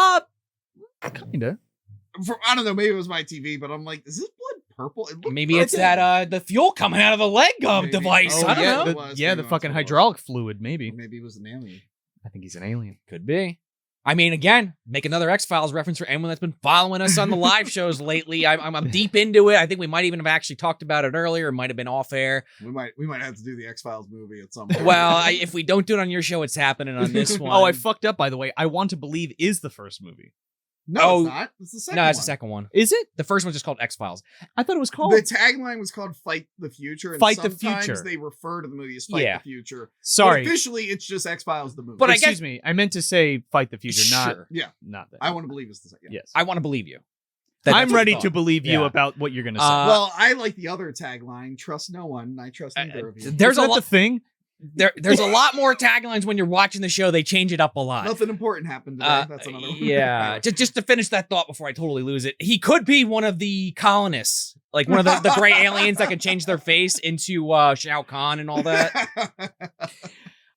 Kinda. I don't know, maybe it was my TV, but I'm like, is this blood purple? It looked maybe it's purple. that the fuel coming out of the leg Maybe. device. Oh, I don't yeah, know. the fucking hydraulic fluid, maybe. Or maybe it was an alien. I think he's an alien. Could be. I mean, again, make another X-Files reference for anyone that's been following us on the live shows lately. I'm deep into it. I think we might even have actually talked about it earlier. It might have been off air. We might have to do the X-Files movie at some point. Well, if we don't do it on your show, it's happening on this one. Oh, I fucked up, by the way. I Want to Believe is the first movie. No, it's not. It's the second one. No, it's the second one. Is it? The first one's just called X-Files. I thought it was called... The tagline was called Fight the Future. And Fight the sometimes Future. they refer to the movie as Fight the Future. Sorry. But officially, it's just X-Files the movie. But Excuse me. I meant to say Fight the Future, Sure. not that. I Want to Believe it's the second. Yes. I want to believe you. I'm ready Oh, to believe you yeah. about what you're going to say. Well, I like the other tagline, Trust No One. I trust neither of you. There's Isn't a that lot. the thing? There's a lot more taglines when you're watching the show. They change it up a lot. Nothing important happened today. That's another one. Yeah. just to finish that thought before I totally lose it. He could be one of the colonists, like one of the gray aliens that can change their face into Shao Kahn and all that.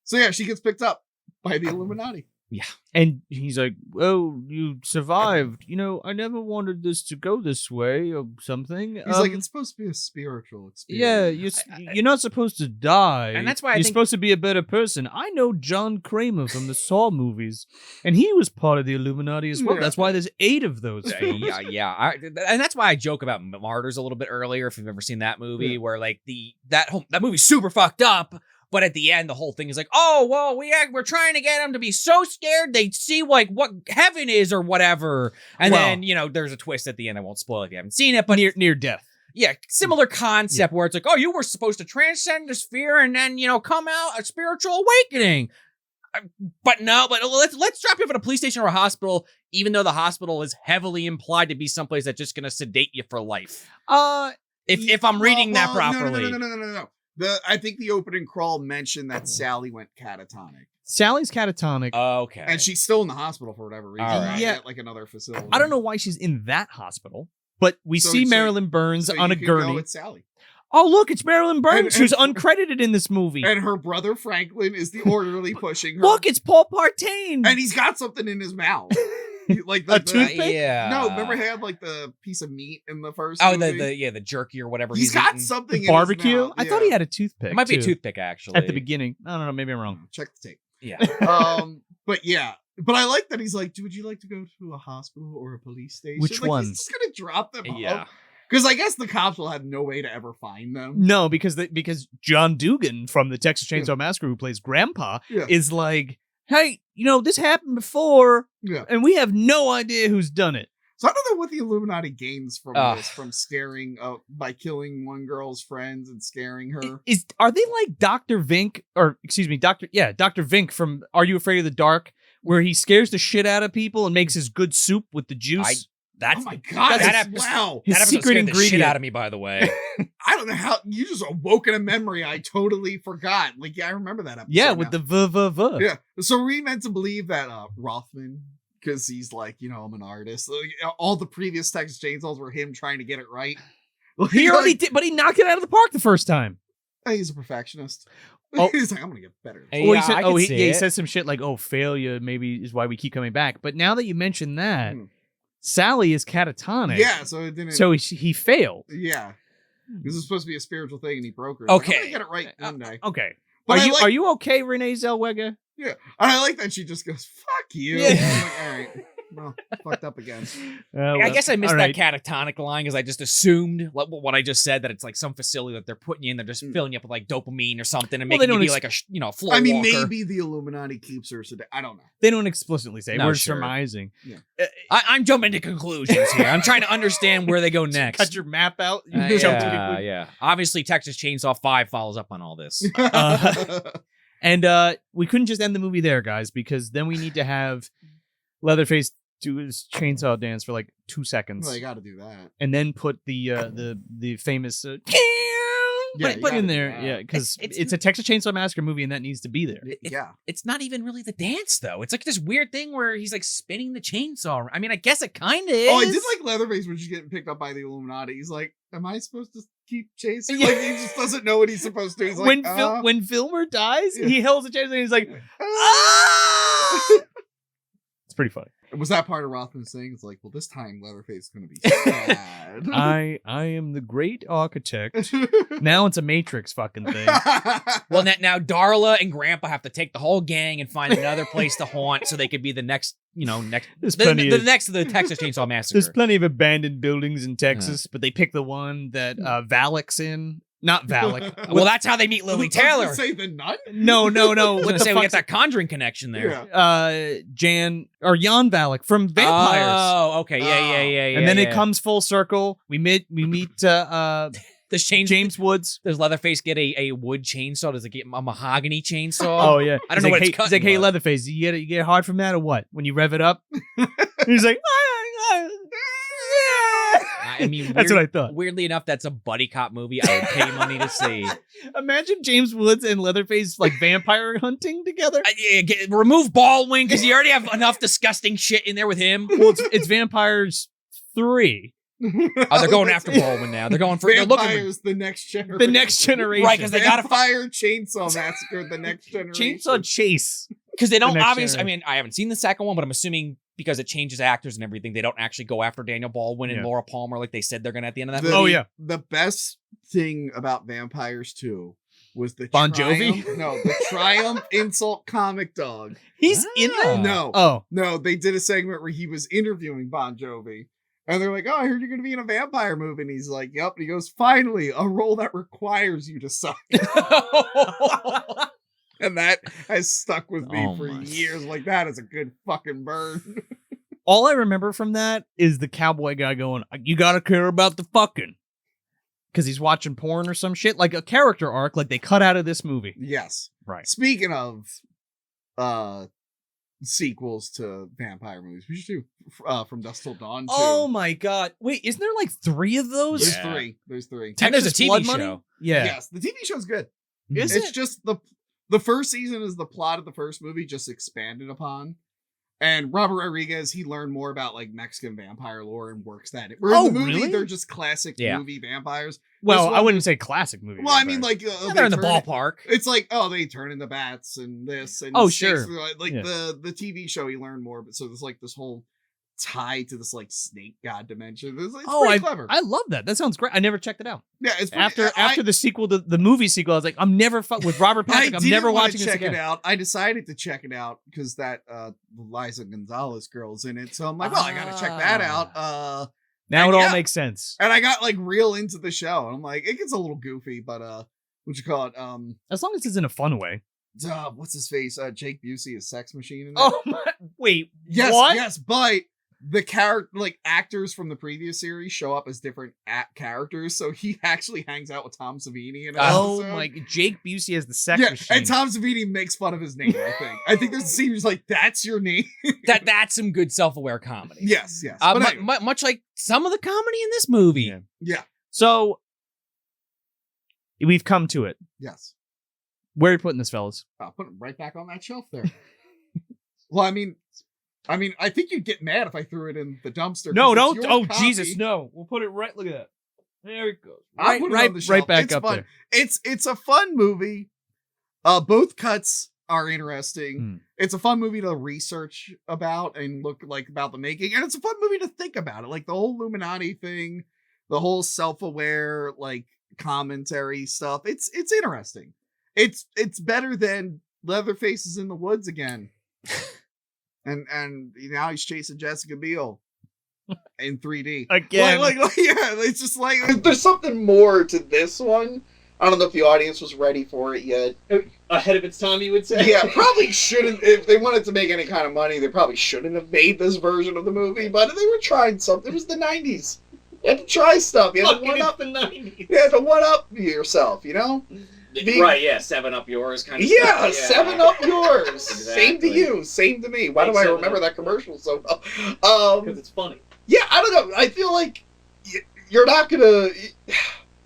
So yeah, she gets picked up by the Illuminati. Yeah. And he's like, oh, you survived. I never wanted this to go this way or something. He's like, it's supposed to be a spiritual experience. Yeah, you're not supposed to die. And that's why I you're think- supposed to be a better person. I know John Kramer from the Saw movies, and he was part of the Illuminati as well. Yeah. That's why there's 8 of those films. Yeah. And that's why I joke about Martyrs a little bit earlier. If you've ever seen that movie, where like that movie's super fucked up. But at the end, the whole thing is like, oh, well, we're trying to get them to be so scared they see like what heaven is or whatever. And then, there's a twist at the end. I won't spoil it if you haven't seen it, but Near death. yeah, similar concept where it's like, oh, you were supposed to transcend this fear and then, come out a spiritual awakening. But let's drop you off at a police station or a hospital, even though the hospital is heavily implied to be someplace that's just going to sedate you for life. If I'm reading that properly. No. I think the opening crawl mentioned that Sally went catatonic. Sally's catatonic. Okay. And she's still in the hospital for whatever reason. All right. Yeah. At like another facility. I don't know why she's in that hospital, but we So- see so- Marilyn Burns So on a you can go gurney. with Sally. Oh, look, it's Marilyn Burns, And- who's uncredited in this movie. And her brother Franklin is the orderly pushing her. Look, it's Paul Partain. And he's got something in his mouth. Like A toothpick? Yeah. No, remember he had like the piece of meat in the first Oh, movie? the jerky or whatever He's got eating. something in Barbecue? his mouth. I thought he had a toothpick. It might be a too, toothpick, actually. at the beginning. I don't know. Maybe I'm wrong. Check the tape. Yeah. But yeah. But I like that he's like, would you like to go to a hospital or a police station? Which like, one? He's just gonna drop them Yeah. off. Because I guess the cops will have no way to ever find them. No, because John Dugan from the Texas Chainsaw Massacre, who plays Grandpa, Yeah. is like, hey, this happened before, Yeah. and we have no idea who's done it. So I don't know what the Illuminati gains from this, from scaring by killing one girl's friends and scaring her. Are they like Dr. Vink, or excuse me, Dr. Vink from Are You Afraid of the Dark, where he scares the shit out of people and makes his good soup with the juice? That's Oh my god! Wow. His that secret scared the ingredient shit out of me, by the way. I don't know how you just awoke in a memory I totally forgot. Like, yeah, I remember that episode. Yeah, with the v. Yeah. So were we meant to believe that Rothman, because he's like, I'm an artist. Like, all the previous Texas Chainsaws were him trying to get it right. He already did, but he knocked it out of the park the first time. He's a perfectionist. Oh. He's like, I'm gonna get better. Hey, Well, yeah, I can see he it. says some shit like, failure maybe is why we keep coming back. But now that you mention that, Sally is catatonic. Yeah, so it didn't. So he failed. Yeah, this is supposed to be a spiritual thing, and he broke her. Okay. I'm gonna get it right one day. Okay. But Are you okay, Renee Zellweger? Yeah, and I like that she just goes, "Fuck you." Yeah. I'm like, all right, well, fucked up again. I guess I missed all that right. catatonic line because I just assumed what I just said, that it's like some facility that they're putting you in. They're just filling you up with like dopamine or something and Well, they making you don't be like a floor I mean, walker. maybe the Illuminati keeps her sedated. I don't know. They don't explicitly say. No, We're sure. surmising. Yeah. I'm jumping to conclusions here. I'm trying to understand where they go next. Cut your map out. You jump to Yeah, conclusion. yeah. Obviously, Texas Chainsaw 5 follows up on all this. And we couldn't just end the movie there, guys, because then we need to have Leatherface do his chainsaw dance for like 2 seconds, Well, you got to do that. and then put the famous Yeah, put you in gotta do there, that. yeah, because It's- it's a Texas Chainsaw Massacre movie, and that needs to be there. Yeah. It's not even really the dance, though. It's like this weird thing where he's like spinning the chainsaw. I mean, I guess it kind of is. Oh, I did like Leatherface when she's getting picked up by the Illuminati. He's like, "Am I supposed to keep chasing?" Yeah. Like he just doesn't know what he's supposed to. He's like, When Filmer dies, Yeah. he holds the chainsaw and he's like, "Ah!" it's pretty funny. Was that part of Rothman's thing? It's like, well, this time Leatherface is going to be sad. I am the great architect. Now it's a Matrix fucking thing. Well, now Darla and Grandpa have to take the whole gang and find another place to haunt so they could be the next, There's the plenty of- next to the Texas Chainsaw Massacre. There's plenty of abandoned buildings in Texas, but they pick the one that Valak's in. Not Valak. Well, that's how they meet Lily I was Taylor. gonna say the nun. No. I was What gonna the say we fuck? got that Conjuring connection there. Yeah. Jan Valak from Vampires. Oh, okay, yeah. And then it yeah. comes full circle. We meet Does James Woods. Does Leatherface get a wood chainsaw? Does it get a mahogany chainsaw? Oh yeah. I don't know what it's He's cutting, like, hey, but- Leatherface, you get hard from that or what? When you rev it up? He's like, I mean, that's what I thought. Weirdly enough, that's a buddy cop movie I would pay money to see. Imagine James Woods and Leatherface like vampire hunting together. Remove Baldwin because you already have enough disgusting shit in there with him. Well, it's Vampires 3. Oh, they're going after Baldwin now. They're going for. They're looking Vampires, the next generation. The next generation. Right, 'cause they gotta Vampire Chainsaw Massacre, the next generation. Chainsaw Chase. because they don't next obviously. I generation. mean, I haven't seen the second one, but I'm assuming because it changes actors and everything, they don't actually go after Daniel Baldwin and Yeah. Laura Palmer like they said they're gonna at the end of that The- movie. Oh, yeah. The best thing about Vampires 2 was the Bon Jovi? the Triumph insult comic dog. He's in there? No. Oh. No, they did a segment where he was interviewing Bon Jovi. And they're like, "Oh, I heard you're going to be in a vampire movie." And he's like, "Yep." And he goes, "Finally, a role that requires you to suck." And that has stuck with me Oh for my. years. Like, that is a good fucking burn. All I remember from that is the cowboy guy going, "You gotta care about the fucking." Because he's watching porn or some shit. Like a character arc, like they cut out of this movie. Yes. Right. Speaking of sequels to vampire movies, we should do From Dusk Till Dawn too. Oh my god. Wait, isn't there like 3 of those? There's Yeah. three. There's three. And there's a Texas TV Blood show. Money? Yeah. Yes, the TV show's good. Is It's it? just the first season is the plot of the first movie just expanded upon. And Robert Rodriguez, he learned more about like Mexican vampire lore and works that. Where Oh, in the movie, really? they're just classic Yeah. movie vampires. Well, This I one- wouldn't say classic movie. Well, I mean, vampire. like Yeah, they they're in the turn- ballpark. It's like, oh, they turn into bats and this and Oh, snakes. sure. Like Yeah. the TV show, he learned more. But so there's like this whole tie to this like snake god dimension. It's pretty clever. I love that. That sounds great. I never checked it out. Yeah, it's pretty, After the sequel to the movie sequel, I was like, I'm never with Robert Patrick. I'm didn't never wanna watching this check again. it out. I decided to check it out because that Liza Gonzalez girl's in it. So I'm like, well, I gotta check that out. Now And it all yeah. makes sense. And I got like real into the show. And I'm like, it gets a little goofy, but what you call it? As long as it's in a fun way. what's his face? Jake Busey is Sex Machine in that. Oh my, wait, Yes, what? yes, but the actors from the previous series show up as different characters, so he actually hangs out with Tom Savini in an Oh episode. my, Jake Busey as the sex Yeah, machine. and Tom Savini makes fun of his name, I think there's a scene who's like, that's your name? That's some good self-aware comedy. Yes. But anyway. Much like some of the comedy in this movie. Yeah. So, we've come to it. Yes. Where are you putting this, fellas? I'll put it right back on that shelf there. Well, I mean, I think you'd get mad if I threw it in the dumpster. No, 'cause it's don't. your Oh, copy. Jesus, no. We'll put it right. Look at that. There it goes. I'll put it on the shelf. Right back It's up fun. there. It's a fun movie. Both cuts are interesting. It's a fun movie to research about and look like about the making, and it's a fun movie to think about it. Like the whole Illuminati thing, the whole self-aware like commentary stuff. It's interesting. It's better than Leatherface is in the woods again. and now he's chasing Jessica Biel in 3D Again. Like, yeah, it's just like There's something more to this one. I don't know if the audience was ready for it yet. Ahead of its time, you would say? Yeah, probably shouldn't. If they wanted to make any kind of money, they probably shouldn't have made this version of the movie. But they were trying something. It was the 90s. You had to try stuff. You had to Fucking one up. the 90s. You had to one up yourself. You know? Right, yeah, 7-Up yours kind of Yeah, stuff. 7 Up yours. Exactly. Same to you. Same to me. Why do I 7 remember Up. that commercial so well? Because it's funny. Yeah, I don't know. I feel like you're not gonna.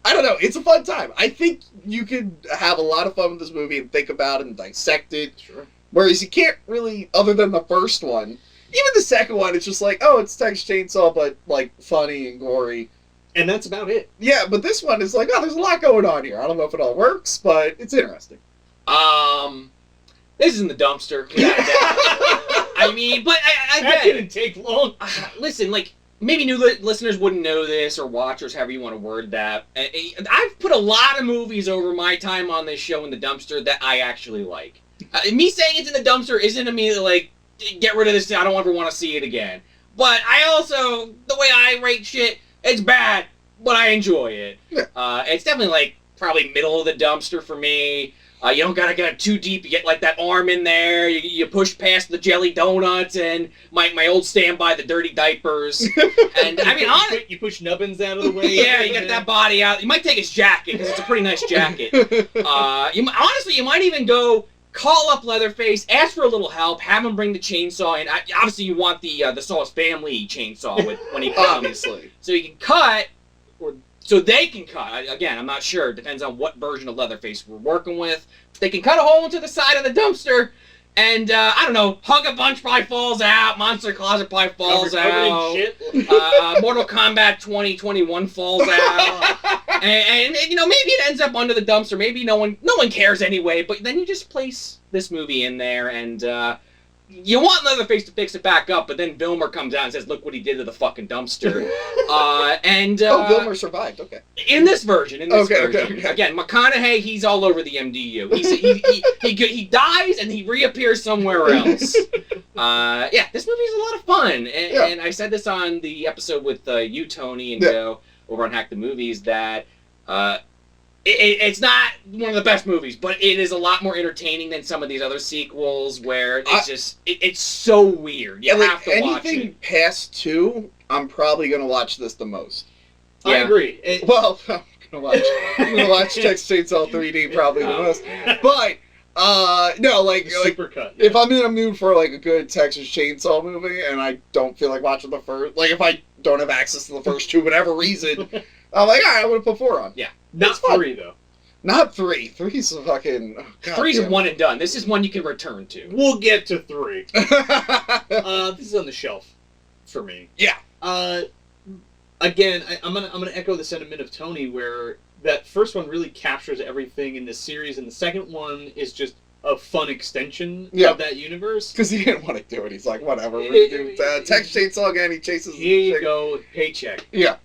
I don't know. It's a fun time. I think you could have a lot of fun with this movie and think about it and dissect it. Sure. Whereas you can't really, other than the first one, even the second one, it's just like, oh, it's Texas Chainsaw, but like funny and gory. And that's about it. Yeah, but this one is like, oh, there's a lot going on here. I don't know if it all works, but it's interesting. This is in the dumpster. without a doubt. I mean, but I That get it. didn't take long. Listen, like, maybe new listeners wouldn't know this, or watchers, however you want to word that. I've put a lot of movies over my time on this show in the dumpster that I actually like. Me saying it's in the dumpster isn't immediately like, get rid of this, I don't ever want to see it again. But I also, the way I rate shit, it's bad, but I enjoy it. It's definitely like, probably middle of the dumpster for me. You don't gotta get too deep. You get like that arm in there. You push past the jelly donuts and my old standby, the dirty diapers. And I mean, You push Nubbins out of the way. yeah, you get that body out. You might take his jacket because it's a pretty nice jacket. Honestly, you might even go call up Leatherface, ask for a little help, have him bring the chainsaw, and obviously you want the Saw's family chainsaw when he comes, Obviously. so you can cut, or so they can cut. Again, I'm not sure. It depends on what version of Leatherface we're working with. They can cut a hole into the side of the dumpster, and I don't know, Hug a Bunch probably falls out, Monster Closet probably falls Covered in out, shit. Mortal Kombat 2021 falls out, and you know, maybe it ends up under the dumpster. Maybe no one cares anyway. But then you just place this movie in there, and you want Leatherface to fix it back up, but then Vilmer comes out and says, "Look what he did to the fucking dumpster." Oh, Vilmer survived. Okay. In this version, Okay. Again, McConaughey, he's all over the MDU. He dies and he reappears somewhere else. Yeah, this movie is a lot of fun, and I said this on the episode with you, Tony, and Joe over on Hack the Movies, that it's not one of the best movies, but it is a lot more entertaining than some of these other sequels where it's so weird. You have to watch it. Anything past 2, I'm probably gonna watch this the most. I agree. Well, I'm gonna watch Texas Chainsaw 3D probably the most. But no, like Supercut. if I'm in a mood for like a good Texas Chainsaw movie and I don't feel like watching the first, like if I don't have access to the first 2, whatever reason, I'm like, all right, I'm gonna put 4 on. Yeah. Not 3, though. Not 3. 3's a fucking. Oh, 3's a one and done. This is one you can return to. We'll get to 3. This is on the shelf for me. Yeah. Again, I'm gonna echo the sentiment of Tony, where that first one really captures everything in this series, and the second one is just a fun extension of that universe. Because he didn't want to do it. He's like, whatever, we're gonna do Texas Chainsaw again. He chases. Here you go, paycheck. Yeah.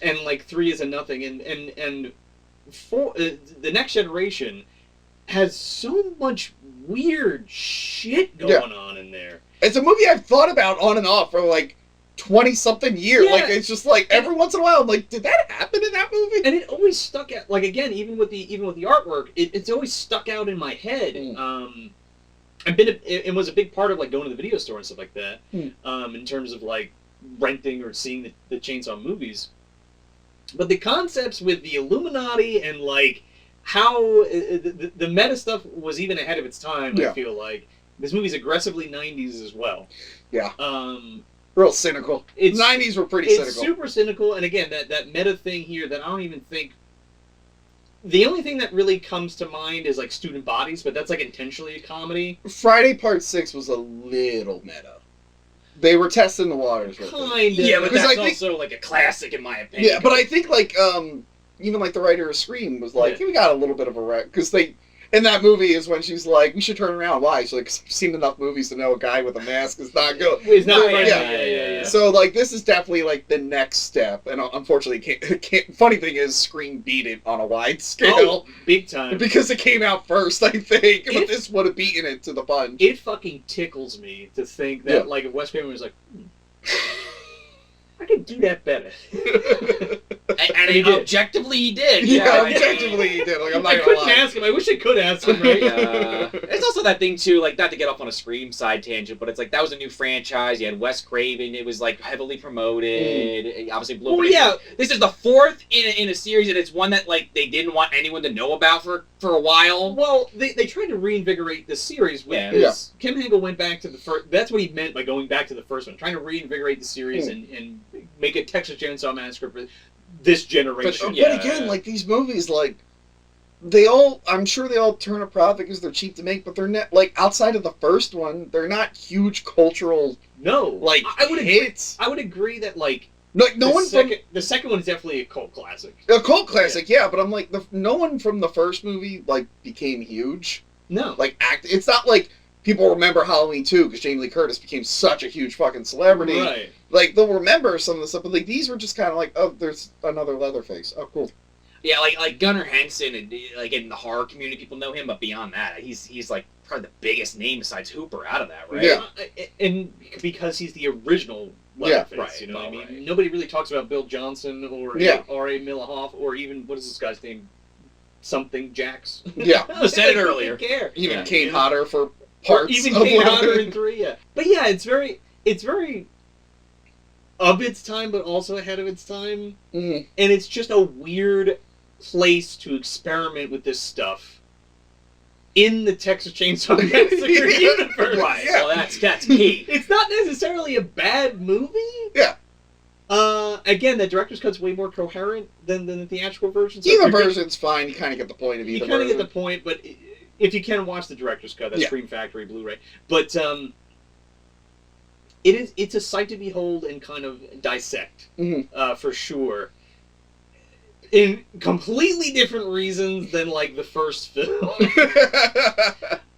And like 3 is a nothing, and 4, the Next Generation has so much weird shit going on in there. It's a movie I've thought about on and off for like 20-something years. Yeah. Like, it's just like every once in a while, I'm like, did that happen in that movie? And it always stuck out. Like again, even with the artwork, it's always stuck out in my head. It was a big part of like going to the video store and stuff like that. In terms of like renting or seeing the Chainsaw movies. But the concepts with the Illuminati and like how the meta stuff was even ahead of its time. I feel like this movie's aggressively 90s as well. Yeah. Real cynical. The 90s were pretty cynical. It's super cynical, and again, that meta thing here that I don't even think... The only thing that really comes to mind is, like, Student Bodies, but that's, like, intentionally a comedy. Friday Part 6 was a little meta. They were testing the waters. Kind of. Yeah, but that's also, like, a classic, in my opinion. Yeah, but I think, like, even, like, the writer of Scream was like, we got a little bit of a wreck, because they... In that movie is when she's like, we should turn around. Why? She's like, I've seen enough movies to know a guy with a mask is not good. It's not right. Yeah. So, like, this is definitely, like, the next step. And unfortunately, funny thing is, Scream beat it on a wide scale. Oh, big time. Because it came out first, I think. But this would have beaten it to the punch. It fucking tickles me to think that, like, if Wes Craven was like, I could do that better. and objectively he did. Yeah, objectively he did. Like, I'm not gonna lie. I couldn't ask him. I wish I could ask him, right? It's also that thing, too, like, not to get off on a Scream side tangent, but it's like, that was a new franchise. You had Wes Craven. It was, like, heavily promoted. It obviously blew up. Yeah. This is the fourth in a series, and it's one that, like, they didn't want anyone to know about for a while. Well, they tried to reinvigorate the series. Kim Henkel went back to the first... That's what he meant by going back to the first one. Trying to reinvigorate the series and make it Texas Chainsaw Massacre for this generation. But again, like, these movies, like, I'm sure they all turn a profit because they're cheap to make, but they're not, like, outside of the first one, they're not huge cultural, like, I would hits. I would agree that, like, the second one is definitely a cult classic. A cult classic, yeah, but I'm like, no one from the first movie, like, became huge. No. Like, it's not like people remember Halloween 2 because Jamie Lee Curtis became such a huge fucking celebrity. Right. Like, they'll remember some of the stuff, but, like, these were just kind of like, oh, there's another Leatherface. Oh, cool. Yeah, like Gunnar Henson, and like in the horror community, people know him, but beyond that, he's like probably the biggest name besides Hooper out of that, right? Yeah. And because he's the original Leatherface, right. you know what I mean? Right. Nobody really talks about Bill Johnson or R.A. Millihoff or even, what is this guy's name? Something Jax. Yeah. I said it earlier. Care. Even Kane Hodder for parts. Even Kane Hodder in 3, yeah. But yeah, it's very of its time, but also ahead of its time. Mm-hmm. And it's just a weird place to experiment with this stuff in the Texas Chainsaw Massacre universe. Right. Yeah. So that's key. It's not necessarily a bad movie. Yeah. Again, the director's cut's way more coherent than the theatrical version. So either version's fine. You kind of get the point of either version. You kind of get the point, but if you can watch the director's cut, that's Scream Factory Blu-ray. But it's a sight to behold and kind of dissect, for sure. In completely different reasons than like the first film.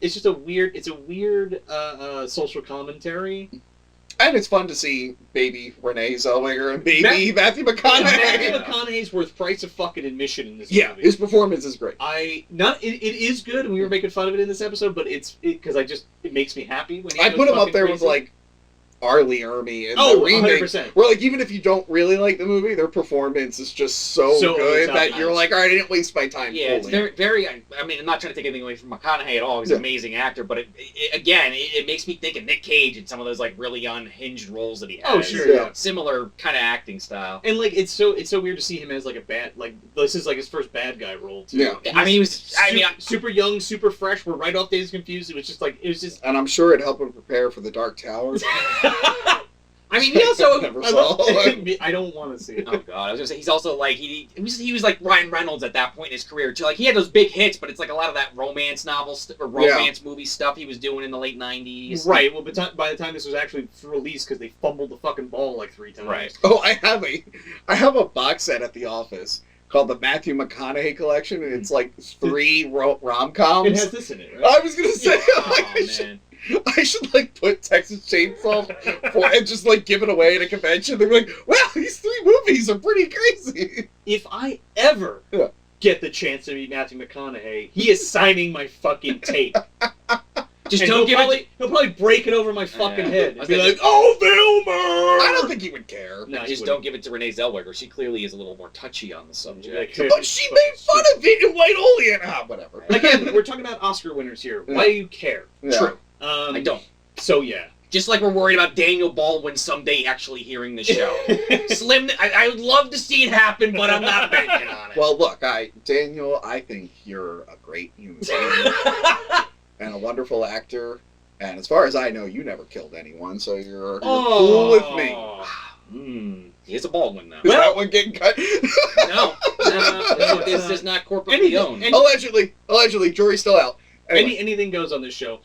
It's just a weird social commentary. And it's fun to see baby Renee Zellweger and baby Matthew McConaughey. Matthew McConaughey's worth price of fucking admission in this movie. Yeah, his performance is great. It is good, and we were making fun of it in this episode, but because it makes me happy when I put him up there with like Arlie Ermy and the remake. 100%. Where like even if you don't really like the movie, their performance is just so good that you're like, all right, I didn't waste my time. Yeah, it's very. I mean, I'm not trying to take anything away from McConaughey at all. He's an amazing actor, but it makes me think of Nick Cage and some of those like really unhinged roles that he has. Oh sure, yeah. Similar kind of acting style. And like it's so weird to see him as like a bad, like this is like his first bad guy role too. Yeah, I mean he was super young, super fresh. We're right off Days Confused. It was just. And I'm sure it helped him prepare for The Dark Tower. I mean, he also. I don't want to see it. Oh god, I was gonna say he's also like he was like Ryan Reynolds at that point in his career too. Like he had those big hits, but it's like a lot of that romance novel or romance movie stuff he was doing in the late '90s. Right. Well, by the time this was actually released, because they fumbled the fucking ball like 3 times. Right. Oh, I have a box set at the office called the Matthew McConaughey Collection, and it's like 3 rom-coms. It has this in it, right? I was gonna say, man. I should like put Texas Chainsaw and just like give it away at a convention. They're like, wow, these 3 movies are pretty crazy. If I ever get the chance to meet Matthew McConaughey, he is signing my fucking tape. Just And don't give it. he'll probably break it over my fucking head. I And be think- like, "Oh, Vilmer!" I don't think he would care. No, he Just wouldn't. don't give it to Renee Zellweger. She clearly is a little more touchy on the subject. But she made fun of it in White Olean. Whatever. Again, we're talking about Oscar winners here. Why do you care? Yeah. True. I don't. So yeah. Just like we're worried about Daniel Baldwin someday actually hearing the show. Slim, I would love to see it happen, but I'm not banking on it. Well, look, Daniel, I think you're a great human being and a wonderful actor. And as far as I know, you never killed anyone, so you're cool with me. He is a Baldwin now. Is that one getting cut? No, this is not corporately owned. Allegedly, jury's still out. Anyway. Anything goes on this show.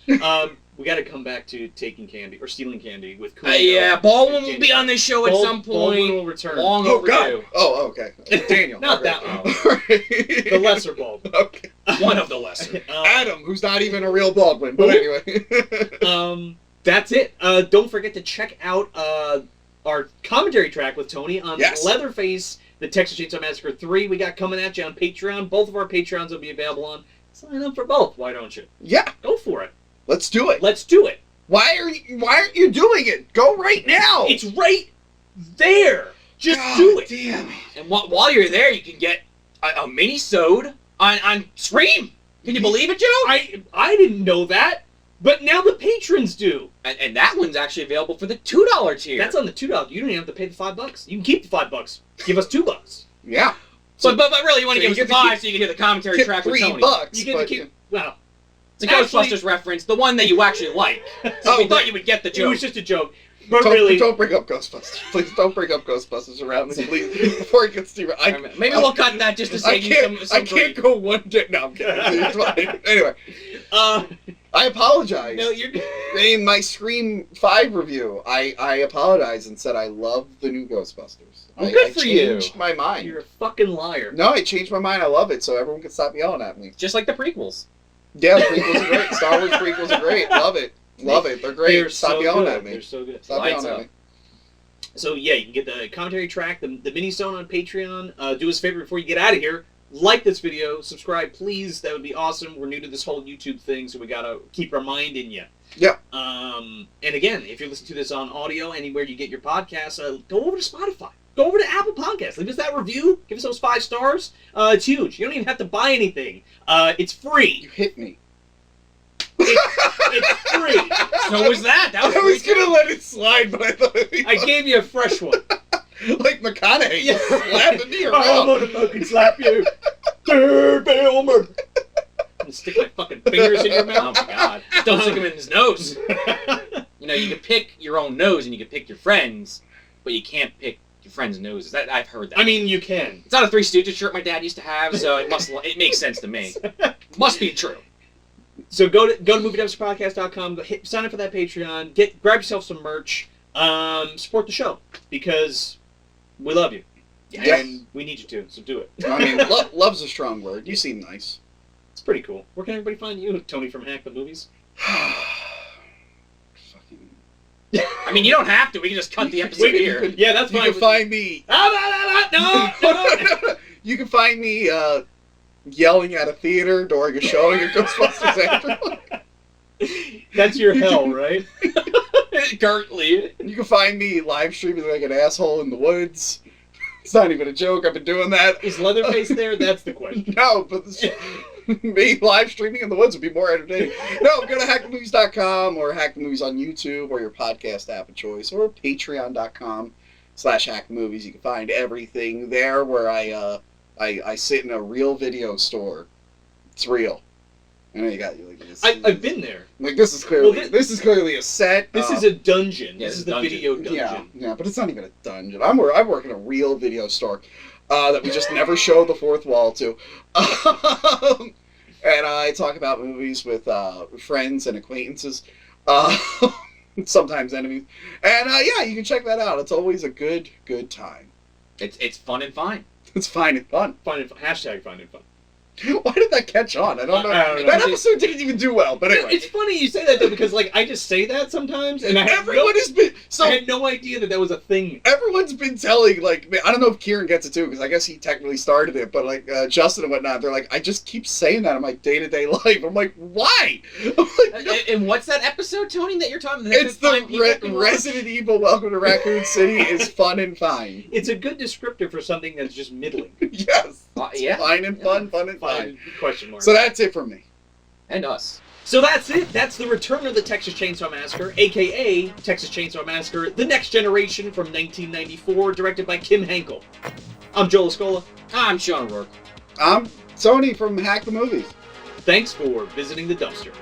We got to come back to taking candy or stealing candy with Coolio. Yeah, Baldwin will be on this show at some Baldwin point. will return. Long Oh, overdue. God. Oh, okay. Daniel. Not okay. that one. The lesser Baldwin. Okay. One of the lesser. Adam, who's not even a real Baldwin, but anyway. That's it. Don't forget to check out our commentary track with Tony on Leatherface, the Texas Chainsaw Massacre 3 we got coming at you on Patreon. Both of our Patreons will be available on. Sign up for both. Why don't you? Yeah. Go for it. Let's do it. Let's do it. Why aren't you doing it? Go right now. It's right there. Just do it. Damn it. And while you're there, you can get a mini-sode on Scream. Can you believe it, Joe? I didn't know that, but now the patrons do. And that one's actually available for the $2 tier. That's on the $2. You don't even have to pay the $5. You can keep the $5. Give us $2. Yeah. But really, you want to give us the $5 so you can hear the commentary Get track with Tony. $3. You get to keep. Well, it's a Ghostbusters reference, the one that you actually like. So we thought you would get the it joke. was just a joke. But really, don't bring up Ghostbusters. Please don't bring up Ghostbusters around me, please. Before it gets too. Maybe we'll cut that just to save you some. I can't go one day. No, I'm kidding. It's fine. Anyway, I apologize. No, you're. In my Scream 5 review, I apologized and said I love the new Ghostbusters. Well, good for you. I changed my mind. You're a fucking liar. No, I changed my mind. I love it, so everyone can stop yelling at me. Just like the prequels. Yeah, the prequels are great. Star Wars prequels are great. Love it. Love it. They're great. Stop so yelling good. at me. They're so good. Stop yelling at me. So yeah, you can get the commentary track, the mini-sode on Patreon. Do us a favor before you get out of here. Like this video, subscribe, please. That would be awesome. We're new to this whole YouTube thing, so we gotta keep reminding you. Yeah. And again, if you're listening to this on audio, anywhere you get your podcasts, go over to Spotify. Go over to Apple Podcasts. Leave us that review. Give us those 5 stars. It's huge. You don't even have to buy anything. It's free. You hit me. It's free. So was that. That was I was free gonna let it slide, but I thought I gave you a fresh one. like McConaughey Yeah. slapping me I'm around. gonna fucking slap you. Dear Vilmer. And stick my fucking fingers in your Oh mouth. my god. Just don't stick him in his nose. You know, you can pick your own nose and you can pick your friends, but you can't pick your friends' noses. I've heard that. I mean, you can. It's not a Three Stooges shirt my dad used to have, so it makes sense to me. Must be true. So go to moviedumpsterpodcast.com. Sign up for that Patreon. Grab yourself some merch. Support the show because we love you. Yes. And we need you to, so do it. I mean, love's a strong word. You seem nice. It's pretty cool. Where can everybody find you, Tony from Hack the Movies? I mean, you don't have to. We can just cut the episode here. Yeah, that's You fine. can find me. No. You can find me yelling at a theater during a showing at Ghostbusters Afterlife. That's your hell, right? Currently. You can find me live streaming like an asshole in the woods. It's not even a joke. I've been doing that. Is Leatherface there? That's the question. No, but me live streaming in the woods would be more entertaining. No, go to hackthemovies.com or Hack the Movies on YouTube or your podcast app of choice or patreon.com/hackthemovies. You can find everything there where I sit in a real video store. It's real. I know you got you like this. I've been there. Like this is clearly Well, this is clearly a set. This is a dungeon. Yeah, This is it's the a dungeon. video dungeon. Yeah, but it's not even a dungeon. I work in a real video store that we just never show the fourth wall to. And I talk about movies with friends and acquaintances, sometimes enemies. And yeah, you can check that out. It's always a good time. It's fun and fine. It's fine and fun. Find it. Hashtag find it fun. Why did that catch on? I don't know. I don't know. That episode didn't even do well, but anyway. It's funny you say that though, because like I just say that sometimes, and I had no idea that was a thing. Everyone's been telling, like, I don't know if Kieran gets it too, because I guess he technically started it, but like Justin and whatnot, they're like, I just keep saying that in my day-to-day life. I'm like, why? I'm like, no. And what's that episode, Tony, that you're talking about? It's the Resident Evil Welcome to Raccoon City is fun and fine. It's a good descriptor for something that's just middling. Yes. Yeah. Fine and fun and fine. Question mark. So that's it from me. And us. So that's it. That's the return of the Texas Chainsaw Massacre, aka Texas Chainsaw Massacre: The Next Generation from 1994, directed by Kim Henkel. I'm Joel Escola. I'm Sean O'Rourke. I'm Tony from Hack the Movies. Thanks for visiting the dumpster.